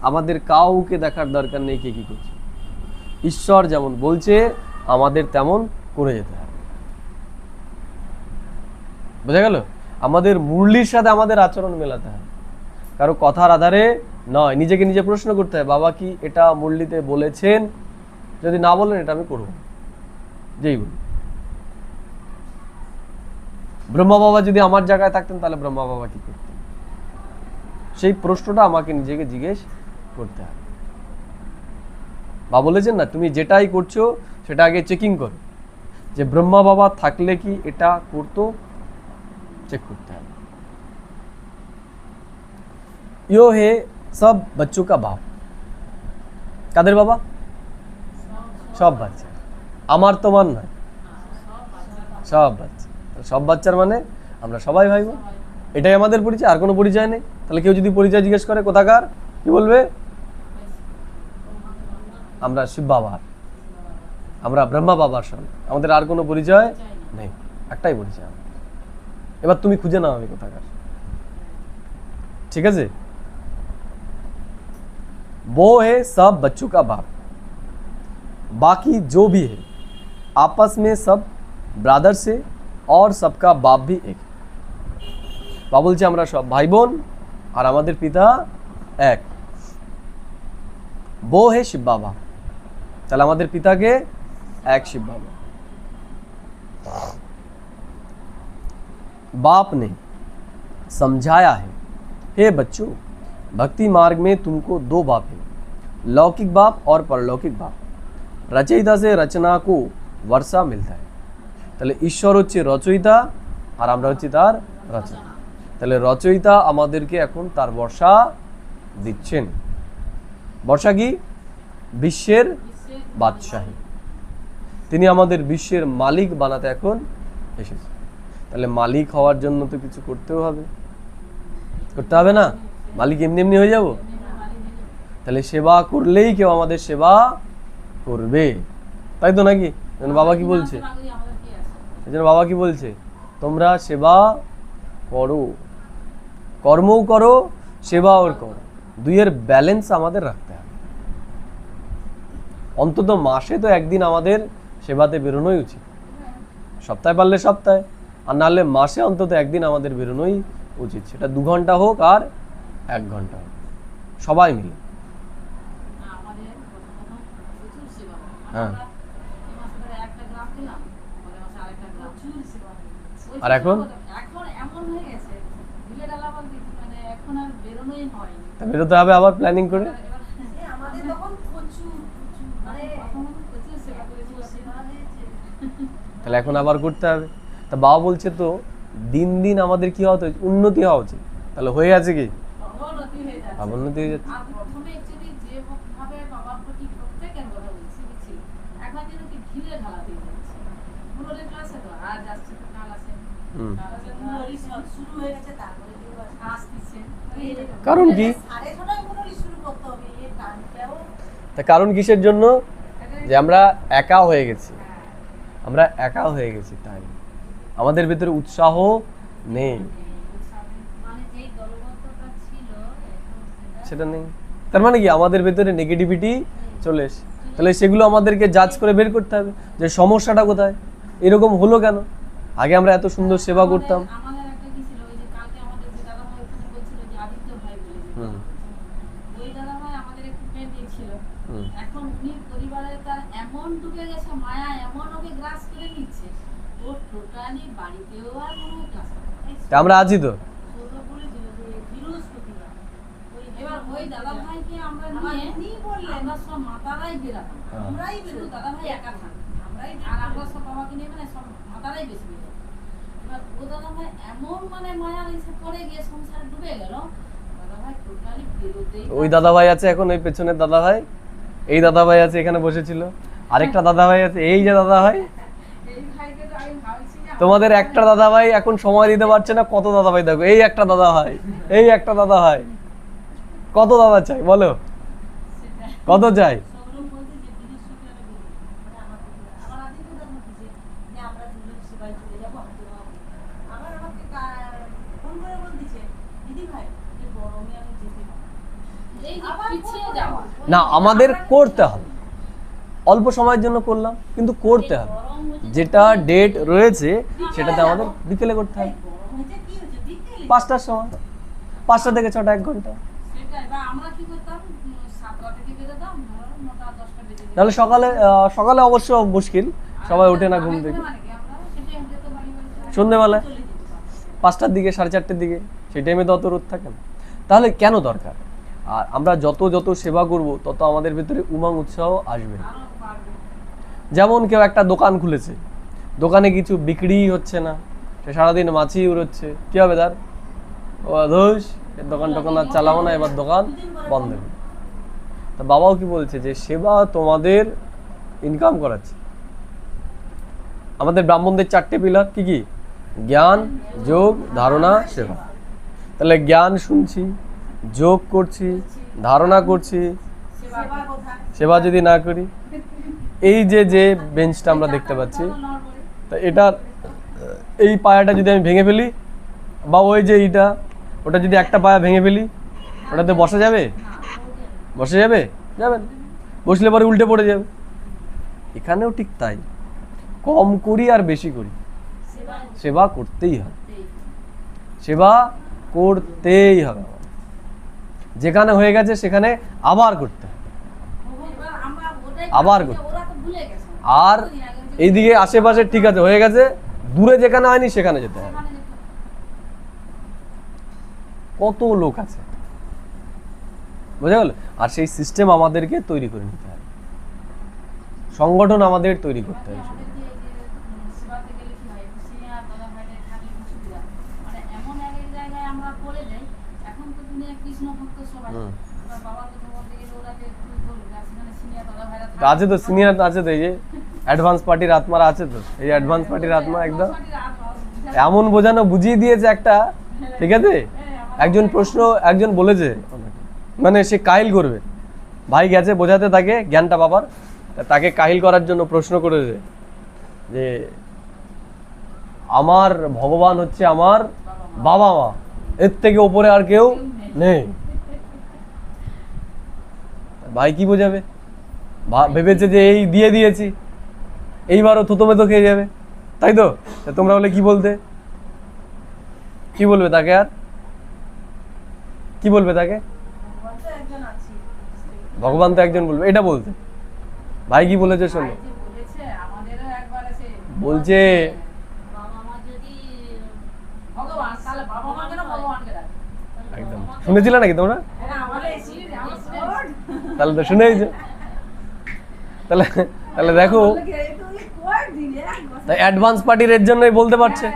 [SPEAKER 1] আমাদের কাউকে দেখার দরকার নেই কে কি করছে। ঈশ্বর যেমন বলছে আমাদের তেমন করে যেতে হবে। বোঝা গেল? আমাদের মুরলির সাথে আমাদের আচরণ মেলাতে হবে, কারো কথার আধারে নয়। নিজেকে নিজে প্রশ্ন করতে হবে, বাবা কি এটা মুরলিতে বলেছেন? যদি না বলেন এটা আমি করব, যেই বলি। ব্রহ্মা বাবা যদি আমার জায়গায় থাকতেন তাহলে ব্রহ্মা বাবা কি করতেন? সেই প্রশ্নটা আমাকে নিজেকে জিজ্ঞেস করতে হবে। বা বলেছেন না, তুমি যেটাই করছো সেটা আগে চেকিং করো, যে ব্রহ্মা বাবা থাকলে কি এটা করতো, চেক করতে হবে। यो है सब बच्चों का बाप। কাদের বাবা? সব বাচ্চা। আমার তোমার নয়, সব বাচ্চা। সব বাচ্চার মানে আমরা সবাই ভাই বোন, এটাই আমাদের পরিচয়, আর কোনো পরিচয় নেই। তাহলে কেউ যদি পরিচয় জিজ্ঞেস করে কোথাকার, কি বলবে? আমরা শিব বাবার, আমরা ব্রহ্মা বাবার সঙ্গে, আমাদের আর কোনো পরিচয় নেই, একটাই পরিচয়। এবার তুমি খুঁজে নাও আমি কোথাকার। ঠিক আছে? वो है सब बच्चों का बाप, बाकी जो भी है आपस में सब ब्रादर से और सबका बाप भी एक। বা বলছে আমরা সব ভাই বোন আর আমাদের পিতা এক। वो है शिव बाबा, তাহলে আমাদের পিতাকে এক शिव बाबा। बाप ने समझाया है, हे बच्चों भक्ति मार्ग में तुमको दो बाप है, लौकिक बाप और परलौकिक बाप। रचयिता से रचना को वर्षा मिलता है। তাহলে ঈশ্বর হচ্ছে রচয়িতা আর আমরা হচ্ছি তার রচনা। তাহলে রচয়িতা আমাদেরকে এখন তার বর্ষা দিচ্ছেন। বর্ষা কি? বিশ্বের বাদশাহী। তিনি আমাদের বিশ্বের মালিক বানাতে এখন এসেছে। তাহলে মালিক হওয়ার জন্য তো কিছু করতেও হবে, করতে হবে না? মালিক এমনি এমনি হয়ে যাব? তাহলে সেবা করলেই কেউ আমাদের সেবা করবে, তাই তো নাকি? বাবা কি বলছে? এই জন্য বাবা কি বলছে? তোমরা সেবা করো, কর্মও করো, সেবাও করো, দুইয়ের ব্যালেন্স আমাদের রাখতে হবে। অন্তত মাসে তো একদিন আমাদের সেবাতে বেরোনোই উচিত। সপ্তাহে পারলে সপ্তাহে, আর নাহলে মাসে অন্তত একদিন আমাদের বেরোনোই উচিত। সেটা 2 ঘন্টা হোক আর 1 ঘন্টা হোক, সবাই মিলে। হ্যাঁ, আর এখন বেরোতে হবে আবার প্ল্যানিং করে। তাহলে এখন আবার করতে হবে। তা বাবা বলছে তো দিন দিন আমাদের কি হওয়া উচিত? উন্নতি হওয়া উচিত। তাহলে হয়ে আছে কি? অবনতি হয়ে যাচ্ছে। কারণ কি? তা কারণ কিসের জন্য? যে আমরা একা হয়ে গেছি, আমরা একা হয়ে গেছি, তাই আমাদের ভিতরে উৎসাহ নেই,
[SPEAKER 3] মানে যেই দলবদ্ধতা ছিল এখন
[SPEAKER 1] সেটা নেই। তার মানে কি আমাদের ভেতরে নেগেটিভিটি চলে এসে, তাহলে সেগুলো আমাদেরকে জাজ করে বের করতে হবে যে সমস্যাটা কোথায়, এরকম হলো কেন। আগে আমরা এত সুন্দর সেবা করতাম।
[SPEAKER 3] আমাদের একটা কি ছিল, ওই যে কালকে আমাদের যে দাদা ভাই ওখানে বলছিল যে আদিত্য ভাই বলে যে
[SPEAKER 1] হুম।
[SPEAKER 3] ওই দাদা ভাই আমাদের একটু পেন্ডিং ছিল।
[SPEAKER 1] হুম।
[SPEAKER 3] এখন উনি পরিবারে তার এমন ঢুকে গেছে মায়া, এমন ওকে গ্রাস করে নিচ্ছে, ও টোটালি বাড়িতেও আর কোনো ক্লাস
[SPEAKER 1] তা আমরা আছি তো।
[SPEAKER 3] পুরোপুরি বৃহস্পতিবার। এবার ওই দাদা ভাইকে আমরা নিয়ে আমরা সব মাতারাই বেরাতাম,
[SPEAKER 1] হ্যাঁ।
[SPEAKER 3] আমরাই শুধু দাদা ভাই একা থাকি, আর আমরা সব বাবাকে নিয়ে মানে সব মাতারাই বেশি বেরোতাম। এবার ও দাদা ভাই এমন মানে মায়ার এসে পড়ে গিয়ে সংসারে ডুবে গেল, দাদা ভাই টোটালি বেরোতেই
[SPEAKER 1] ওই দাদা ভাই আছে এখন, ওই পেছনের দাদা ভাই, এই দাদা ভাই আছে এখানে বসেছিল, আরেকটা দাদা ভাই আছে, এই যে দাদা ভাই।
[SPEAKER 3] এই ভাইকে তো আমি ভাবছি যে
[SPEAKER 1] তোমাদের একটা দাদা ভাই এখন সময় দিতে পারছে না, কত দাদা ভাই দেখো, এই একটা দাদা ভাই, এই একটা দাদা ভাই, কত দাদা চাই বলো,
[SPEAKER 3] সেটা
[SPEAKER 1] কত চাই?
[SPEAKER 3] সৌরভ বলছে যে বৃহস্পতিবারে বেরোবো, মানে আমার আদিত্য দাদা বলছে যে আমরা দুজন সেবায় চলে যাবো, আবার আমাকে ফোন করে বলছে দিদি ভাই যে গরমে আমি যেতে পারবো না। এই যে পিছিয়ে যাওয়া
[SPEAKER 1] না, আমাদের করতে হবে, অল্প সময়ের জন্য করলাম কিন্তু করতে হবে,
[SPEAKER 3] গরম হচ্ছে,
[SPEAKER 1] যেটা ডেট রয়েছে সেটাতে আমাদের বিকেলে করতে হবে,
[SPEAKER 3] গরম হচ্ছে কি হচ্ছে বিকেলে
[SPEAKER 1] 5টার সময়, 5টা থেকে 6টা 1 ঘন্টা।
[SPEAKER 3] সেটাই। বা আমরা কি করতাম 7টা থেকে বেরোতাম, ধরো 9টা 10টা বেজে যেত।
[SPEAKER 1] নাহলে সকালে সকালে অবশ্য মুশকিল, সবাই ওঠে না ঘুম থেকে।
[SPEAKER 3] মানে কি আমরা সেটাই যেত বাড়ি বাড়ি
[SPEAKER 1] সন্ধ্যেবেলায়
[SPEAKER 3] চলে যেতাম।
[SPEAKER 1] 5টার দিকে 4:30টার দিকে, সেই টাইমে তো অত রোদ থাকে না। তাহলে কেন দরকার? আর আমরা যত যত সেবা করব তত আমাদের ভিতরে উমং উৎসাহ আসবে।
[SPEAKER 3] আরো পারবে।
[SPEAKER 1] যেমন কেউ একটা দোকান খুলেছে, দোকানে কিছু বিক্রি হচ্ছে না, সে সারাদিন মাছি উড়োচ্ছে, কি হবে তার? ও ধুস, এর দোকান টোকান আর চালাবো না, এবার দোকান বন্ধ হবে। তা বাবাও কি বলছে যে সেবা তোমাদের ইনকাম করাচ্ছে। আমাদের ব্রাহ্মণদের 4টে পিলার কি কি? জ্ঞান, যোগ, ধারণা, সেবা। তাহলে জ্ঞান শুনছি, যোগ করছি, ধারণা করছি,
[SPEAKER 3] সেবা কোথায়?
[SPEAKER 1] সেবা যদি না করি, এই যে যে বেঞ্চটা আমরা দেখতে পাচ্ছি,
[SPEAKER 3] নড়বড়ে।
[SPEAKER 1] তা এটার এই পায়াটা যদি আমি ভেঙে ফেলি, বা ওই যে এইটা, ওটা যদি একটা পায়া ভেঙে ফেলি, ওটাতে বসা যাবে? বসে যাবে? যাবে না। বসলে পরে উল্টে পড়ে যাবে। এখানেও ঠিক তাই, কম করি আর বেশি করি,
[SPEAKER 3] সেবা
[SPEAKER 1] সেবা করতেই হবে,
[SPEAKER 3] করতেই।
[SPEAKER 1] সেবা করতেই হবে। যেখানে হয়ে গেছে সেখানে আবার করতে হবে।
[SPEAKER 3] এবার আমরা ওটাই
[SPEAKER 1] আবার
[SPEAKER 3] ভাবছি যে
[SPEAKER 1] করতে।
[SPEAKER 3] ওরা তো ভুলে গেছে।
[SPEAKER 1] আর
[SPEAKER 3] কতদিন আগে যে
[SPEAKER 1] এইদিকে আশেপাশে ঠিক আছে হয়ে গেছে, দূরে যেখানে হয়নি সেখানে যেতে হবে।
[SPEAKER 3] সেখানে যেতে হবে।
[SPEAKER 1] কত লোক আছে, বোঝা গেল? আর সেই সিস্টেম আমাদেরকে তৈরি করে নিতে হবে, সংগঠন আমাদের তৈরি করতে হবে।
[SPEAKER 3] আমাদের যে সেবাতে গেলে কি হয়, সিনিয়র দাদা ভাইদের থাকলে কি সুবিধা, মানে এমন এক এক জায়গায় আমরা পড়ে যাই। এখন তো দুনিয়া কৃষ্ণ ভক্ত সবাই,
[SPEAKER 1] হুম।
[SPEAKER 3] এবার বাবার কথা বলতে গেলে ওরা যে তুই বলবি, আর সেখানে সিনিয়র দাদা ভাইরা
[SPEAKER 1] তা আছে তো, সিনিয়র আছে তো, এই যে অ্যাডভান্স পার্টির আত্মারা আছে তো, এই অ্যাডভান্স পার্টির আত্মা একদম এমন বোঝানো বুঝিয়ে দিয়েছে একটা, ঠিক আছে? একজন প্রশ্ন একজন বলেছে, মানে সে কাহিল করবে, ভাই গেছে বোঝাতে তাকে জ্ঞানটা বাবার, তা তাকে কাহিল করার জন্য প্রশ্ন করেছে যে আমার ভগবান হচ্ছে আমার বাবা মা, এর থেকে ওপরে আর কেউ নেই। ভাই কি বোঝাবে? ভেবেছে যে এই দিয়ে দিয়েছি, এইবারও থুতমে তো খেয়ে যাবে, তাই তো? তা তোমরা বলে কি বলতে, কি বলবে তাকে? আর কি বলবে তাকে? ভগবান তো একজন বলবে, এটা বলতে। ভাই কি বলেছে শোনো,
[SPEAKER 3] বলেছে আমাদেরও একবার এসে
[SPEAKER 1] বলছে
[SPEAKER 3] বাবা মা যদি ভগবান, তাহলে বাবা মা কেন ভগবানকে ডাকে?
[SPEAKER 1] একদম শুনেছিলে নাকি তোমরা?
[SPEAKER 3] হ্যাঁ, আমাদের সিনিয়র আমার সিনিয়র
[SPEAKER 1] তাহলে তো শুনেইছো। তাহলে তাহলে দেখো, তাই অ্যাডভান্স পার্টির এর জন্যই বলতে পারছে।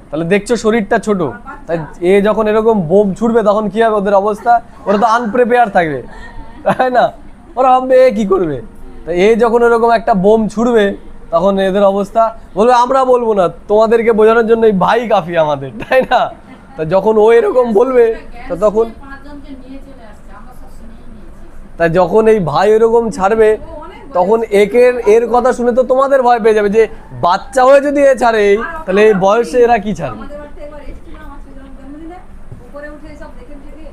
[SPEAKER 1] তাহলে দেখছো শরীরটা ছোট, তাই এ যখন এরকম বোম ছুটবে তখন কি হবে ওদের অবস্থা? ওরা তো আনপ্রিপেয়ার থাকবে, তাই না? ওরা ভাববে এ কি করবে। তাই এ যখন এরকম একটা বোম ছুটবে তখন এদের অবস্থা, বলবে আমরা বলবো না, তোমাদেরকে বোঝানোর জন্য এই ভাই কাফি আমাদের, তাই না? তা যখন ও এরকম বলবে তো তখন,
[SPEAKER 3] পাঁচজনকে নিয়ে চলে আসছে, আমরা সব শুনেই নিয়েছি।
[SPEAKER 1] তাই যখন এই ভাই এরকম ছাড়বে,
[SPEAKER 3] ও অনেক
[SPEAKER 1] তখন এর কথা শুনে তো তোমাদের ভয় পেয়ে যাবে যে বাচ্চা হয়ে যদি এ ছাড়ে তাহলে এই বয়সে এরা কি ছাড়বে।
[SPEAKER 3] আমাদের বাড়িতে একবার এসেছিল আমার ছেলের জন্মদিনে, উপরে উঠে সব দেখে টেকে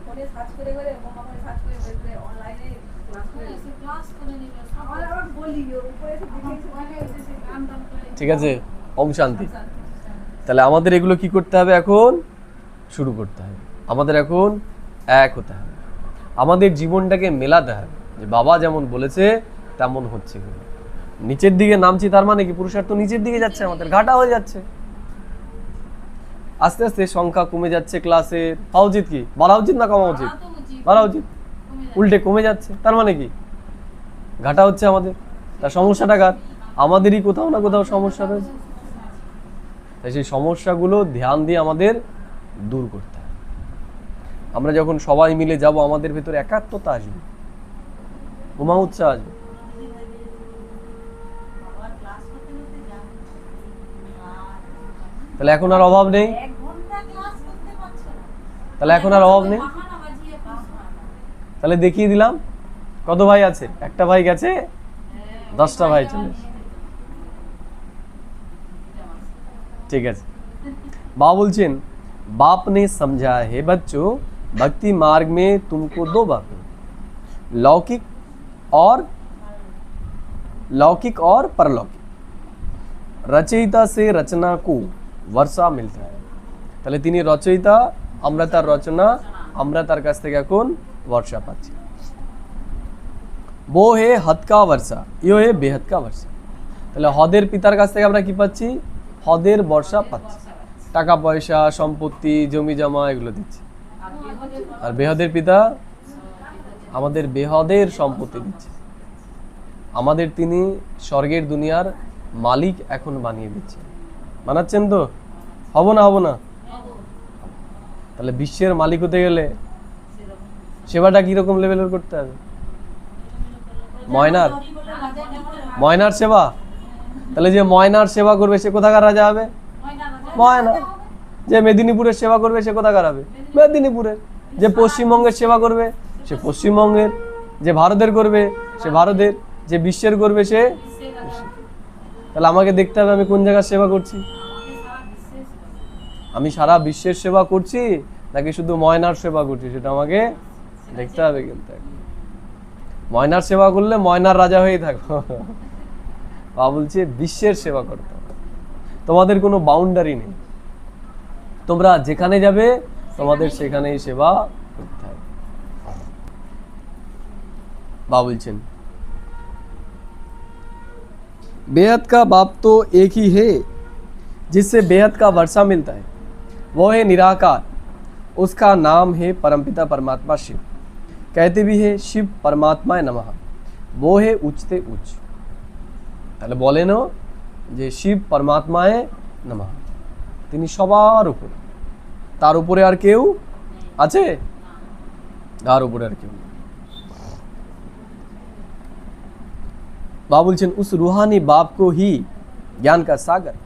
[SPEAKER 3] ফোনে সার্চ করে মোবাইলে সার্চ করে অনলাইনে ক্লাস করে নিবে। আমার আবার বলি উপরে এসে দেখে সবাই এসে গান টান করে।
[SPEAKER 1] ঠিক আছে, ওম শান্তি। তাহলে আমাদের এগুলো কি করতে হবে? এখন শুরু করতে হবে, আমাদের এখন এক হতে হবে, আমাদের জীবনটাকে মেলাতে হবে যে বাবা যেমন বলেছে তেমন হচ্ছে। নিচের দিকে নামছি তার মানে কি পুরুষার্থ নিচের দিকে যাচ্ছে, আমাদের ঘাটা হয়ে যাচ্ছে, আস্তে আস্তে সংখ্যা কমে যাচ্ছে ক্লাসের। হওয়া উচিত কি? বাড়া উচিত না কমা উচিত? বাড়া উচিত, উল্টে কমে যাচ্ছে, তার মানে কি ঘাটা হচ্ছে আমাদের। তার সমস্যাটা কার? আমাদেরই কোথাও না কোথাও সমস্যা রয়েছে। তাই সেই সমস্যাগুলো ধ্যান দিয়ে আমাদের দূর করতে হবে। আমরা যখন সবাই মিলে যাব আমাদের ভেতরে একাত্মতা আসবে, উমা উৎসাহ আসবে। তাহলে এখন আর অভাব নেই,
[SPEAKER 3] এক ঘন্টা ক্লাস করতে পারছে না।
[SPEAKER 1] তাহলে এখন আর অভাব নেই।
[SPEAKER 3] বাহানা বাজিয়ে পাস না।
[SPEAKER 1] তাহলে দেখিয়ে দিলাম কত ভাই আছে, একটা ভাই গেছে 10টা ভাই চলে এসেছে। ঠিক আছে, बाबा बोलছেন बाप ने समझा है बच्चों भक्ति मार्ग में तुमको दो बातें लौकिक और परलौकिक रचयिता से रचना को वर्षा मिलता है। তাহলে তিনি রচয়িতা, আমরা তার রচনা, আমরা তার কাছ থেকে এখন বর্ষা পাচ্ছি। वो है हद का वर्षा, यो है बेहद का वर्षा। তাহলে হদের পিতার কাছ থেকে আমরা কি পাচ্ছি? হদের বর্ষা পাচ্ছি, টাকা পয়সা সম্পত্তি জমি জমা এগুলো দিচ্ছে। আর বেহদের পিতা আমাদের বেহদের সম্পত্তি দিচ্ছে, আমাদের তিনি স্বর্গের দুনিয়ার মালিক এখন বানিয়ে দিচ্ছে। বানাচ্ছেন তো? হব না? হব না? তাহলে বিশ্বের মালিক হতে গেলে সেবাটা কিরকম লেভেলের করতে হবে? ময়নার সেবা। তাহলে যে ময়নার সেবা করবে সে কোথাকার রাজা হবে? ময়না। যে মেদিনীপুরের সেবা করবে সে কোথাকার হবে? মেদিনীপুরের। যে পশ্চিমবঙ্গের সেবা করবে সে পশ্চিমবঙ্গের, যে ভারতের করবে সে ভারতের, যে বিশ্বের করবে সে বিশ্বের। তাহলে আমাকে দেখতে হবে আমি কোন জায়গার সেবা করছি। আমি সারা বিশ্বের সেবা করছি নাকি শুধু ময়নার সেবা করছি সেটা আমাকে দেখতে হবে। কিন্তু ময়নার সেবা করলে ময়নার রাজা হয়েই থাকবো। বাবা বলছে বিশ্বের সেবা করতে হবে, তোমাদের কোনো বাউন্ডারি নেই, তোমরা যেখানে যাবে তোমাদের সেখানেই সেবা করতে হবে। বাবা বলছেন बेहद का बाप तो एक ही है जिससे बेहद का वर्षा मिलता है, वो है निराकार, उसका नाम है परमपिता परमात्मा शिव। कहते भी है शिव परमात्माय नमः, वो है उच्चते उच्च। তাহলে বলেন যে শিব পরমাত্মায় নমঃ, তিনি সবার উপরে, তার উপরে আর কেউ আছে? তার উপরে আর কেউ। বাবা বলছেন উস রুহানি বাপ কো হি জ্ঞান কা সাগর,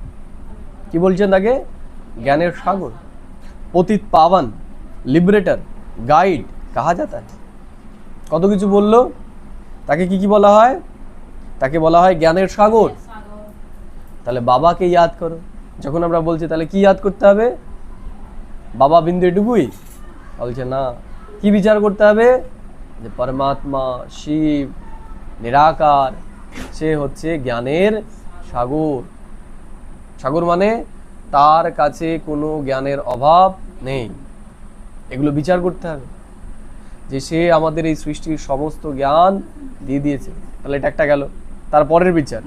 [SPEAKER 1] কি বলছেন তাকে? জ্ঞানের সাগর, পতিত পাবন, লিবারেটর, গাইড কাহা যাতা है। কত কিছু বললো, তাকে কি কি বলা হয়? তাকে বলা হয় জ্ঞানের সাগর। তাহলে বাবাকে ইয়াদ করো। যখন আমরা বলছি তাহলে কি ইয়াদ করতে হবে? বাবা বিন্দু এটুকুই? বলছে না, কি বিচার করতে হবে? যে পরমাত্মা শিব নিরাকার, সে হচ্ছে জ্ঞানের সাগর। সাগর মানে তার কাছে কোনো জ্ঞানের অভাব নেই। এগুলো বিচার করতে হবে যে সে আমাদের এই সৃষ্টির সমস্ত জ্ঞান দিয়ে দিয়েছে। তাহলে এটা একটা গেল। তারপরের বিচার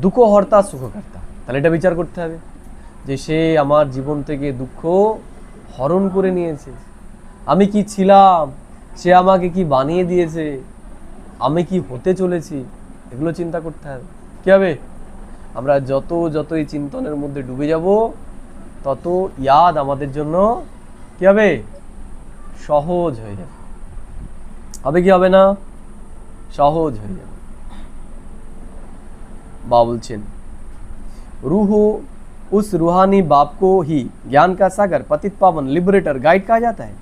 [SPEAKER 1] দুঃখ হর্তা সুখকর্তা, তাহলে এটা বিচার করতে হবে যে সে আমার জীবন থেকে দুঃখ হরণ করে নিয়েছে। আমি কি ছিলাম, সে আমাকে কি বানিয়ে দিয়েছে, আমি কি হতে চলেছি, এগুলো চিন্তা করতে হবে। কি হবে? আমরা যত এই চিন্তনের মধ্যে ডুবে যাব তত ইয়াদ আমাদের জন্য কি হবে? সহজ হয়ে যাবে। হবে কি হবে না? সহজ হয়ে যাবে। बाबा बोलছেন रूह उस रूहानी बाप को ही ज्ञान का सागर पतित पावन लिबरेटर गाइड कहा जाता है,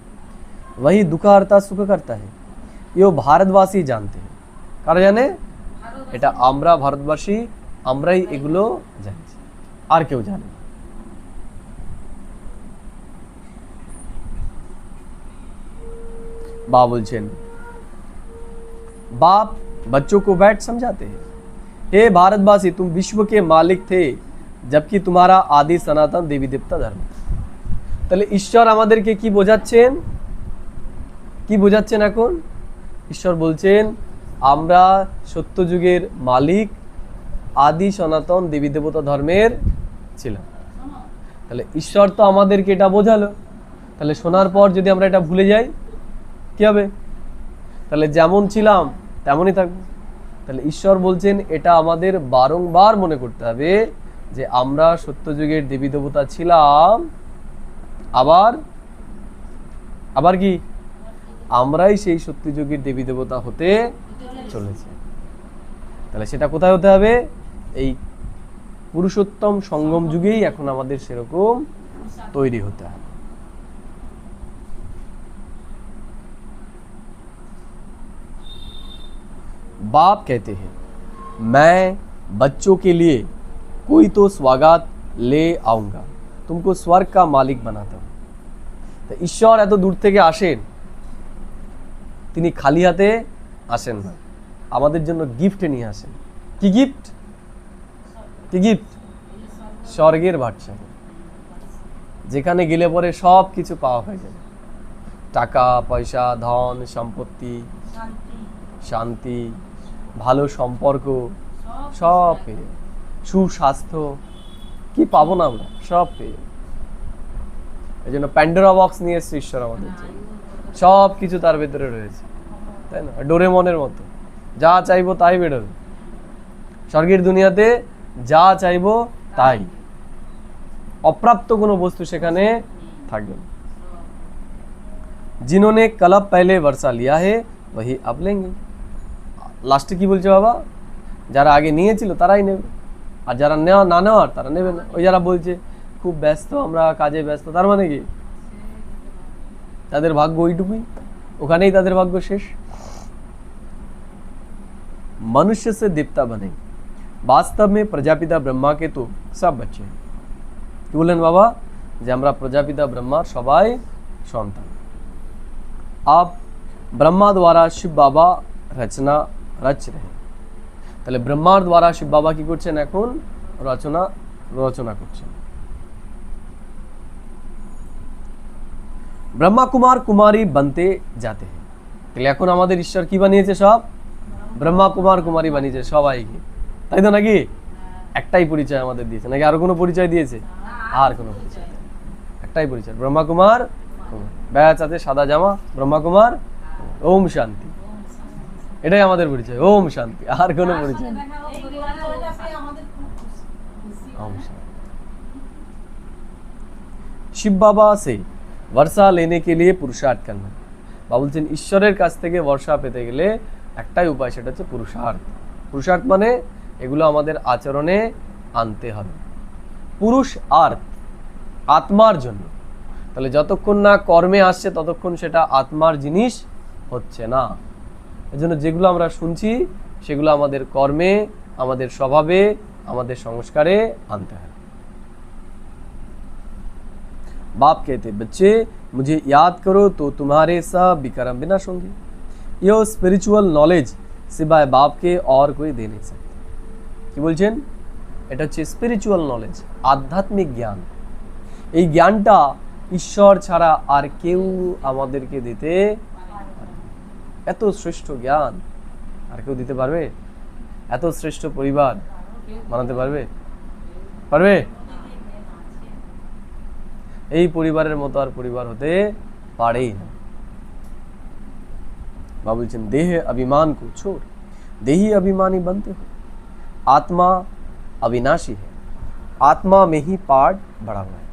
[SPEAKER 1] वही दुख हरता सुख करता है। ইও ভারতবাসী জানতে हैं কারা জানে
[SPEAKER 3] ভারতবাসী।
[SPEAKER 1] এটা আমরা ভারতবাসী আমরাই এগুলো জানছি আর কেউ জানে না বাবা বলছেন बाप बच्चों को बैठ समझाते हैं हे भारतवासी तुम विश्व के मालिक थे जबकि तुम्हारा आदि सनातन देवी देवता धर्म তাহলে ঈশ্বর আমাদেরকে কি বোঝাচ্ছেন এখন ঈশ্বর বলছেন আমরা সত্যযুগের মালিক আদি সনাতন দেবী দেবতা ধর্মের ছিলাম
[SPEAKER 3] শোনো,
[SPEAKER 1] তাহলে ঈশ্বর তো আমাদেরকে এটা বোঝালো তাহলে শোনার পর যদি আমরা এটা ভুলে যাই কি হবে তাহলে যেমন ছিলাম তেমনই থাকবো তাহলে ঈশ্বর বলছেন এটা আমাদের বারংবার মনে করতে হবে যে আমরা সত্যযুগের দেবী দেবতা ছিলাম আবার কি আমরাই সেই সত্যযুগের দেবী দেবতা হতে চলেছি তাহলে সেটা কোথায় হতে হবে এই পুরুষোত্তম সঙ্গম যুগেই এখন আমাদের সেরকম তৈরি হতে হবে बाप कहते हैं मैं बच्चों के लिए कोई तो स्वागत ले आऊंगा तुमको स्वर्ग का मालिक बनाता हूं তো ঈশ্বর এত দূর থেকে আসেন তিনি খালি হাতে আসেন না আমাদের জন্য গিফট নিয়ে আসেন কি গিফট স্বর্গের বাদশা যেখানে গেলে পরে সব কিছু পাওয়া হয়ে যাবে টাকা পয়সা ধন সম্পত্তি
[SPEAKER 3] শান্তি
[SPEAKER 1] শান্তি ভালো সম্পর্ক সব পেয়ে যাবো। সুস্বাস্থ্য কি পাবো না আমরা সব পেয়ে যাবো। এই জন্য প্যান্ডোরা বক্স নিয়ে এসছে ঈশ্বর আমাদের জন্য সব কিছু তার ভেতরে রয়েছে তাই না ডোরেমনের মতো যা চাইবো তাই বেরোবে স্বর্গের দুনিয়াতে যা চাইবো তাই অপ্রাপ্ত কোনো বস্তু সেখানে থাকবে না जिन्होंने कलब पहले वर्षा लिया है वही अब लेंगे লাস্টে কি বলছে বাবা যারা আগে নিয়েছিল তারাই নেবে আর যারা না নেওয়ার তারা নেবে না ওই যারা বলছে খুব ব্যস্ত আমরা কাজে ব্যস্ত তার মানে কি তাদের ভাগ্য ওইটুকুই ওখানেই তাদের ভাগ্য শেষ मनुष्य से देवता बने वास्तव में प्रजापिता ब्रह्मा के तो सब बच्चे हैं কি বললেন বাবা যে আমরা প্রজাপিতা ব্রহ্মার সবাই সন্তান आप ब्रह्मा द्वारा शिव बाबा रचना रच रहे তাহলে ব্রহ্মার দ্বারা শিব বাবা কি করছেন এখন রচনা করছেন ব্রহ্মা কুমার কুমারী बनते जाते हैं তাহলে এখন আমাদের ঈশ্বর কি বানিয়েছে সব ব্রহ্মা কুমার কুমারী বানিয়েছে সবাইকে তাই তো নাকি একটাই পরিচয় আমাদের দিয়েছে নাকি আরো কোনো পরিচয় দিয়েছে আর কোনো পরিচয় নেই। একটাই পরিচয় ব্রহ্মা কুমার ব্যাচ আছে সাদা জামা ব্রহ্মা কুমার ওম শান্তি এটাই আমাদের পরিচয় ওম শান্তি আর কোনো পরিচয় নেই
[SPEAKER 3] এই পরিচয়টা পেয়ে আমাদের খুব খুশি
[SPEAKER 1] ओम शांति শিব বাবা से वर्षा लेने के लिए पुरुषार्थ करना বাবা বলছেন ঈশ্বরের কাছ থেকে বর্ষা পেতে গেলে একটাই উপায় সেটা হচ্ছে পুরুষার্থ মানে এগুলো আমাদের আচরণে আনতে হবে পুরুষ আর্থ আত্মার জন্য তাহলে যতক্ষণ না কর্মে আসছে ততক্ষণ সেটা আত্মার জিনিস হচ্ছে না এজন্য যেগুলো আমরা শুনছি সেগুলো আমাদের কর্মে আমাদের স্বভাবে আমাদের সংস্কারে আনতে হবে बाप कहते बच्चे मुझे याद करो तो तुम्हारे सब विक्रम विनाश होंगे ये स्पिरिचुअल नॉलेज सिवाय बाप के और कोई दे नहीं सकते কি বলছেন এটা হচ্ছে স্পিরিচুয়াল নলেজ আধ্যাত্মিক জ্ঞান এই জ্ঞানটা ঈশ্বর ছাড়া আর কেউ আমাদেরকে দিতে এত শ্রেষ্ঠ জ্ঞান আর কেউ দিতে পারবে এত শ্রেষ্ঠ পরিবার বানাতে পারবে এই পরিবারের মতো আর পরিবার হতে পারেই না বাবা বলছেন দেহ अभिमान को छोड़ देही अभिमानी बनते हो आत्मा अविनाशी है आत्मा में ही पार्ट भरा हुआ है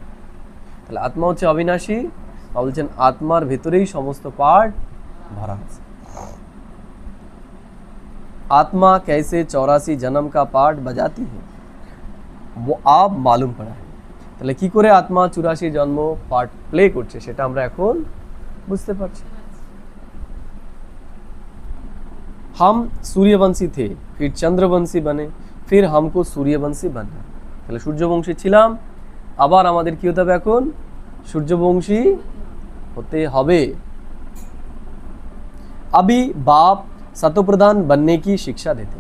[SPEAKER 1] তাহলে আত্মা হচ্ছে অবিনাশী বাবা বলছেন আত্মার ভেতরেই সমস্ত পার্ট ভরা আছে आत्मा कैसे 84 जन्म का पार्ट बजाती है वो आप मालूम पड़ा है তাহলে কি করে আত্মা 84 জন্ম পার্ট প্লে করছে সেটা আমরা এখন বুঝতে পারছি हम सूर्यवंशी थे, फिर चंद्रवंशी बने, फिर हमको सूर्यवंशी बनना। তাহলে সূর্যবংশী ছিলাম, আবার আমাদের কি হতে হবে এখন? সূর্যবংশী হতে হবে। अभी बाप शतप्रधान बनने की शिक्षा देते।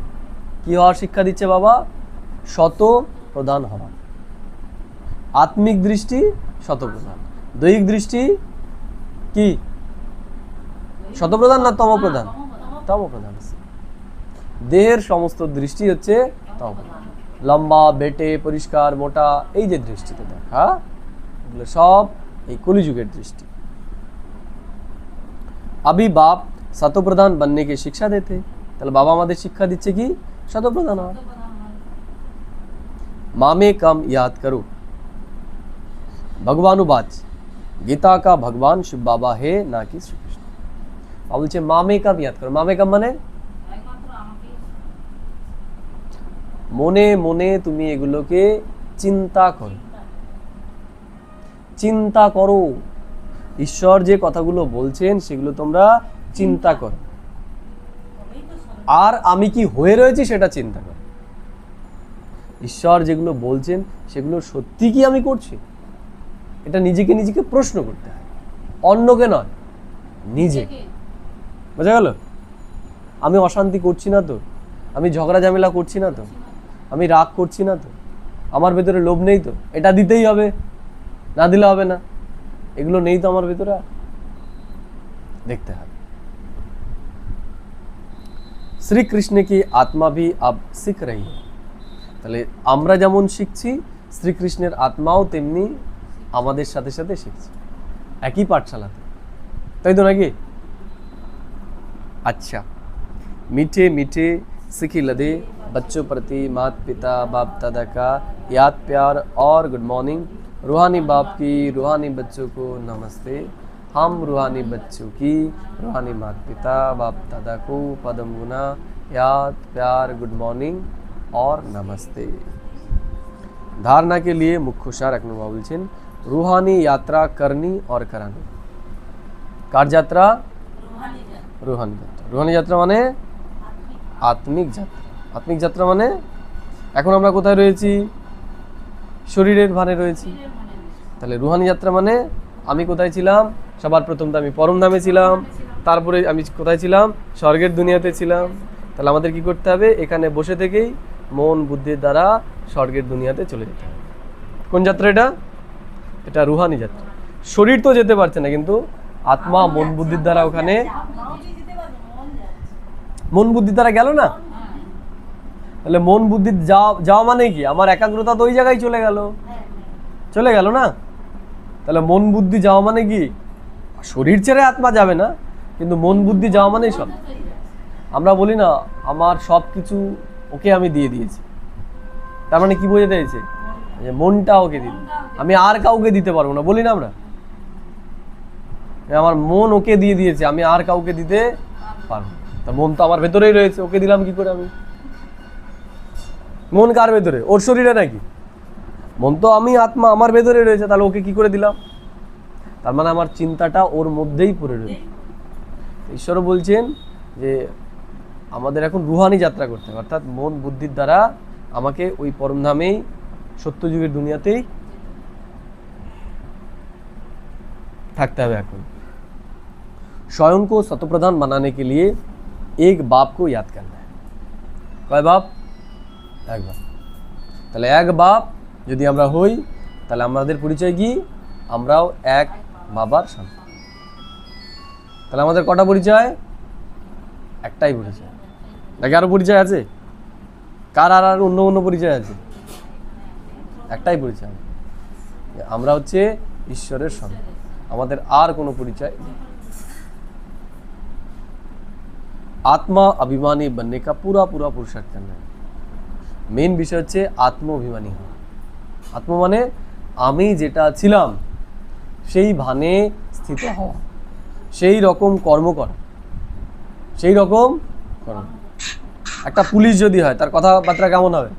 [SPEAKER 1] কি হওয়ার শিক্ষা দিচ্ছে বাবা? শতপ্রধান হওয়া। আত্মিক দৃষ্টি শতপ্রধান, দৈহিক দৃষ্টি কি শতপ্রধান না তমপ্রধান? তমপ্রধান। দেহের সমস্ত দৃষ্টি হচ্ছে তমপ্রধান। লম্বা, বেটে, পরিষ্কার, মোটা, এই যে দৃষ্টিতে দেখা, এগুলো সব এই কলিযুগের দৃষ্টি। अभी बाप শতপ্রধান बनने की शिक्षा देते। তাহলে বাবা আমাদের শিক্ষা দিচ্ছে কি? শতপ্রধান হওয়া। मामे कम याद करो, भगवानुवाच, गीता का भगवान शिव बाबा है ना कि श्री कृष्ण। बाबा বলছে মামে কাম याद करो। মামে কাম মানে মনে মনে তুমি এগুলোকে চিন্তা করো, চিন্তা করো। ঈশ্বর যে কথাগুলো বলছেন সেগুলো তোমরা চিন্তা করো, আর আমি কি হয়ে রয়েছি সেটা চিন্তা করো। ঈশ্বর যেগুলো বলছেন সেগুলো সত্যি কি আমি করছি, এটা নিজেকে নিজেকে প্রশ্ন করতে হয়, অন্যকে নয়, নিজেকে। বোঝা গেল? আমি অশান্তি করছি না তো, আমি ঝগড়া ঝামেলা করছি না তো, আমি রাগ করছি না তো, আমার ভেতরে লোভ নেই তো, এটা দিতেই হবে, না দিলে হবে না, এগুলো নেই তো আমার ভেতরে, দেখতে হবে। শ্রী কৃষ্ণ কি আত্মা ভি আব শিখ রহি है। তাহলে আমরা যেমন শিখছি, শ্রীকৃষ্ণের আত্মাও তেমনি আমাদের সাথে সাথে শিখছে, একই পাঠশালাতে, তাই তো নাকি? अच्छा, मीठे मीठे सिखी लदे बच्चों प्रति माता पिता बाप दादा का याद प्यार और गुड मॉर्निंग। रूहानी बाप की रूहानी बच्चों को नमस्ते। हम रूहानी बच्चों की रूहानी माता पिता बाप दादा को पदम गुना याद प्यार गुड मॉर्निंग और नमस्ते। धारणा के लिए मुख्य सार रखने बोलছেন रूहानी यात्रा करनी और करानी। कार यात्रा? रूहानी यात्रा। रूहानी यात्रा মানে আত্মিক যাত্রা। আত্মিক যাত্রা মানে এখন আমরা কোথায় রয়েছি? শরীরের ভানে রয়েছি। তাহলে রুহানি যাত্রা মানে আমি কোথায় ছিলাম? সবার প্রথম তো আমি পরম ধামে ছিলাম, তারপরে আমি কোথায় ছিলাম? স্বর্গের দুনিয়াতে ছিলাম। তাহলে আমাদের কি করতে হবে? এখানে বসে থেকেই মন বুদ্ধির দ্বারা স্বর্গের দুনিয়াতে চলে যেতে হবে। কোন যাত্রা এটা? এটা রুহানি যাত্রা। শরীর তো যেতে পারছে না, কিন্তু আত্মা মন বুদ্ধির দ্বারা ওখানে, মন বুদ্ধি দ্বারা গেল না। তাহলে মন বুদ্ধি যাওয়া মানে কি? আমার একাগ্রতা তো ওই জায়গায় চলে গেল, চলে গেল না। তাহলে মন বুদ্ধি যাওয়া মানে কি? শরীর ছেড়ে আত্মা যাবে না, কিন্তু মন বুদ্ধি যাওয়া মানেই সব। আমরা বলি না আমার সব কিছু ওকে আমি দিয়ে দিয়েছি, তার মানে কি বোঝাতে চাইছে? যে মনটা ওকে দিই, আমি আর কাউকে দিতে পারবো না, বলি না আমরা? আমার মন ওকে দিয়ে দিয়েছে, আমি আর কাউকে দিতে পারবো না। তা মন তো আমার ভেতরেই রয়েছে, ওকে দিলাম কি করে আমি? মন কার ভেতরে? ওর শরীরে নাকি? মন তো আমি আত্মা আমার ভেতরে রয়েছে, তাহলে ওকে কি করে দিলাম? তার মানে আমার চিন্তাটা ওর মধ্যেই পড়ে রয়েছে। ঈশ্বর বলছেন যে আমাদের এখন রুহানি যাত্রা করতে হবে, অর্থাৎ মন বুদ্ধির দ্বারা আমাকে ওই পরমধামেই সত্যযুগের দুনিয়াতেই থাকতে হবে। এখন स्वयं को शतप्रधान बनाने के लिए एक बाप को याद करना है। কয় বাপ? এক বাপ। তাহলে এক বাপ যদি আমরা হই, তাহলে আমাদের পরিচয় কি? আমরাও এক বাবার সন্তান। তাহলে আমাদের কটা পরিচয়? একটাই পরিচয়, নাকি আরো পরিচয় আছে? কার আর আর অন্য অন্য পরিচয় আছে? একটাই পরিচয়, আমরা হচ্ছে ঈশ্বরের সন্তান, আমাদের আর কোনো পরিচয় নেই। आत्मा अभिमानी बनने का पूरा पूरा पुरुषार्थ करना है। मेन বিষয় হচ্ছে আত্ম অভিমানী হওয়া। আত্ম মানে আমি যেটা ছিলাম সেই ভানে স্থিত হওয়া, সেই রকম কর্ম করা, সেই রকম কর্ম। একটা পুলিশ যদি হয় তার কথাবার্তা কেমন হবে?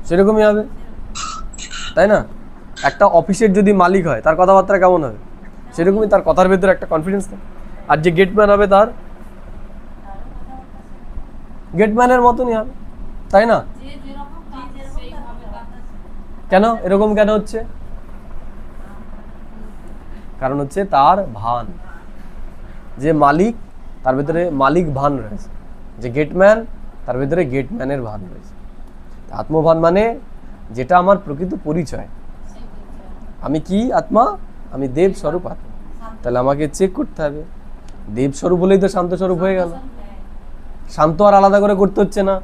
[SPEAKER 1] সেরকমই হবে, তাই না? একটা অফিসের যদি মালিক হয় তার কথাবার্তা কেমন হবে? সেরকমই, তার কথার ভেতরে একটা কনফিডেন্স থাকে। আর যে গেটম্যান হবে তার গেটম্যানের মতনই হবে, তাই না?
[SPEAKER 3] যে যেরকম সেইভাবে
[SPEAKER 1] কেন এরকম কেন হচ্ছে? কারণ হচ্ছে তার ভান, যে মালিক তার ভিতরে মালিক ভান রয়েছে, যে গেটম্যান তার ভিতরে গেটম্যানের ভান রয়েছে। আত্মভান মানে যেটা আমার প্রকৃত পরিচয়, আমি কি আত্মা, আমি দেব স্বরূপ আত্মা। তাহলে আমাকে চেক করতে হবে, দেব স্বরূপ হলেই তো শান্ত স্বরূপ হয়ে গেল। শান্ত আর আলাদা করে করতে হচ্ছে না,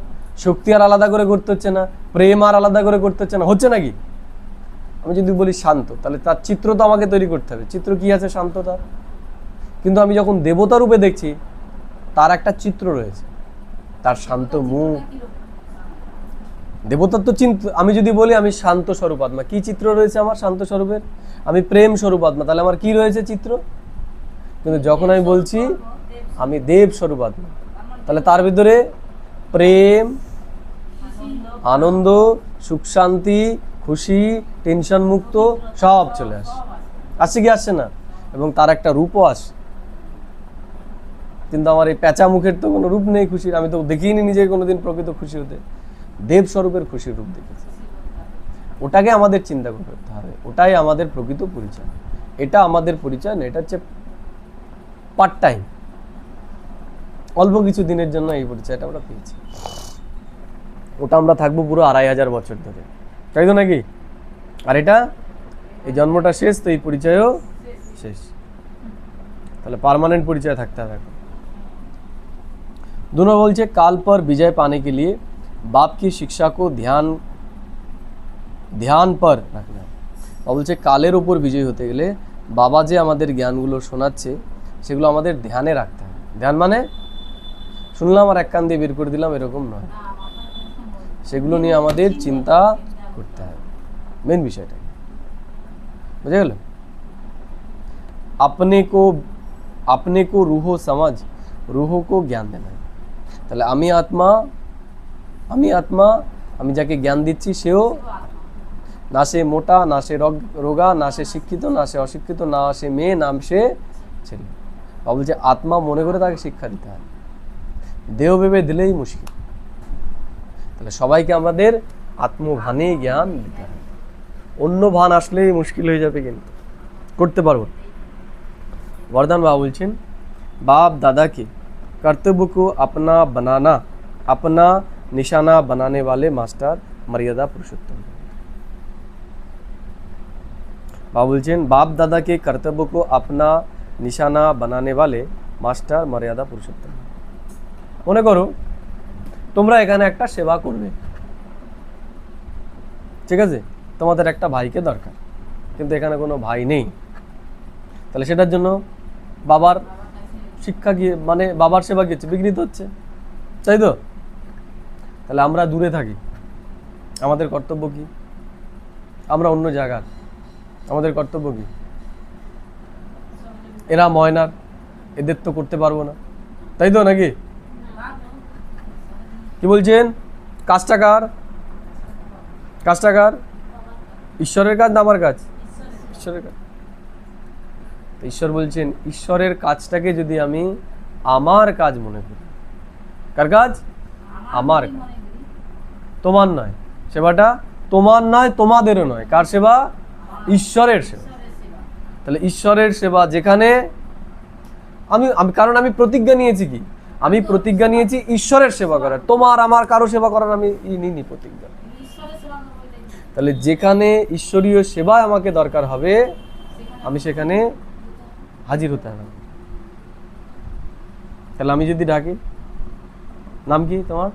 [SPEAKER 1] শক্তি আর আলাদা করে করতে হচ্ছে না, প্রেম আর আলাদা করে করতে হচ্ছে না, হচ্ছে নাকি? আমি যদি বলি শান্ত, তাহলে তার চিত্র তো আমাকে তৈরি করতে হবে। চিত্র কি আছে? শান্ততার। কিন্তু আমি যখন দেবতা রূপে দেখছি, তার একটা চিত্র রয়েছে, তার শান্ত মুখ। দেবতার তো চিন্তা, আমি যদি বলি আমি শান্ত স্বরূপ আত্মা, কি চিত্র রয়েছে আমার শান্ত স্বরূপের? আমি প্রেম স্বরূপ আত্মা, তাহলে আমার কি রয়েছে চিত্র? কিন্তু যখন আমি বলছি আমি দেব স্বরূপ আত্মা, তাহলে তার ভিতরে প্রেম, আনন্দ, সুখ শান্তি, খুশি, টেনশন মুক্ত সব চলে আসছে কি আসছে না? এবং তার একটা রূপও আসে। কিন্তু আমার এই প্যাঁচা মুখের তো কোনো রূপ নেই খুশির, আমি তো দেখিনি নিজে কোনোদিন প্রকৃত খুশি হতে। দেব স্বরূপের খুশির রূপ দেখেছি, ওটাকে আমাদের চিন্তা করতে হবে, ওটাই আমাদের প্রকৃত পরিচয়। এটা আমাদের পরিচয় না, এটা হচ্ছে পার্ট টাইম, অল্প কিছু দিনের জন্য এই পরিচয়টা আমরা পেয়েছি। ওটা আমরা থাকবো পুরো 2500 বছর ধরে, তাই তো নাকি? আর এটা এই জন্মটা শেষ, তো এই পরিচয়ও শেষ। তাহলে পার্মানেন্ট পরিচয় থাকতে হবে। এখন 2 নম্বর বলছে काल पर विजय पाने के लिए बाप की शिक्षा को ध्यान पर रखना। বলছে কালের উপর বিজয় হতে গেলে বাবা যে আমাদের জ্ঞানগুলো শোনাচ্ছে সেগুলো আমাদের ধ্যানে রাখতে হবে। ধ্যান মানে শুনলাম আর এক কান দিয়ে বের করে দিলাম এরকম নয়, সেগুলো নিয়ে আমাদের চিন্তা করতে হবে। মেন বিষয়টা বুঝে গেল? अपने को रूहो समझ, रूहो को ज्ञान देना। তাহলে আমি আত্মা, আমি যাকে জ্ঞান দিচ্ছি সেও না সে মোটা, না সে রোগা, না সে শিক্ষিত, না সে অশিক্ষিত, না সে মেয়ে, না সে ছেলে। বা বলছে আত্মা মনে করে তাকে শিক্ষা দিতে হয়, দেহ ভেবে দিলেই মুশকিল। তাহলে সবাইকে আমাদের আত্মভানে জ্ঞান দিতে হয়, অন্য ভান আসলেই মুশকিল হয়ে যাবে, কিন্তু করতে পারবো। वरदान बाबा बोलছেন बाप दादा के कर्तव्य को अपना निशाना बनाने वाले मास्टर मर्यादा पुरुषोत्तम। बाबा बोलছেন बाप दादा के कर्तव्य को अपना निशाना बनाने वाले मास्टर मर्यादा पुरुषोत्तम। মনে করো তোমরা এখানে একটা সেবা করবে, ঠিক আছে? তোমাদের একটা ভাইকে দরকার, কিন্তু এখানে কোনো ভাই নেই। তাহলে সেটার জন্য বাবার শিক্ষা গিয়ে মানে বাবার সেবা গিয়েছে, বিঘ্নিত হচ্ছে, তাই তো? তাহলে আমরা দূরে থাকি, আমাদের কর্তব্য কি? আমরা অন্য জায়গার, আমাদের কর্তব্য কি? এরা ময়নার, এদের তো করতে পারবো না, তাই তো নাকি? কি বলছেন? কাজটা কার? ঈশ্বরের কাজ না আমার কাজ? ঈশ্বরের কাজ। ঈশ্বর বলছেন ঈশ্বরের কাজটাকে যদি আমি আমার কাজ মনে করি, কার কাজ? আমার কাজ, তোমার নয়। সেবাটা তোমার নয়, তোমাদেরও নয়। কার সেবা? ঈশ্বরের সেবা। তাহলে ঈশ্বরের সেবা যেখানে আমি কারণ আমি প্রতিজ্ঞা নিয়েছি, কি আমি প্রতিজ্ঞা নিয়েছি ঈশ্বরের সেবা করার, তোমার আমার কারো সেবা করার আমি নিইনি প্রতিজ্ঞা। তাহলে যেখানে ঈশ্বরীয় সেবায় আমাকে দরকার হবে আমি সেখানে হাজির হতে হবে। তাহলে আমি যদি ডাকি, নাম কি তোমার?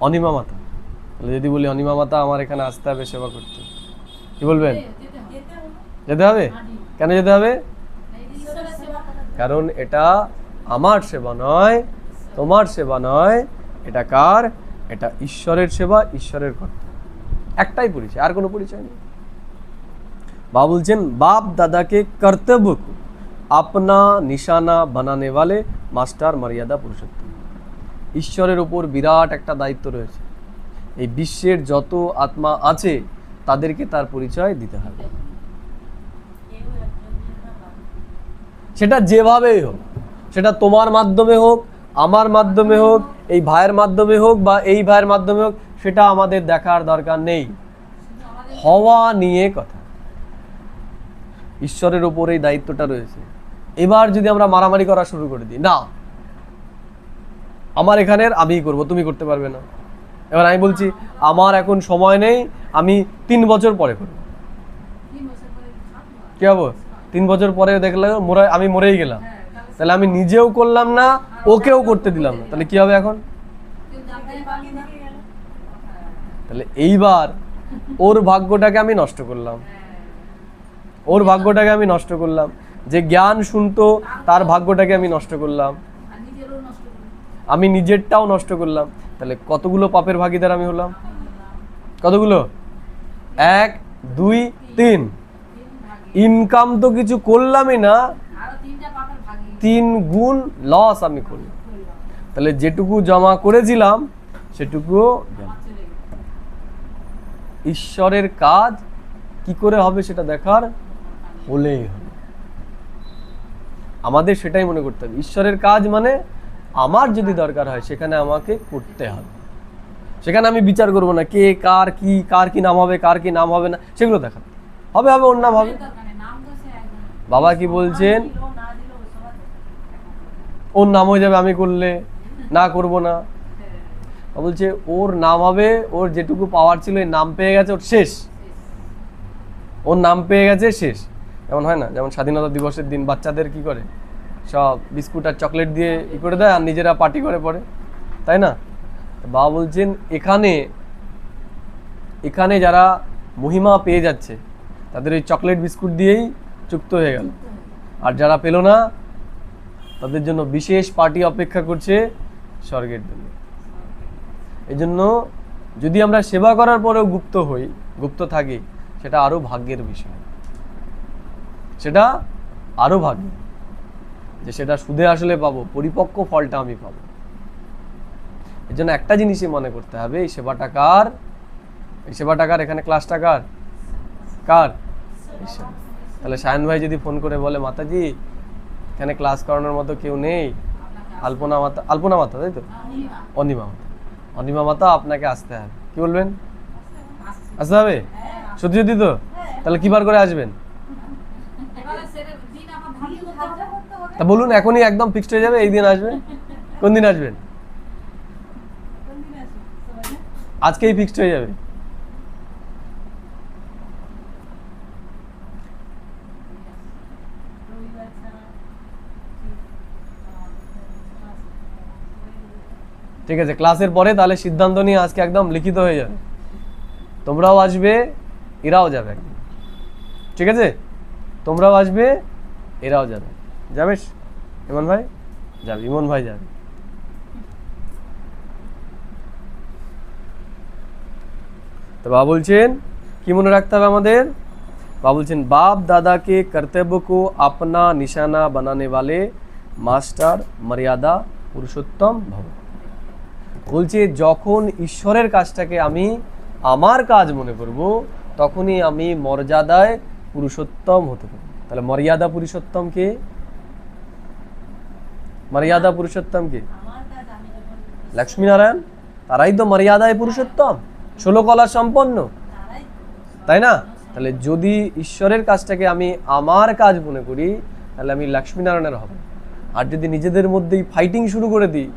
[SPEAKER 1] অনিমা মাতা। তাহলে যদি বলি অনিমা মাতা আমার এখানে আসতে হবে সেবা করতে, কি বলবেন? যেতে হবে। কেন যেতে হবে? কারণ এটা আমার সেবা নয়, তোমার সেবা নয়, এটা কার? এটা ঈশ্বরের সেবা, ঈশ্বরের কর্তব্য। একটাই পরিচয়, আর কোনো পরিচয় নেই। बाबा बोलছেন बाप दादा के कर्तव्य को अपना निशाना बनाने वाले मास्टर मर्यादा पुरुषोत्तम। ঈশ্বরের উপর বিরাট একটা দায়িত্ব রয়েছে। এই বিশ্বের যত আত্মা আছে তাদেরকে তার পরিচয় দিতে হবে, সেটা যেভাবেই হোক, সেটা তোমার মাধ্যমে হোক, আমার মাধ্যমে হোক, এই ভাইয়ের মাধ্যমে হোক, বা এই ভাইয়ের মাধ্যমে হোক, সেটা আমাদের দেখার দরকার নেই। হওয়া নিয়ে কথা, ঈশ্বরের উপর এই দায়িত্বটা রয়েছে। এবার যদি আমরা মারামারি করা শুরু করে দিই, না আমার এখানের আমিই করব, তুমি করতে পারবে না। এবার আমি বলছি আমার এখন সময় নেই, আমি 3 বছর পরে করব, কি হবো? 3 বছর পরে দেখলে আমি মরেই গেলাম, তাহলে আমি নিজেও করলাম না, ওকেও করতে দিলাম না, তাহলে কি হবে এখন? তাহলে এইবার ওর ভাগ্যটাকে আমি নষ্ট করলাম, ওর ভাগ্যটাকে আমি নষ্ট করলাম, যে জ্ঞান শুনতো তার ভাগ্যটাকে আমি নষ্ট করলাম, আমি নিজেরটাও নষ্ট করলাম। তাহলে কতগুলো পাপের ভাগীদার আমি হলাম? কতগুলো? 1 2 3। ইনকাম তো কিছু করলামই না, 3 গুণ লস আমি করলাম। তাহলে যেটুকু জমা করেছিলাম সেটুকুও গেল। ঈশ্বরের কাজ কি করে হবে সেটা দেখার হলেই হবে। আমাদের সেটাই মনে করতে হবে, ঈশ্বরের কাজ মানে আমার যদি দরকার হয় সেখানে আমাকে করতে হবে। সেখানে আমি বিচার করব না কে কার কি নাম হবে, কার কি নাম হবে না, সেগুলো দেখা হবে, ওর নাম হবে। বাবা কি বলছেন? ওর নাম হয়ে যাবে আমি করলে, না করব না। বলছে ওর নাম হবে, ওর যেটুকু পাওয়ার ছিল এই নাম পেয়ে গেছে, ওর শেষ, ওর নাম পেয়ে গেছে, শেষ। এমন হয় না, যেমন স্বাধীনতা দিবসের দিন বাচ্চাদের কি করে, সব বিস্কুট আর চকলেট দিয়ে ই করে দেয় আর নিজেরা পার্টি করে পড়ে, তাই না? বাবা বলছেন এখানে যারা মহিমা পেয়ে যাচ্ছে তাদের ওই চকলেট বিস্কুট দিয়েই চুক্ত হয়ে গেল, আর যারা পেল না তাদের জন্য বিশেষ পার্টি অপেক্ষা করছে স্বর্গের জন্য। এই জন্য যদি আমরা সেবা করার পরেও গুপ্ত থাকি, সেটা আরো ভাগ্যের বিষয়, সেটা আরো ভাগ্য, যে সেটা সুদে আসলে পাবো, পরিপক্ক ফলটা আমি পাবো। এই জন্য একটা জিনিসই মনে করতে হবে, এই সেবাটা কার? এই সেবাটা কার? এখানে ক্লাসটা কার? তাহলে সায়ন ভাই যদি ফোন করে বলে মাতাজি এখানে ক্লাস করানোর মতো কেউ নেই, আলপনা মাতা, তাই তো? অনিমা মাতা আপনাকে আসতে হবে, কি বলবেন? আসতে হবে? সত্যি তো? তাহলে কি বার করে আসবেন? তা বলুন, এখনই একদম ফিক্সড হয়ে যাবে, এই দিন আসবেন। কোন দিন আসবেন? আজকেই ফিক্সড হয়ে যাবে। ঠিক আছে, ক্লাসের পরে তাহলে সিদ্ধান্ত নিয়ে আজকে একদম লিখিত হয়ে যাবে, তোমরাও আসবে, এরাও যাবে একদিন, ঠিক আছে? তোমরাও আসবে, এরাও যাবে। যাবে ইমন ভাই? যাবে, ইমন ভাই যাবে। তো বাবা বলছেন কি মনে রাখতে হবে আমাদের? বাবা বলছেন बाप दादा के कर्तव्य को अपना निशाना बनाने वाले मास्टर मर्यादा पुरुषोत्तम भव। বলছে যখন ঈশ্বরের কাজটাকে আমি আমার কাজ মনে করব, তখনই আমি মর্যাদায় পুরুষোত্তম হতে পারব। তাহলে মর্যাদা পুরুষোত্তম কে? মর্যাদা পুরুষোত্তম কে? লক্ষ্মীনারায়ণ, তারাই তো মর্যাদায় পুরুষোত্তম, 16 কলা সম্পন্ন, তাই না? তাহলে যদি ঈশ্বরের কাজটাকে আমি আমার কাজ মনে করি, তাহলে আমি লক্ষ্মীনারায়ণের হব। আর যদি নিজেদের মধ্যেই ফাইটিং শুরু করে দিই,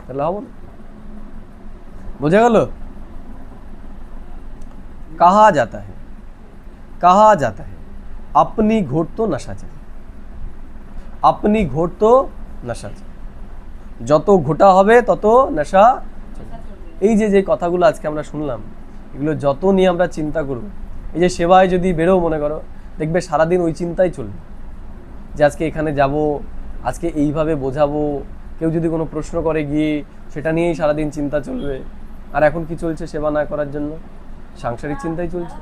[SPEAKER 1] তাহলে হব না। বোঝা গেল? कहा जाता है अपनी घोट तो नशा चाहे, अपनी घोट तो नशा चाहे, যত ঘোটা হবে তত নেশা। এই যে কথাগুলো আজকে আমরা শুনলাম, এগুলো যত নিয়ে আমরা চিন্তা করব, এই যে সেবায় যদি বেরো মনে করো, দেখবে সারাদিন ওই চিন্তাই চলবে, যে আজকে এখানে যাব, আজকে এইভাবে বোঝাবো। কেউ যদি কোনো প্রশ্ন করে গিয়ে সেটা নিয়েই সারাদিন চিন্তা চলবে। আর এখন কি চলছে সেবা না করার জন্য? সাংসারিক চিন্তাই চলছে।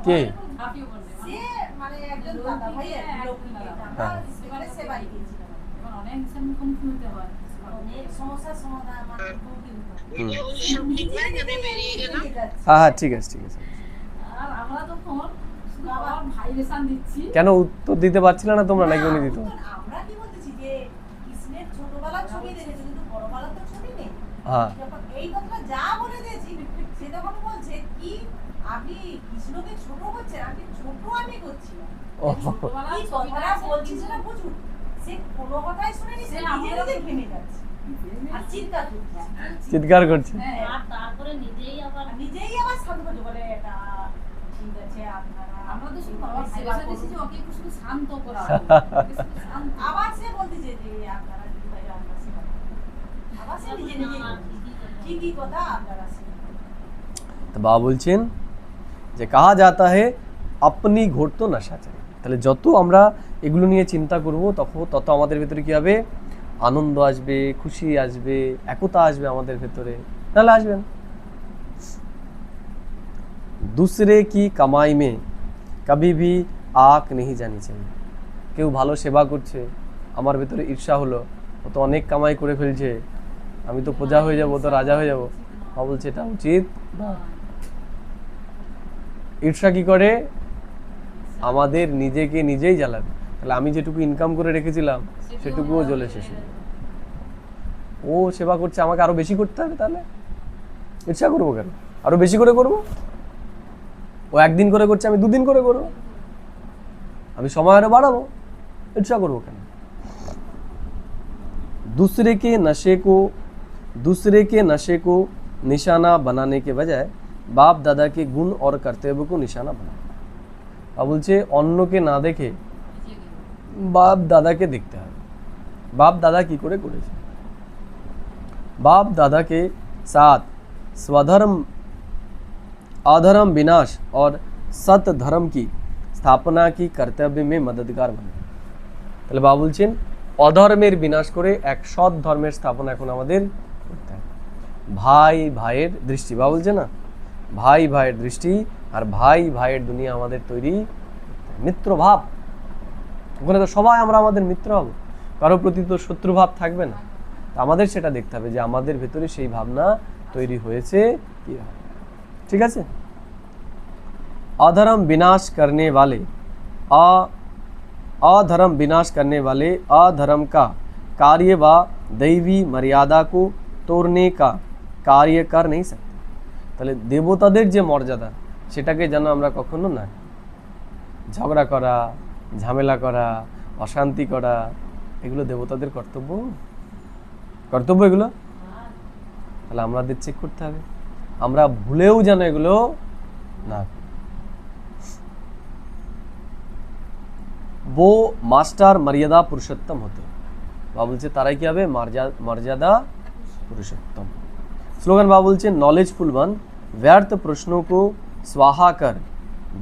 [SPEAKER 1] কে?
[SPEAKER 4] ঝাঁপিয়ে পড়লে
[SPEAKER 3] সে মানে একজন দাদা ভাই আমরা
[SPEAKER 1] হ্যাঁ।
[SPEAKER 3] সেখানে সেবাই দিয়েছিলাম
[SPEAKER 4] এবার অনেক মুখোমুখি হতে হয়
[SPEAKER 3] অনেক সমস্যার সমাধান মানে মুখোমুখি হতে হয়।
[SPEAKER 1] হুম।
[SPEAKER 3] নিজে নিজেই বেরিয়ে যাচ্ছে।
[SPEAKER 1] হ্যাঁ হ্যাঁ ঠিক আছে ঠিক আছে।
[SPEAKER 4] আর আমরা তখন শুধু বাবার ভাইব্রেশন দিচ্ছি
[SPEAKER 1] কেন উত্তর দিতে পারছিলে না তোমরা নাকি উনি দিত?
[SPEAKER 3] আমরা কি বলতেছি যে কৃষ্ণের ছোটবেলার ছবি দেখেছি কিন্তু বড়বেলার তো ছবি নেই।
[SPEAKER 1] হ্যাঁ
[SPEAKER 3] যখন এই কথা যা বলে দিয়েছি সে তখন বলছে কি আপনি কৃষ্ণকে ছোট করছেন, আপনি ছোট আমি করছি না।
[SPEAKER 1] ও
[SPEAKER 3] এই কথাটা বলছি সেটা বুঝুন। সে কোনো কথাই শুনেনি, সে নিজে নিজে ঘেমে যাচ্ছে আর চিৎকার করছে।
[SPEAKER 1] চিৎকার করছে।
[SPEAKER 4] হ্যাঁ
[SPEAKER 3] আর তারপরে নিজেই আবার শান্ত করছে, বলে এটা ঠিক আছে আপনারা
[SPEAKER 4] আমরা তো শুধু বাবার ভাইব্রেশন দিচ্ছি যে ওকে একটু শুধু শান্ত করা ওকে শুধু শান্ত
[SPEAKER 3] আবার সে বলতেছে যে আপনারা দিদি ভাই আপনারা সেবা করুন। আবার সে নিজে নিজে ঠিকই কথা আপনারা সেবা করুন।
[SPEAKER 1] তো বাবা বলছেন যে কাহা যাতা হে আপনি ঘোর তো নেশা চাই। তাহলে যত আমরা এগুলো নিয়ে চিন্তা করব তত আমাদের ভেতরে কি হবে? আনন্দ আসবে, খুশি আসবে, একতা আসবে আমাদের ভেতরে, নাহলে আসবে না। दूसरे की कमाई में कभी भी आँख नहीं जानी चाहिए। কেউ ভালো সেবা করছে, আমার ভেতরে ঈর্ষা হলো, ও তো অনেক কামাই করে ফেলছে, আমি তো প্রজা হয়ে যাব, ও তো রাজা হয়ে যাব। বাবা বলছে এটা উচিত না। ঈর্ষা কি করে? আমাদের নিজেকে নিজেই জ্বালাবে। তাহলে আমি যেটুকু ইনকাম করে রেখেছিলাম সেটুকুও জ্বলে শেষ হয়ে যাবে। ও সেবা করছে, আমাকে আরো বেশি করতে হবে, তাহলে ঈর্ষা করবো কেন? আরো বেশি করে করবো। ও একদিন করে করছে, আমি দুদিন করে করবো, আমি সময় আরো বাড়াবো, ঈর্ষা করবো কেন? दूसरे के नशे को निशाना बनाने के बजाय बाप दादा के गुण और कर्तव्य को निशाना बनाओ। अब বলছে অন্যকে না দেখে বাপ দাদাকে দেখতে হবে। বাপ দাদা কি করে করেছে? बाप दादा के साथ स्वधर्म अधर्म विनाश और सत धर्म की स्थापना की कर्तव्य में मददगार बने। তাহলে বাবা বলছেন অধর্মের বিনাশ করে এক সৎ ধর্মের স্থাপনা এখন আমাদের করতে হবে। ভাই ভাইয়ের দৃষ্টি, বাবা বলছে না, ভাই ভাইয়ের দৃষ্টি আর ভাই ভাইয়ের দুনিয়া আমাদের তৈরি করতে হবে। মিত্র ভাব, ওখানে তো সবাই আমরা আমাদের মিত্র হব, কারো প্রতি তো শত্রু ভাব থাকবে না। আমাদের সেটা দেখতে হবে যে আমাদের ভেতরে সেই ভাবনা তৈরি হয়েছে কি। ঠিক আছে। अधर्म विनाश करने वाले अधर्म का कार्य व दैवी मर्यादा को तोड़ने का कार्य कर नहीं सकते। তাহলে দেবতাদের যে মর্যাদা সেটাকে যেন আমরা কখনো না, ঝগড়া করা, ঝামেলা করা, অশান্তি করা, এগুলো দেবতাদের কর্তব্য এগুলো। তাহলে আমাদের চেক করতে হবে আমরা ভুলেও যেন এগুলো না। वो मास्टर मर्यादा पुरुषोत्तम होते हैं। बाबा বলছে তারাই কি হবে? मर्यादा पुरुषोत्तम। स्लोगन बाबा বলছে नॉलेजफुल वन व्यर्थ प्रश्नों को स्वाहा कर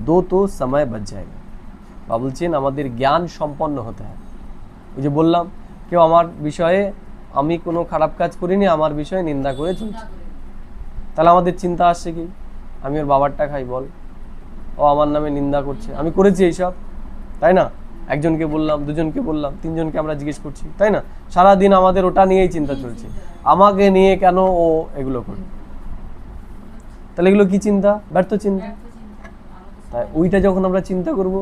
[SPEAKER 1] दो तो समय बच जाएगा। बाबा বলছেন আমাদের জ্ঞান সম্পন্ন হতে হয়। ওই যে বললাম কেউ আমার বিষয়ে, আমি কোনো খারাপ কাজ করিনি, আমার বিষয়ে নিন্দা করে চলছে, তাহলে আমাদের চিন্তা আসছে কি? আমি ওর বাবারটা খাই, বল ও আমার নামে নিন্দা করছে, আমি করেছি এইসব, তাই না? একজনকে বললাম, দুজনকে বললাম, তিনজনকে আমরা জিজ্ঞেস করছি, তাই না? সারাদিন আমাদের ওটা নিয়েই চিন্তা চলছে, আমাকে নিয়ে কেন ও এগুলো করে। তাহলে এগুলো কি চিন্তা? ব্যর্থ চিন্তা। তাই ওইটা যখন আমরা চিন্তা করব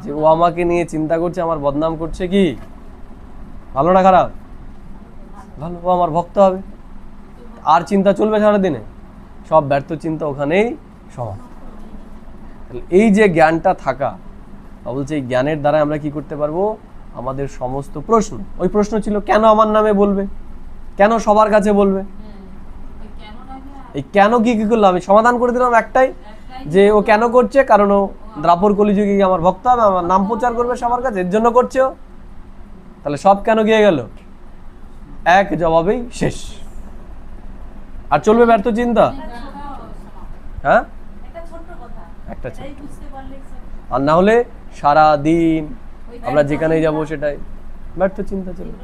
[SPEAKER 1] যে ও আমাকে নিয়ে চিন্তা করছে, আমার বদনাম করছে, কি ভালো না খারাপ? ভালো, ও আমার ভক্ত হবে, আর চিন্তা চলবে সারাদিনে, সব ব্যর্থ চিন্তা ওখানেই সমান। এই যে জ্ঞানটা থাকা, বলছে এই জ্ঞানের দ্বারা আমরা কি করতে পারবো? আমাদের সমস্ত প্রশ্ন, ওই প্রশ্ন ছিল কেন আমার নামে বলবে, কেন সবার কাছে বলবে, এই কেন কি করলো আমি সমাধান করে দিলাম একটাই, যে ও কেন করছে, কারণ ও দ্রাপর কলিযুগে আমার ভক্ত হবে, আমার নাম প্রচার করবে সবার কাছে, এর জন্য করছে ও। তাহলে সব কেন গিয়ে গেল? এক জবাবেই শেষ। আর চলবে ব্যর্থ চিন্তা? হ্যাঁ, একটা ছোট্ট, আর না হলে সারা দিন আমরা যেখানেই যাব সেটাই ব্যর্থ চিন্তা চলবে,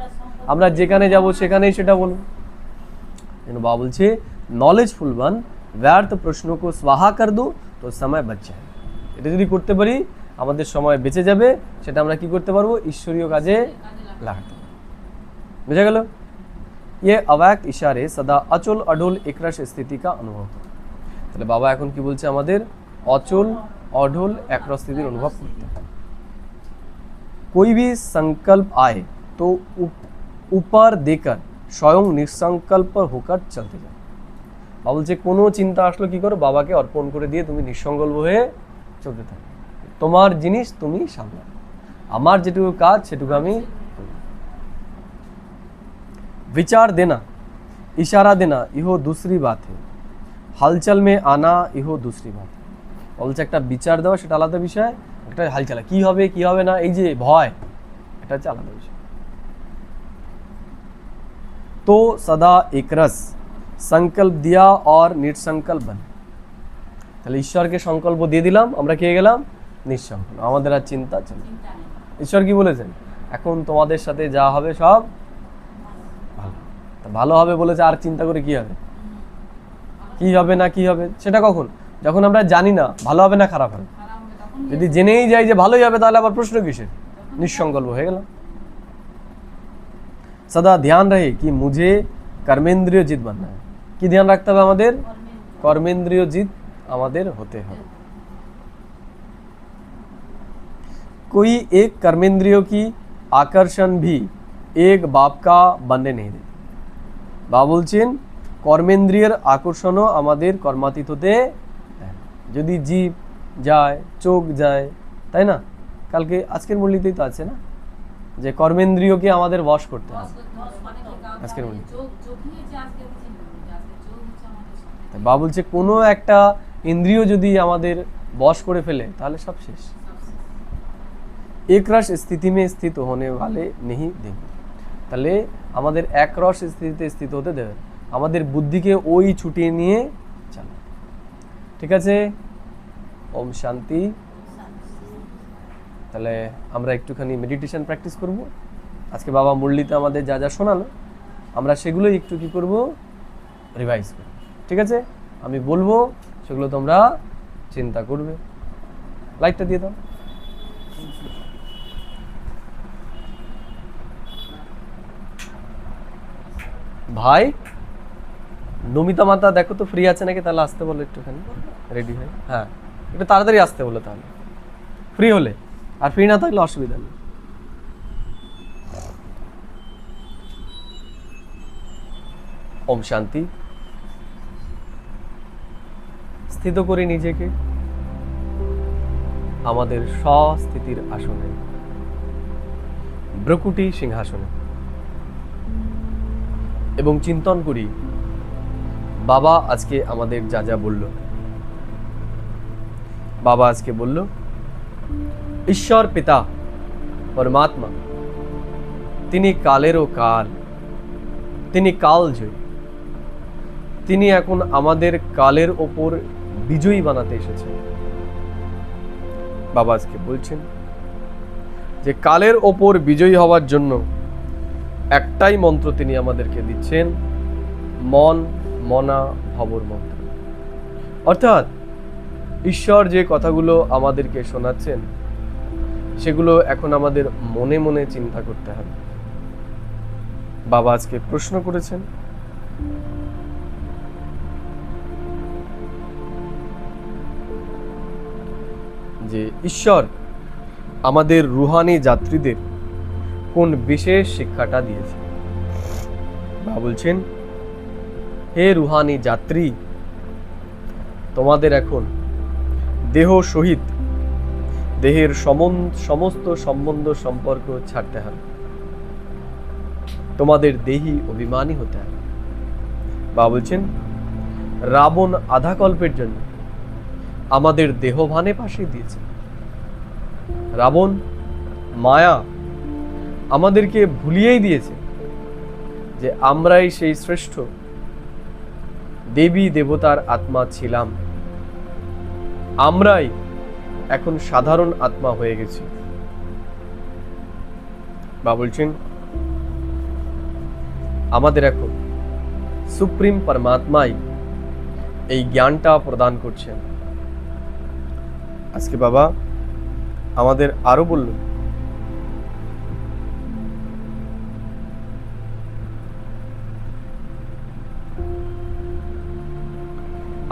[SPEAKER 1] আমরা যেখানে যাব সেখানেই সেটা বলবো। বাবা বলছে नॉलेजफुल वन व्यर्थ प्रश्नों को स्वाहा कर दो तो समय बच जाए। এটা যদি করতে পারি আমাদের সময় বেঁচে যাবে, সেটা আমরা কি করতে পারবো, ঈশ্বরীয় কাজে লাগাতে পারবো। বুঝা গেল? ये अवैक इशारे सदा अचल अडोल एकरस स्थिति का अनुभव। তাহলে বাবা এখন কি বলছে, আমাদের অচল অঢল একরস স্থিতির অনুভব করতে হবে। कोई भी संकल्प आए तो ऊपर देकर स्वयं निसंकल्प होकर चलते जाओ। বাবা বলছে কোনো চিন্তা আসলো কি করো, বাবাকে অর্পণ করে দিয়ে তুমি নিঃসংকল্প হয়ে চলতে থাকো। তোমার জিনিস তুমি সামলাও, আমার যেটুকু কাজ সেটুকু আমি করি। विचार देना, इशारा देना इहो दूसरी बात है, হালচাল में आना इहो दूसरी बात है। বলছে একটা বিচার দেওয়া সেটা আলাদা বিষয়, একটা হালচাল কি হবে কি হবে না এই যে ভয়, এটা হচ্ছে আলাদা বিষয়। तो सदा एक रस संकल्प दिया और निसंकल्प बन। তাহলে ঈশ্বরকে সংকল্প দিয়ে দিলাম, আমরা কে গেলাম নিঃসংকল্প, আমাদের আর চিন্তা চলে। ঈশ্বর কি বলেছেন, এখন তোমাদের সাথে যা হবে সব ভালো হবে বলেছে, আর চিন্তা করে কি হবে, কি হবে না কি হবে সেটা কখন, যখন আমরা জানি না ভালো হবে না খারাপ হবে। যদি জেনেই যাই যে ভালোই হবে তাহলে আবার প্রশ্ন কিসের, নিঃসংকল্প হয়ে গেল। সদা ধ্যান রহে কি মুঝে কর্মেন্দ্রিয় জিত बनना है। কি ধ্যান রাখতে হবে আমাদের, কর্মেন্দ্রিয় জিত আমাদের হতে হবে। कोई एक कर्मेंद्रियों की आकर्षण भी एक बाप का बनने नहीं देती। বাবা বলছেন কর্মেন্দ্রিয়ের আকর্ষণও আমাদের কর্মাতীত হতে দেয় না। যদি জীব যায়, চোখ যায়, তাই না, কালকে আজকের মূল্যতেই তো আছে না যে কর্মেন্দ্রিয়কে আমাদের বশ করতে হবে। আজকের মূল্য বাবা বলছে কোনো একটা ইন্দ্রিয় যদি আমাদের বশ করে ফেলে তাহলে সব শেষ। একরস স্থিতি में स्थित होने वाले नहीं देंगे। তাহলে আমাদের একরস স্থিতিতে স্থিত হতে দেবে, আমাদের বুদ্ধিকে ওই ছুটিয়ে নিয়ে চলে। ঠিক আছে, ওম শান্তি। তাহলে আমরা একটুখানি মেডিটেশন প্র্যাকটিস করব। আজকে বাবা মুরলিতে আমাদের যা যা শোনালো আমরা সেগুলোই একটু কি করব, রিভাইজ করব। ঠিক আছে, আমি বলবো সেগুলো তোমরা চিন্তা করবে। লাইটটা দিয়ে দাও। ভাই নমিতা মাতা দেখো তো ফ্রি আছে নাকি, তাহলে আসতে বলো একটুখানি রেডি হয়ে। হ্যাঁ একটু তাড়াতাড়ি আসতে বলো, তাহলে ফ্রি হলে, আর ফ্রি না থাকলে অসুবিধা নেই। ওম শান্তি। স্থিত করি নিজেকে আমাদের স্বস্থিতির আসনে, ব্রকুটি সিংহাসনে, এবং চিন্তন করি বাবা আজকে আমাদের যা যা বলল। বাবা আজকে বলল ঈশ্বর পিতা পরমাত্মা তিনি কালেরও কাল, তিনি কালজয়ী, তিনি এখন আমাদের কালের ওপর বিজয়ী বানাতে এসেছেন। বাবা আজকে বলছেন যে কালের ওপর বিজয়ী হওয়ার জন্য একটাই মন্ত্র তিনি আমাদেরকে দিচ্ছেন, মন মনা ভবর মন্ত্র। অর্থাৎ ঈশ্বর যে কথাগুলো আমাদেরকে শোনাচ্ছেন সেগুলো এখন আমাদের মনে মনে চিন্তা করতে হবে। বাবা আজকে প্রশ্ন করেছেন যে ঈশ্বর আমাদের রুহানি যাত্রীদের কোন বিশেষ শিক্ষাটা দিয়েছে। বাবা বলছেন হে রুহানি যাত্রী, তোমাদের এখন দেহ সহিত দেহের সমস্ত সম্বন্ধ সম্পর্ক ছাড়তে হবে, তোমাদের দেহি অভিমানী হতে হবে। বাবা বলছেন রাবণ আধা কল্পের জন্য আমাদের দেহভানে পাশে দিয়েছে। রাবণ মায়া আমাদেরকে ভুলিয়েই দিয়েছে যে আমরাই সেই শ্রেষ্ঠ দেবী দেবতার আত্মা ছিলাম, আমরাই এখন সাধারণ আত্মা হয়ে গেছি। বা বলছেন আমাদের এখন সুপ্রিম পরমাত্মাই এই জ্ঞানটা প্রদান করছেন। আজকে বাবা আমাদের আরো বললেন,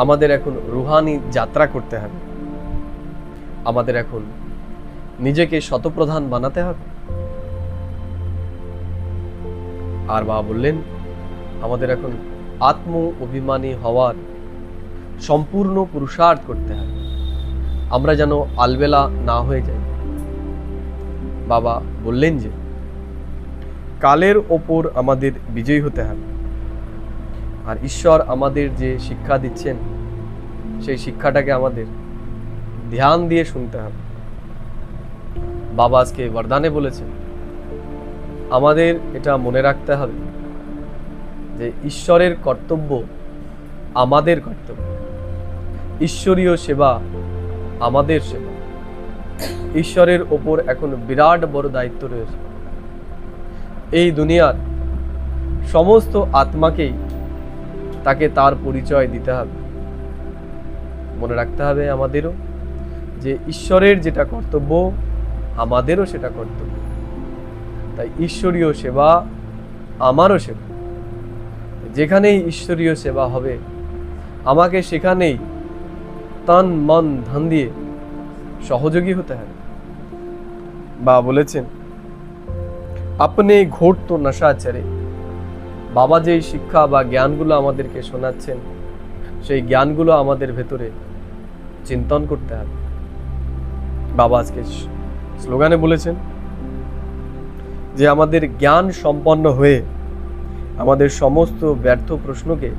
[SPEAKER 1] আমাদের এখন রুহানি যাত্রা করতে হবে, আমাদের এখন নিজেকে শতপ্রধান বানাতে হবে। আর বাবা বললেন আমাদের এখন আত্ম অভিমানী হওয়ার সম্পূর্ণ পুরুষার্থ করতে হবে, আমরা যেন আলবেলা না হয়ে যাই। বাবা বললেন যে কালের ওপর আমাদের বিজয়ী হতে হবে, আর ঈশ্বর আমাদের যে শিক্ষা দিচ্ছেন সেই শিক্ষাটাকে আমাদের ধ্যান দিয়ে শুনতে হবে। বাবা আজকে বরদানে বলেছেন আমাদের এটা মনে রাখতে হবে যে ঈশ্বরের কর্তব্য আমাদের কর্তব্য, ঈশ্বরীয় সেবা আমাদের সেবা। ঈশ্বরের ওপর এখন বিরাট বড় দায়িত্ব রয়েছে। এই দুনিয়ার সমস্ত আত্মাকেই তাকে তার পরিচয় দিতে হবে। মনে রাখতে হবে আমাদেরও যে ঈশ্বরের যেটা কর্তব্য আমাদেরও সেটা কর্তব্য। তাই ঈশ্বরীয় সেবা আমারও সেবা। যেখানেই ঈশ্বরীয় সেবা হবে আমাকে সেখানেই তন মন ধন দিয়ে সহযোগী হতে হবে। বা বলেছেন আপনি ঘোর তো নশা চড়ে। বাবা যেই শিক্ষা বা জ্ঞানগুলো আমাদেরকে শোনাচ্ছেন সেই জ্ঞানগুলো আমাদের ভেতরে চিন্তন করতে হবে। বাবা আজকে স্লোগানে বলেছেন যে আমাদের জ্ঞান সম্পন্ন হয়ে আমাদের সমস্ত ব্যর্থ প্রশ্নকে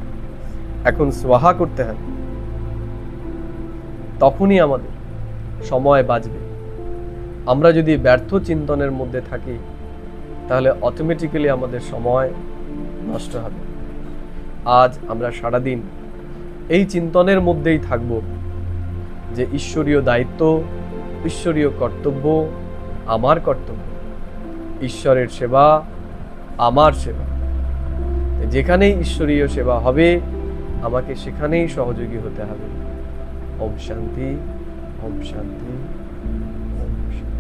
[SPEAKER 1] এখন স্বাহা করতে হবে, তখনই আমাদের সময় বাঁচবে। আমরা যদি ব্যর্থ চিন্তনের মধ্যে থাকি তাহলে অটোমেটিক্যালি আমাদের সময় নষ্ট হবে। আজ আমরা সারাদিন এই চিন্তনের মধ্যেই থাকব যে ঈশ্বরীয় দায়িত্ব, ঈশ্বরীয় কর্তব্য আমার কর্তব্য, ঈশ্বরের সেবা আমার সেবা। যেখানেই ঈশ্বরীয় সেবা হবে আমাকে সেখানেই সহযোগী হতে হবে। ওম শান্তি, ওম শান্তি, ওম শান্তি।